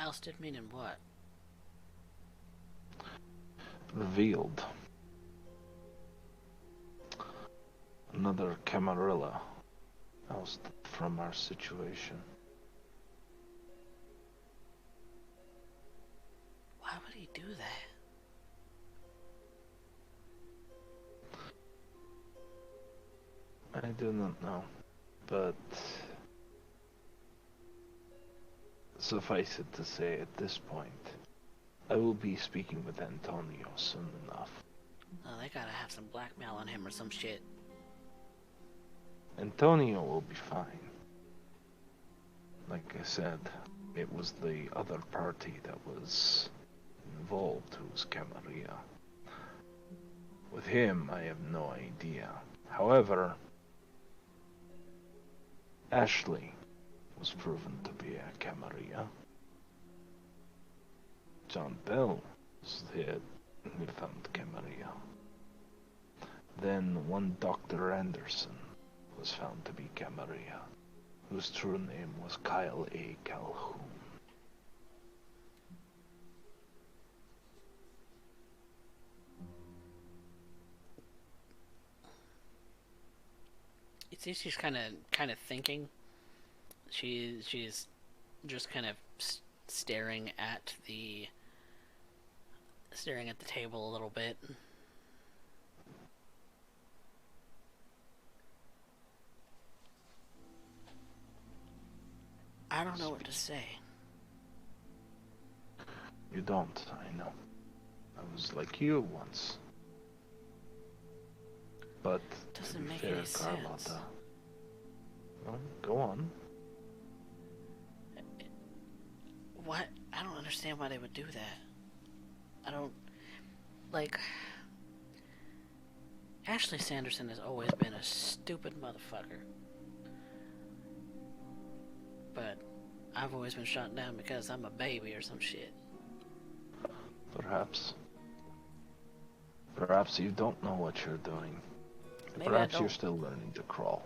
Ousted meaning what? Revealed. Another Camarilla ousted from our situation. Why would he do that? I do not know, but Suffice it to say, at this point, I will be speaking with Antonio soon enough. Oh, they gotta have some blackmail on him or some shit. Antonio will be fine. Like I said, it was the other party that was involved who was Camarilla. With him, I have no idea. However, Ashley was proven to be a Camarilla. John Bell was the head who found Camarilla. Then one Dr. Anderson was found to be Camarilla, whose true name was Kyle A. Calhoun. You see, she's kind of thinking. She's just kind of staring at the table a little bit. I don't know what to say. You don't, I know. I was like you once. But Doesn't to be make fair, any sense. Carlotta. Well, go on. What? I don't understand why they would do that. I don't... Like... Ashley Sanderson has always been a stupid motherfucker. But I've always been shot down because I'm a baby or some shit. Perhaps. Perhaps you don't know what you're doing. Maybe Perhaps I you're don't. still learning to crawl.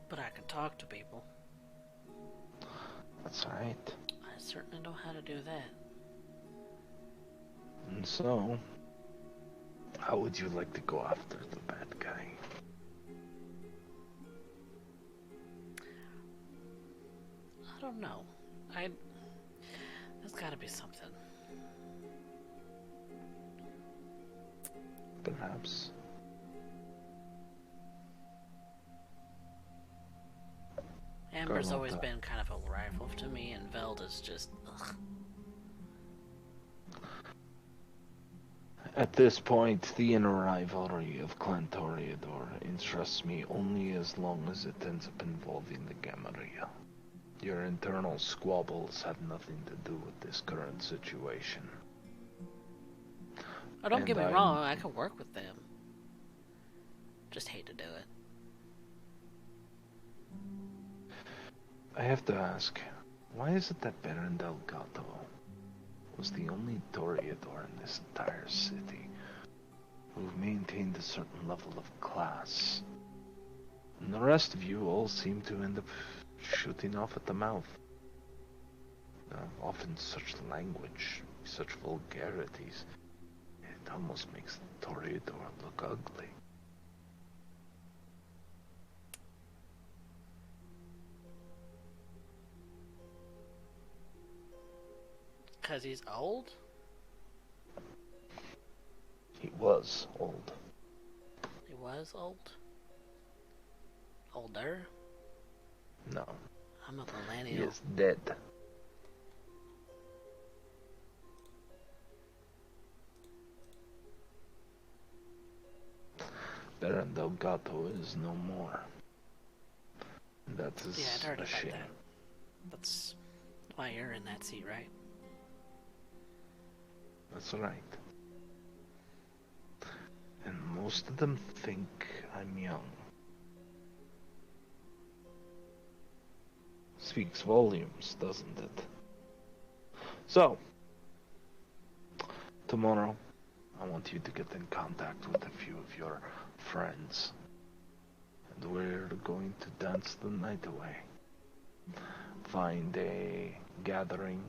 But I can talk to people. That's right. I certainly know how to do that. And so, how would you like to go after the bad guy? I don't know. There's gotta be something. Perhaps. Amber's always Carlotta. been kind of a rival to me, and Velda's just... Ugh. At this point, the inner rivalry of Clan Toreador interests me only as long as it ends up involving the Camarilla. Your internal squabbles have nothing to do with this current situation. Oh, don't get me And wrong, I can work with them. Just hate to do it. I have to ask, why is it that Baron Delgado was the only Toreador in this entire city who maintained a certain level of class, and the rest of you all seem to end up shooting off at the mouth? Often such language, such vulgarities, it almost makes the Toreador look ugly. Because he's old? He was old. He was old? Older? No, I'm a he millennial. is dead. Baron Delgado is no more. That is Yeah, I'd heard a about shame. that. That's why you're in that seat, right? That's right. And most of them think I'm young. Speaks volumes, doesn't it? So, tomorrow, I want you to get in contact with a few of your friends. And we're going to dance the night away. Find a gathering.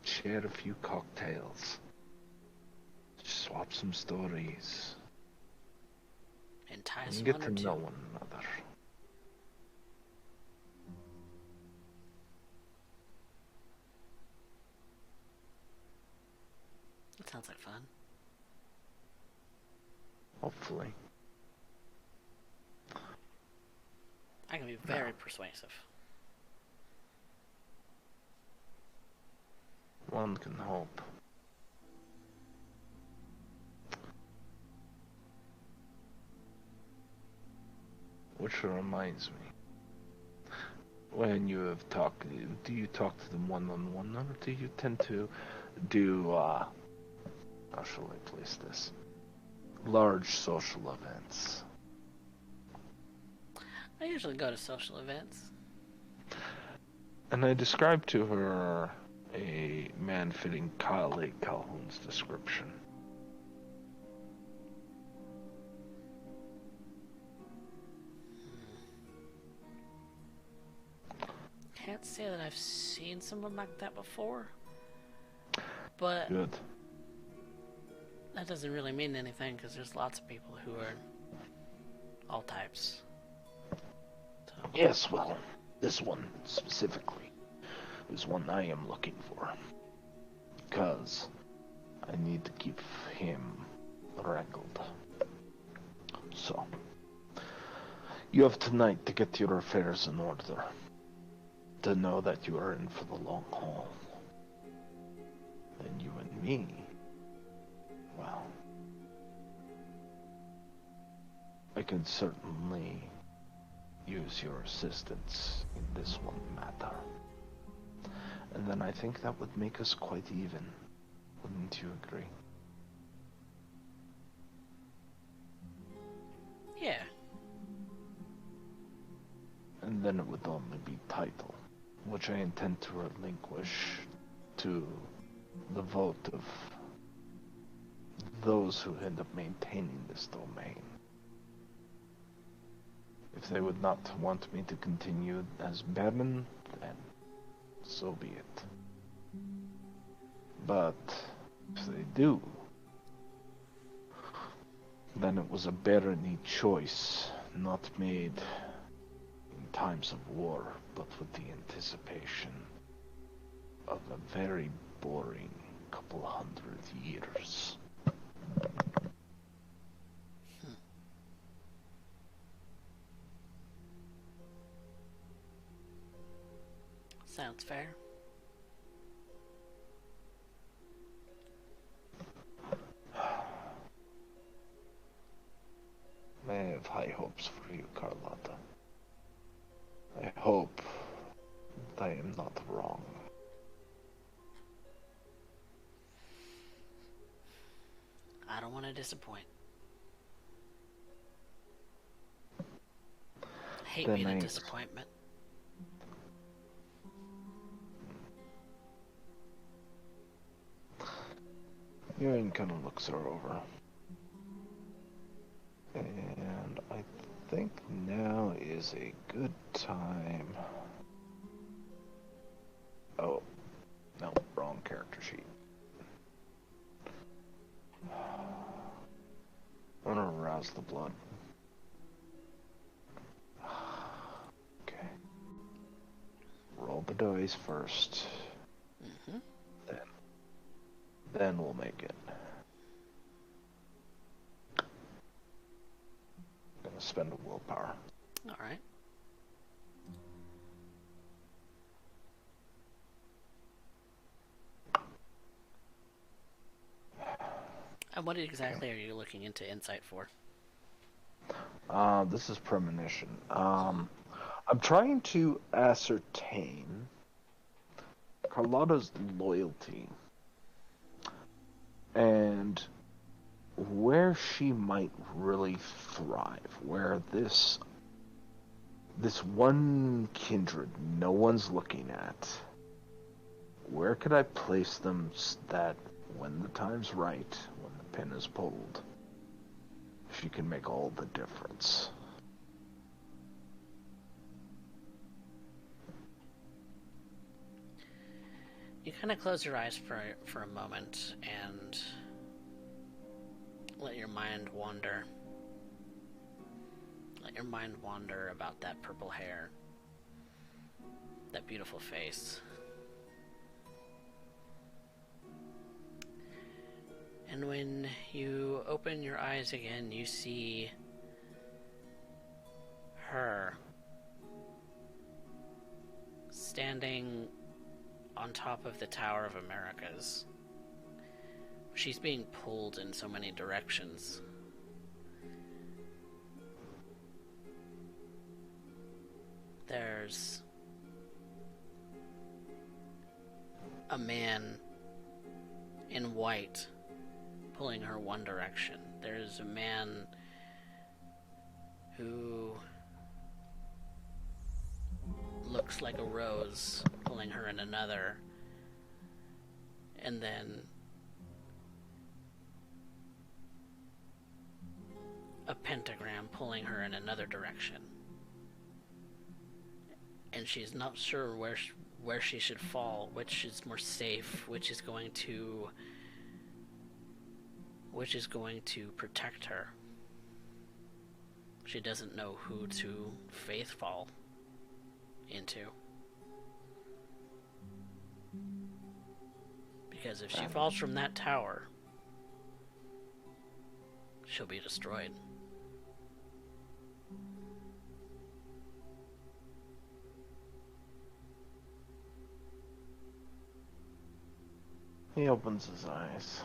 Share a few cocktails. Swap some stories. Entice And get one or to two. know one another. That sounds like fun. Hopefully. be very persuasive. One can hope. Which reminds me, when you have talked, do you talk to them one-on-one, or do you tend to do, how shall I place this? Large social events? I usually go to social events. And I described to her a man fitting Lake Calhoun's description. Can't say that I've seen someone like that before, but Good. that doesn't really mean anything because there's lots of people who are all types. So. Yes, well, this one specifically is one I am looking for. Because I need to keep him wrangled. So, you have tonight to get your affairs in order. To know that you are in for the long haul. And you and me, well, I can certainly use your assistance in this one matter. And then I think that would make us quite even. Wouldn't you agree? Yeah. And then it would only be title, which I intend to relinquish to the vote of those who end up maintaining this domain. If they would not want me to continue as Baron, then so be it. But if they do, then it was a barony choice, not made in times of war, but with the anticipation of a very boring couple 100 years. Sounds fair. I have high hopes for you, Carlotta. I hope that I am not wrong. I don't want to disappoint. I hate Then being a I- disappointment. Urien kind of looks her over. And I think now is a good time. Oh, no, wrong character sheet. I'm gonna arouse the blood. Okay. Roll the dice first. Mm-hmm. Then we'll make it. Gonna spend a willpower. Alright. And what exactly are you looking into insight for? This is premonition. I'm trying to ascertain Carlotta's loyalty and where she might really thrive, where this one kindred no one's looking at, where could I place them that when the time's right, when the pin is pulled, she can make all the difference. You kind of close your eyes for a moment and let your mind wander. Let your mind wander about that purple hair, that beautiful face. And when you open your eyes again, you see her standing on top of the Tower of Americas. She's being pulled in so many directions. There's a man in white pulling her one direction. There's a man who looks like a rose pulling her in another. And then a pentagram pulling her in another direction. And she's not sure where she should fall, which is more safe, which is going to protect her. She doesn't know who to faith fall into. Because if she falls from that tower, she'll be destroyed. He opens his eyes.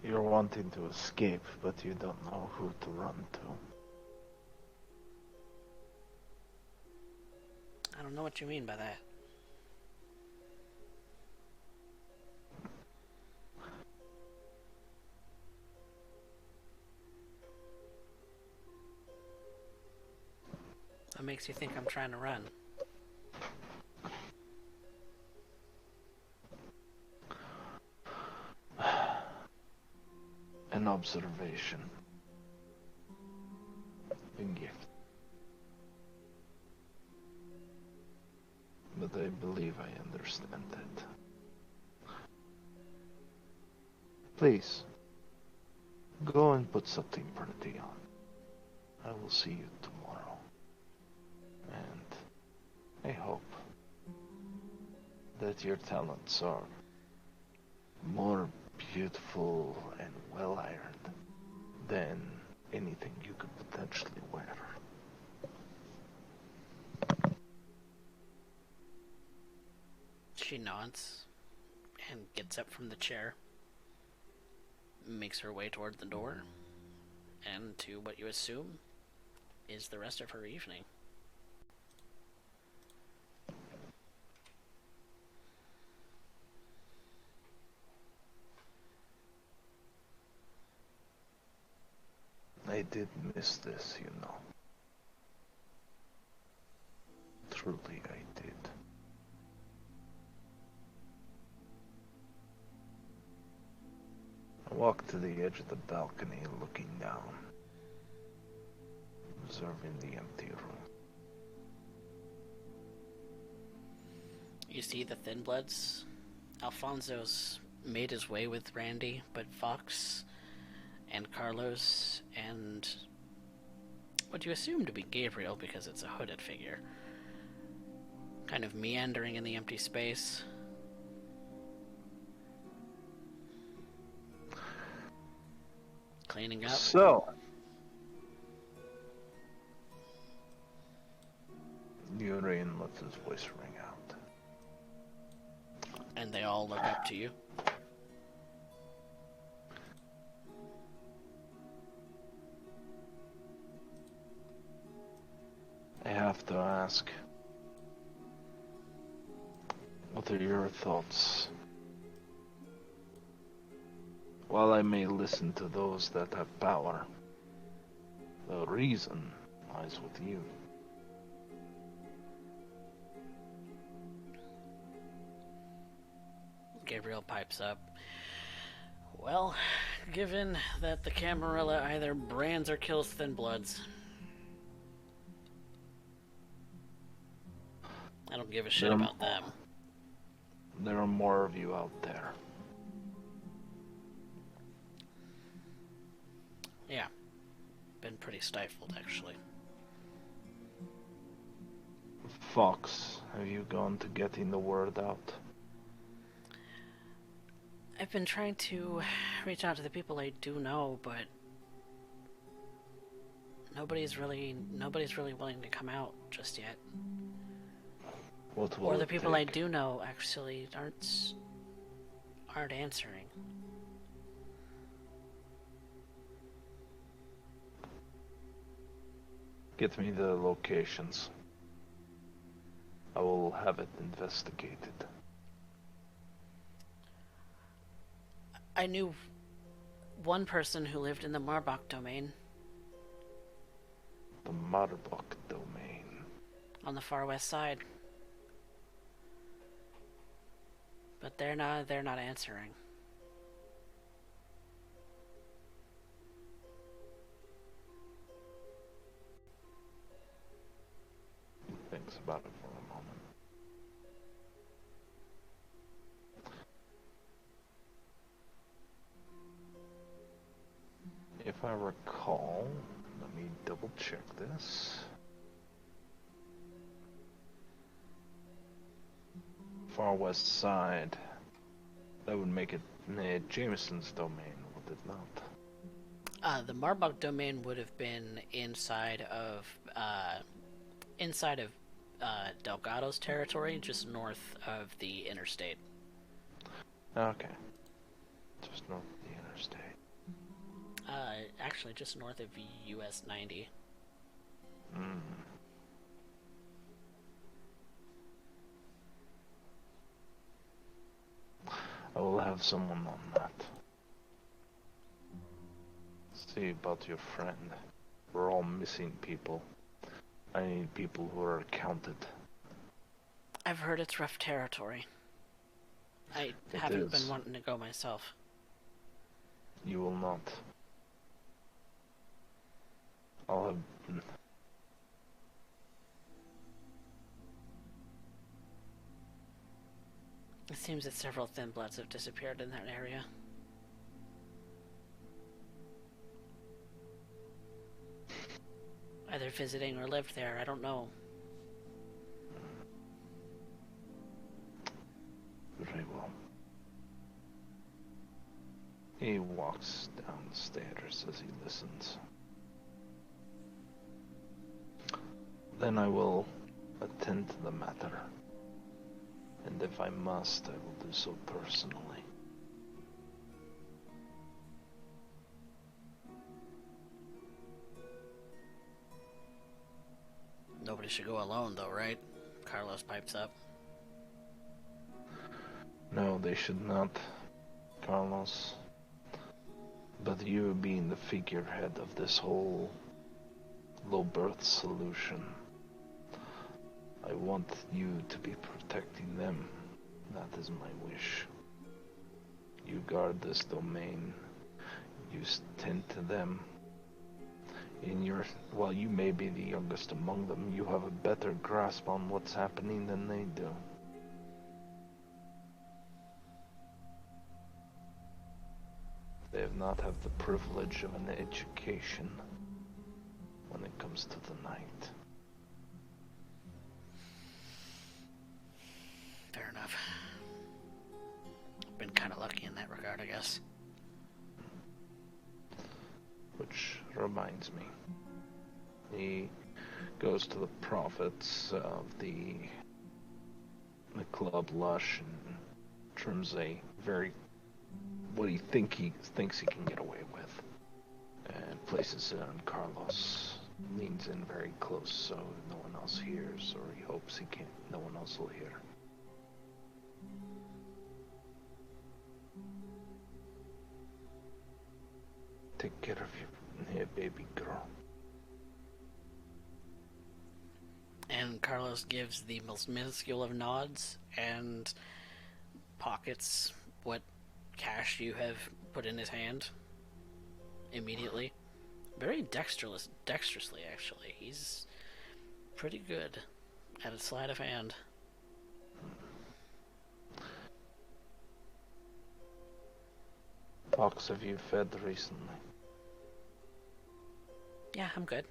You're wanting to escape, but you don't know who to run to. I don't know what you mean by that. What makes you think I'm trying to run? An observation. A gift. But I believe I understand it. Please, go and put something pretty on. I will see you tomorrow. And I hope that your talents are more beautiful and well ironed than anything you could potentially wear. She nods and gets up from the chair, makes her way toward the door, and to what you assume is the rest of her evening. I did miss this, you know. Truly, I did. I walked to the edge of the balcony, looking down, observing the empty room. You see the Thin Bloods. Alfonso's made his way with Randy, but Fox and Carlos and what you assume to be Gabriel, because it's a hooded figure, kind of meandering in the empty space. Cleaning up. So, Urien lets his voice ring out. And they all look up to you. I have to ask, what are your thoughts? While I may listen to those that have power, the reason lies with you. Gabriel pipes up. Well, given that the Camarilla either brands or kills Thin Bloods, I don't give a shit about them. There are more of you out there. Yeah. Been pretty stifled, actually. Fox, have you gone to getting the word out? I've been trying to reach out to the people I do know, but nobody's really willing to come out just yet. What will Or the it people I take? do know actually aren't answering. Get me the locations. I will have it investigated. I knew one person who lived in the Marbach domain The Marbach domain. on the far west side. But they're not answering. Thinks about it for a moment. If I recall, let me double check this. Far west side. That would make it Jameson's domain, would it not? The Marbach domain would have been inside of Delgado's territory, just north of the interstate. Okay. Just north of the interstate. Actually, just north of US 90. Hmm. I will have someone on that. See about your friend. We're all missing people. I need people who are accounted. I've heard it's rough territory. I It haven't is. been wanting to go myself. You will not. I'll have... It seems that several thin bloods have disappeared in that area. Either visiting or lived there, I don't know. Very well. He walks down the stairs as he listens. Then I will attend to the matter. And if I must, I will do so personally. Nobody should go alone, though, right? Carlos pipes up. No, they should not, Carlos. But you being the figurehead of this whole low birth solution, I want you to be protecting them. That is my wish. You guard this domain. You tend to them. While you may be the youngest among them, you have a better grasp on what's happening than they do. They have not had the privilege of an education when it comes to the night. Fair enough. Been kind of lucky in that regard, I guess. Which reminds me, he goes to the prophets of the Club Lush and trims a what he thinks he can get away with, and places it on Carlos. Leans in very close so no one else hears, or he hopes no one else will hear. Take care of your baby girl. And Carlos gives the most minuscule of nods and pockets what cash you have put in his hand immediately. Very dexterously, actually. He's pretty good at a sleight of hand. Fox, have you fed recently? Yeah, I'm good.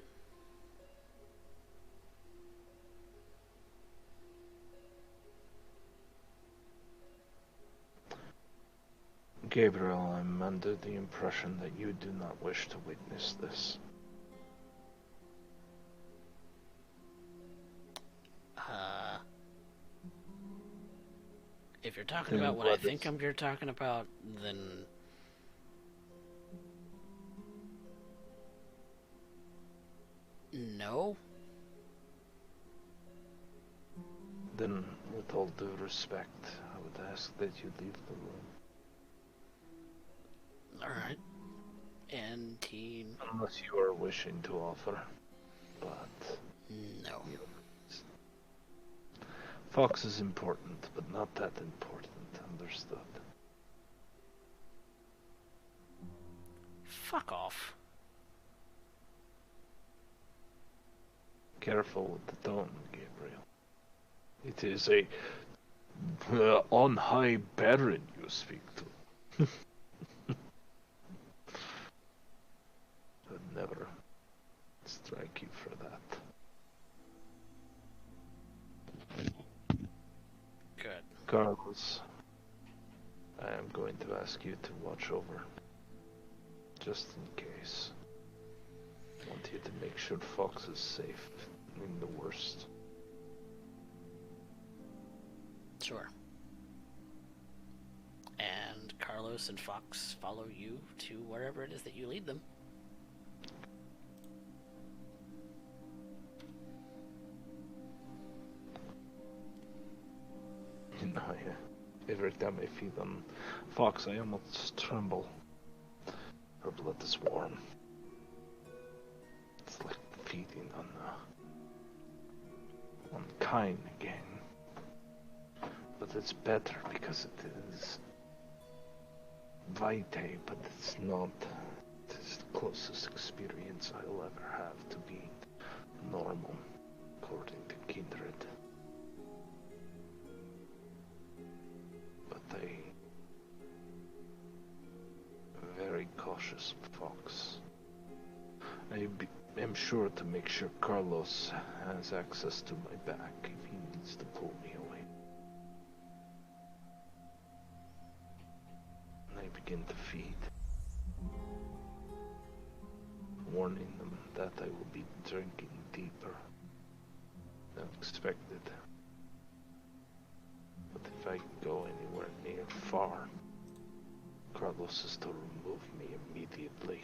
Gabriel, I'm under the impression that you do not wish to witness this. If you're talking about what I think you're talking about, then no. Then, with all due respect, I would ask that you leave the room. Alright. And he... Unless you are wishing to offer. But... no. Fox is important, but not that important. Understood. Fuck off. Careful with the tone, Gabriel. It is a on-high Baron you speak to. I'd never strike you for that. Good. Carlos, I am going to ask you to watch over, just in case. I want you to make sure Fox is safe in the worst. Sure. And Carlos and Fox follow you to wherever it is that you lead them. You know, every time I feed on Fox, I almost tremble. Her blood is warm. It's like feeding on Kine again. But it's better because it is Vitae, but it's not. It's the closest experience I'll ever have to being normal, according to Kindred. But I very cautious Fox. I am sure to make sure Carlos has access to my back if he needs to pull me away. And I begin to feed, warning them that I will be drinking deeper than expected. But if I go anywhere near far, Carlos is to remove me immediately.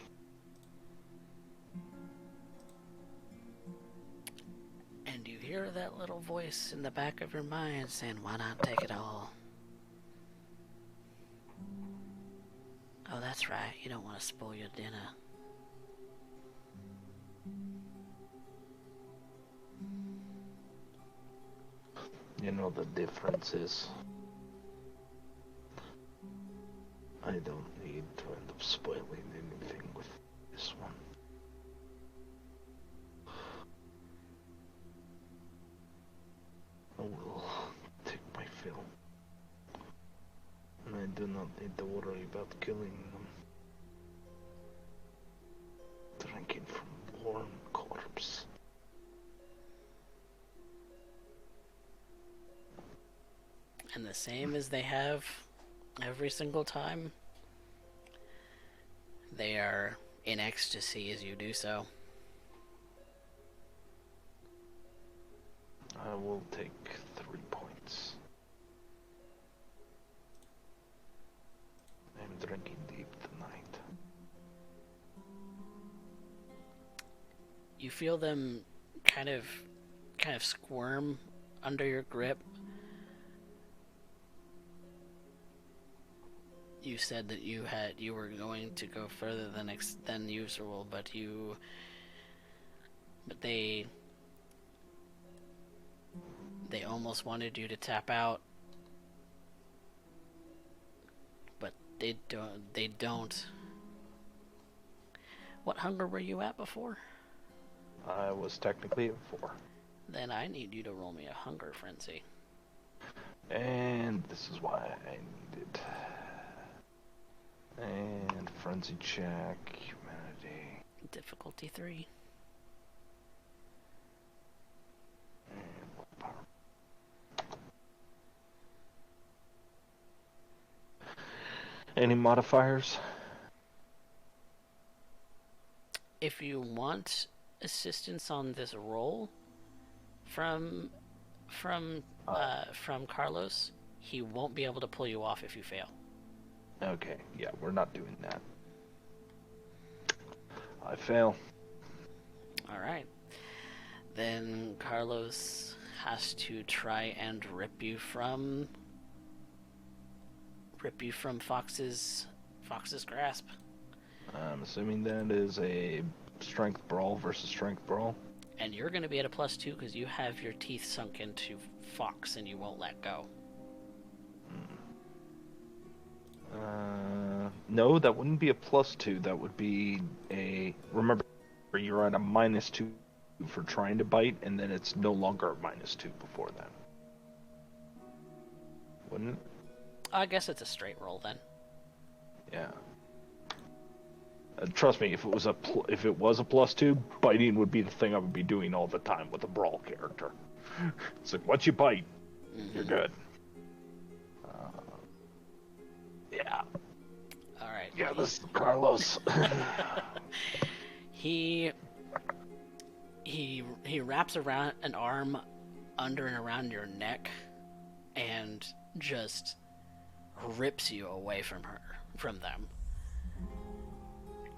And you hear that little voice in the back of your mind saying, why not take it all? Oh, that's right, you don't want to spoil your dinner. You know, the difference is I don't need to end up spoiling anything with this one. I will take my fill. And I do not need to worry about killing them. Drinking from warm corpse. And the same as they have every single time, they are in ecstasy as you do so. I will take 3 points. I'm drinking deep tonight. You feel them kind of squirm under your grip. You said that you were going to go further than usual, but they almost wanted you to tap out, but they don't. What hunger were you at before? I was technically at 4. Then I need you to roll me a hunger frenzy. And this is why I need it. And frenzy check, humanity. Difficulty 3. And willpower. Any modifiers? If you want assistance on this roll from Carlos, he won't be able to pull you off if you fail. Okay, yeah, we're not doing that. I fail. Alright. Then Carlos has to try and rip you from Fox's grasp. I'm assuming that is a strength brawl versus strength brawl. And you're going to be at a +2 because you have your teeth sunk into Fox and you won't let go. No, that wouldn't be a +2. That would be a... Remember, you're at a -2 for trying to bite, and then it's no longer a -2 before that. Wouldn't it? I guess it's a straight roll then. Yeah. Trust me, if it was a +2, biting would be the thing I would be doing all the time with a brawl character. It's like, once you bite, you're good. Yeah. Alright. Yeah, this is Carlos. He wraps around an arm under and around your neck and just rips you away from them.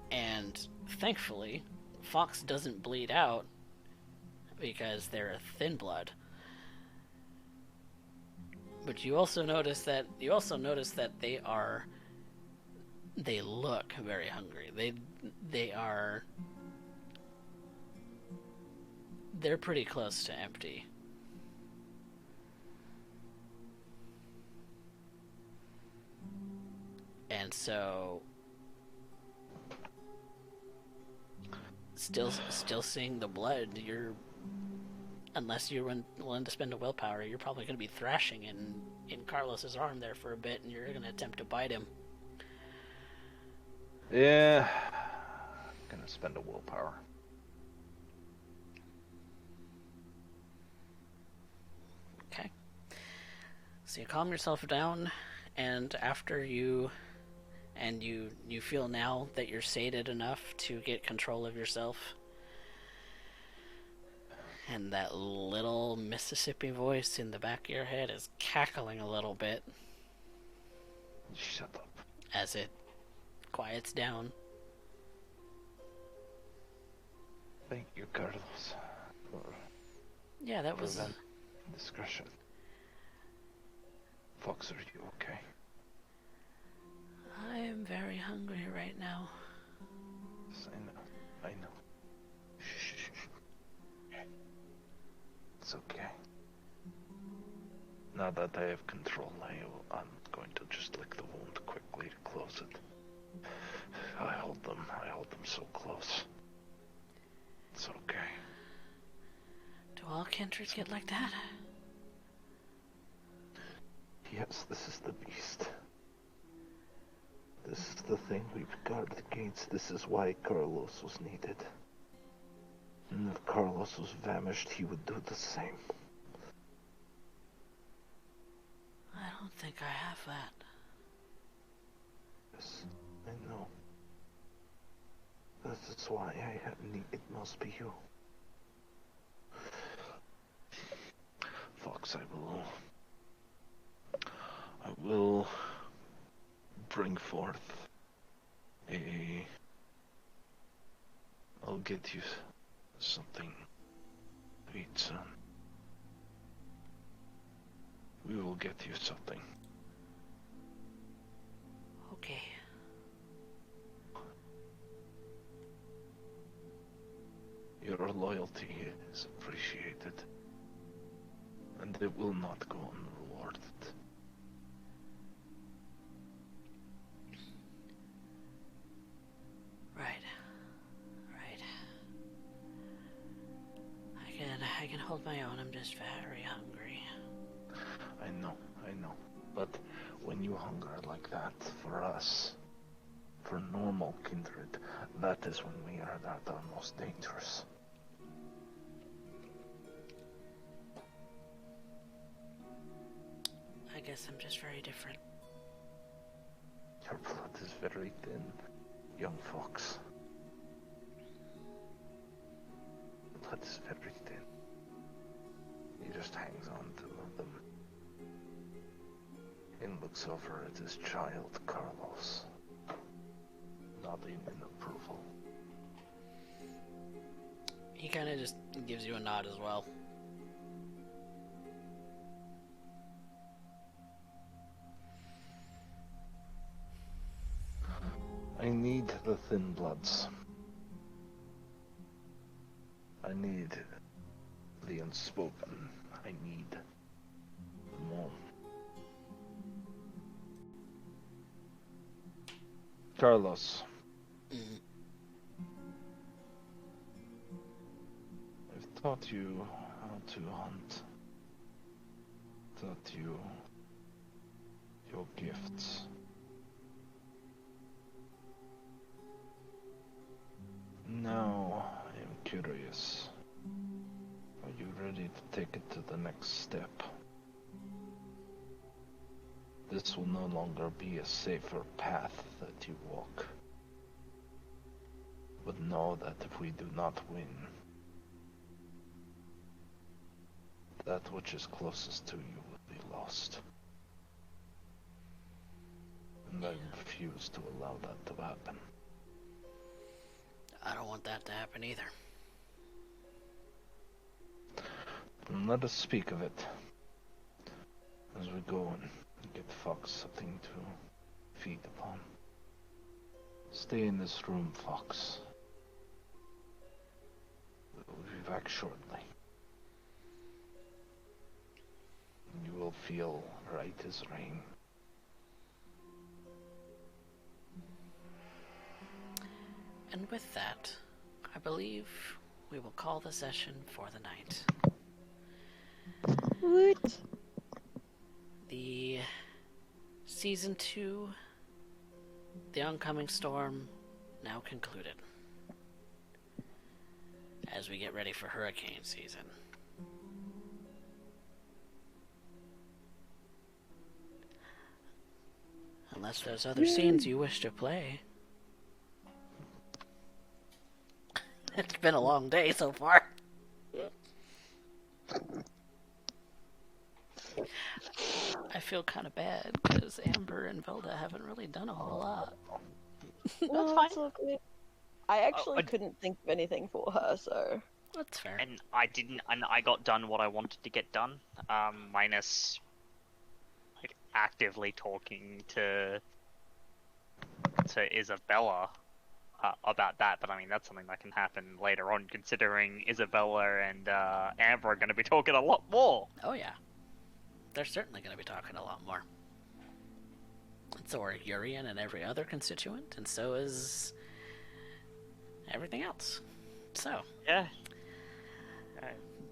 And thankfully, Fox doesn't bleed out because they're a thin blood. But you also notice that they look very hungry. They're pretty close to empty. And so still seeing the blood, unless you're willing to spend a willpower, you're probably going to be thrashing in Carlos's arm there for a bit, and you're going to attempt to bite him. Yeah. I'm gonna spend a willpower. Okay. So you calm yourself down, and after you feel now that you're sated enough to get control of yourself, and that little Mississippi voice in the back of your head is cackling a little bit. Shut up. As it quiets down. Thank you, Carlos, for Yeah, that was... discretion. Fox, are you okay? I am very hungry right now. Yes, I know. Shh. It's okay. Now that I have control, I'm going to just lick the wound quickly to close it. I hold them so close. It's okay. Do all kindreds get like that? Yes, this is the beast. This is the thing we've guarded against. This is why Carlos was needed. And if Carlos was famished, he would do the same. I don't think I have that. Yes, I know. That is why it must be you. Fox, I will bring forth I'll get you something to eat, son. We will get you something. Okay. Your loyalty is appreciated, and it will not go unrewarded. Right. I can hold my own. I'm just very hungry. I know. But when you hunger like that for us, for normal kindred, that is when we are at our most dangerous. I guess I'm just very different. Your blood is very thin, young fox. Blood is very thin. He just hangs on to them. and looks over at his child, Carlos, nodding in approval. He kind of just gives you a nod as well. I need the Thin Bloods. I need the unspoken. I need more. Carlos, Mm. I've taught you how to hunt. Taught you your gifts. Now I am curious. Are you ready to take it to the next step? This will no longer be a safer path that you walk. But know that if we do not win, that which is closest to you will be lost. And I refuse to allow that to happen. I don't want that to happen either. And let us speak of it as we go and get Fox something to feed upon. Stay in this room, Fox. We'll be back shortly. You will feel right as rain. And with that, I believe we will call the session for the night. Woot. The Season 2, The Oncoming Storm, now concluded. As we get ready for hurricane season. Unless there's other scenes you wish to play. It's been a long day so far. I feel kind of bad because Amber and Velda haven't really done a whole lot. No, fine. it's all good. I actually couldn't think of anything for her, so... That's fair. And I got done what I wanted to get done, minus like actively talking to Isabella about that. But I mean, that's something that can happen later on, considering Isabella and Amber are going to be talking a lot more. Oh yeah. They're certainly going to be talking a lot more. And so are Urien and every other constituent, and so is everything else. So, Yeah.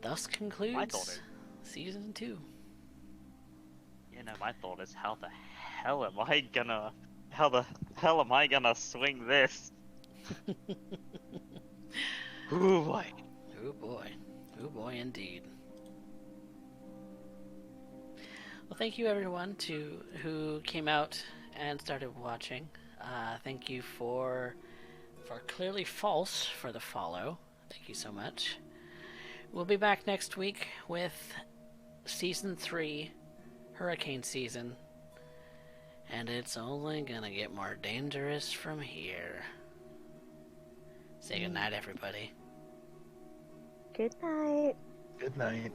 thus My concludes thought is, Season 2. you know, my thought is, how the hell am I gonna swing this? Ooh boy. Oh boy. Oh boy indeed. Well, thank you everyone who came out and started watching. Thank you for clearly false for the follow. Thank you so much. We'll be back next week with Season 3, Hurricane Season. And it's only gonna get more dangerous from here. Say goodnight, everybody. Good night. Good night.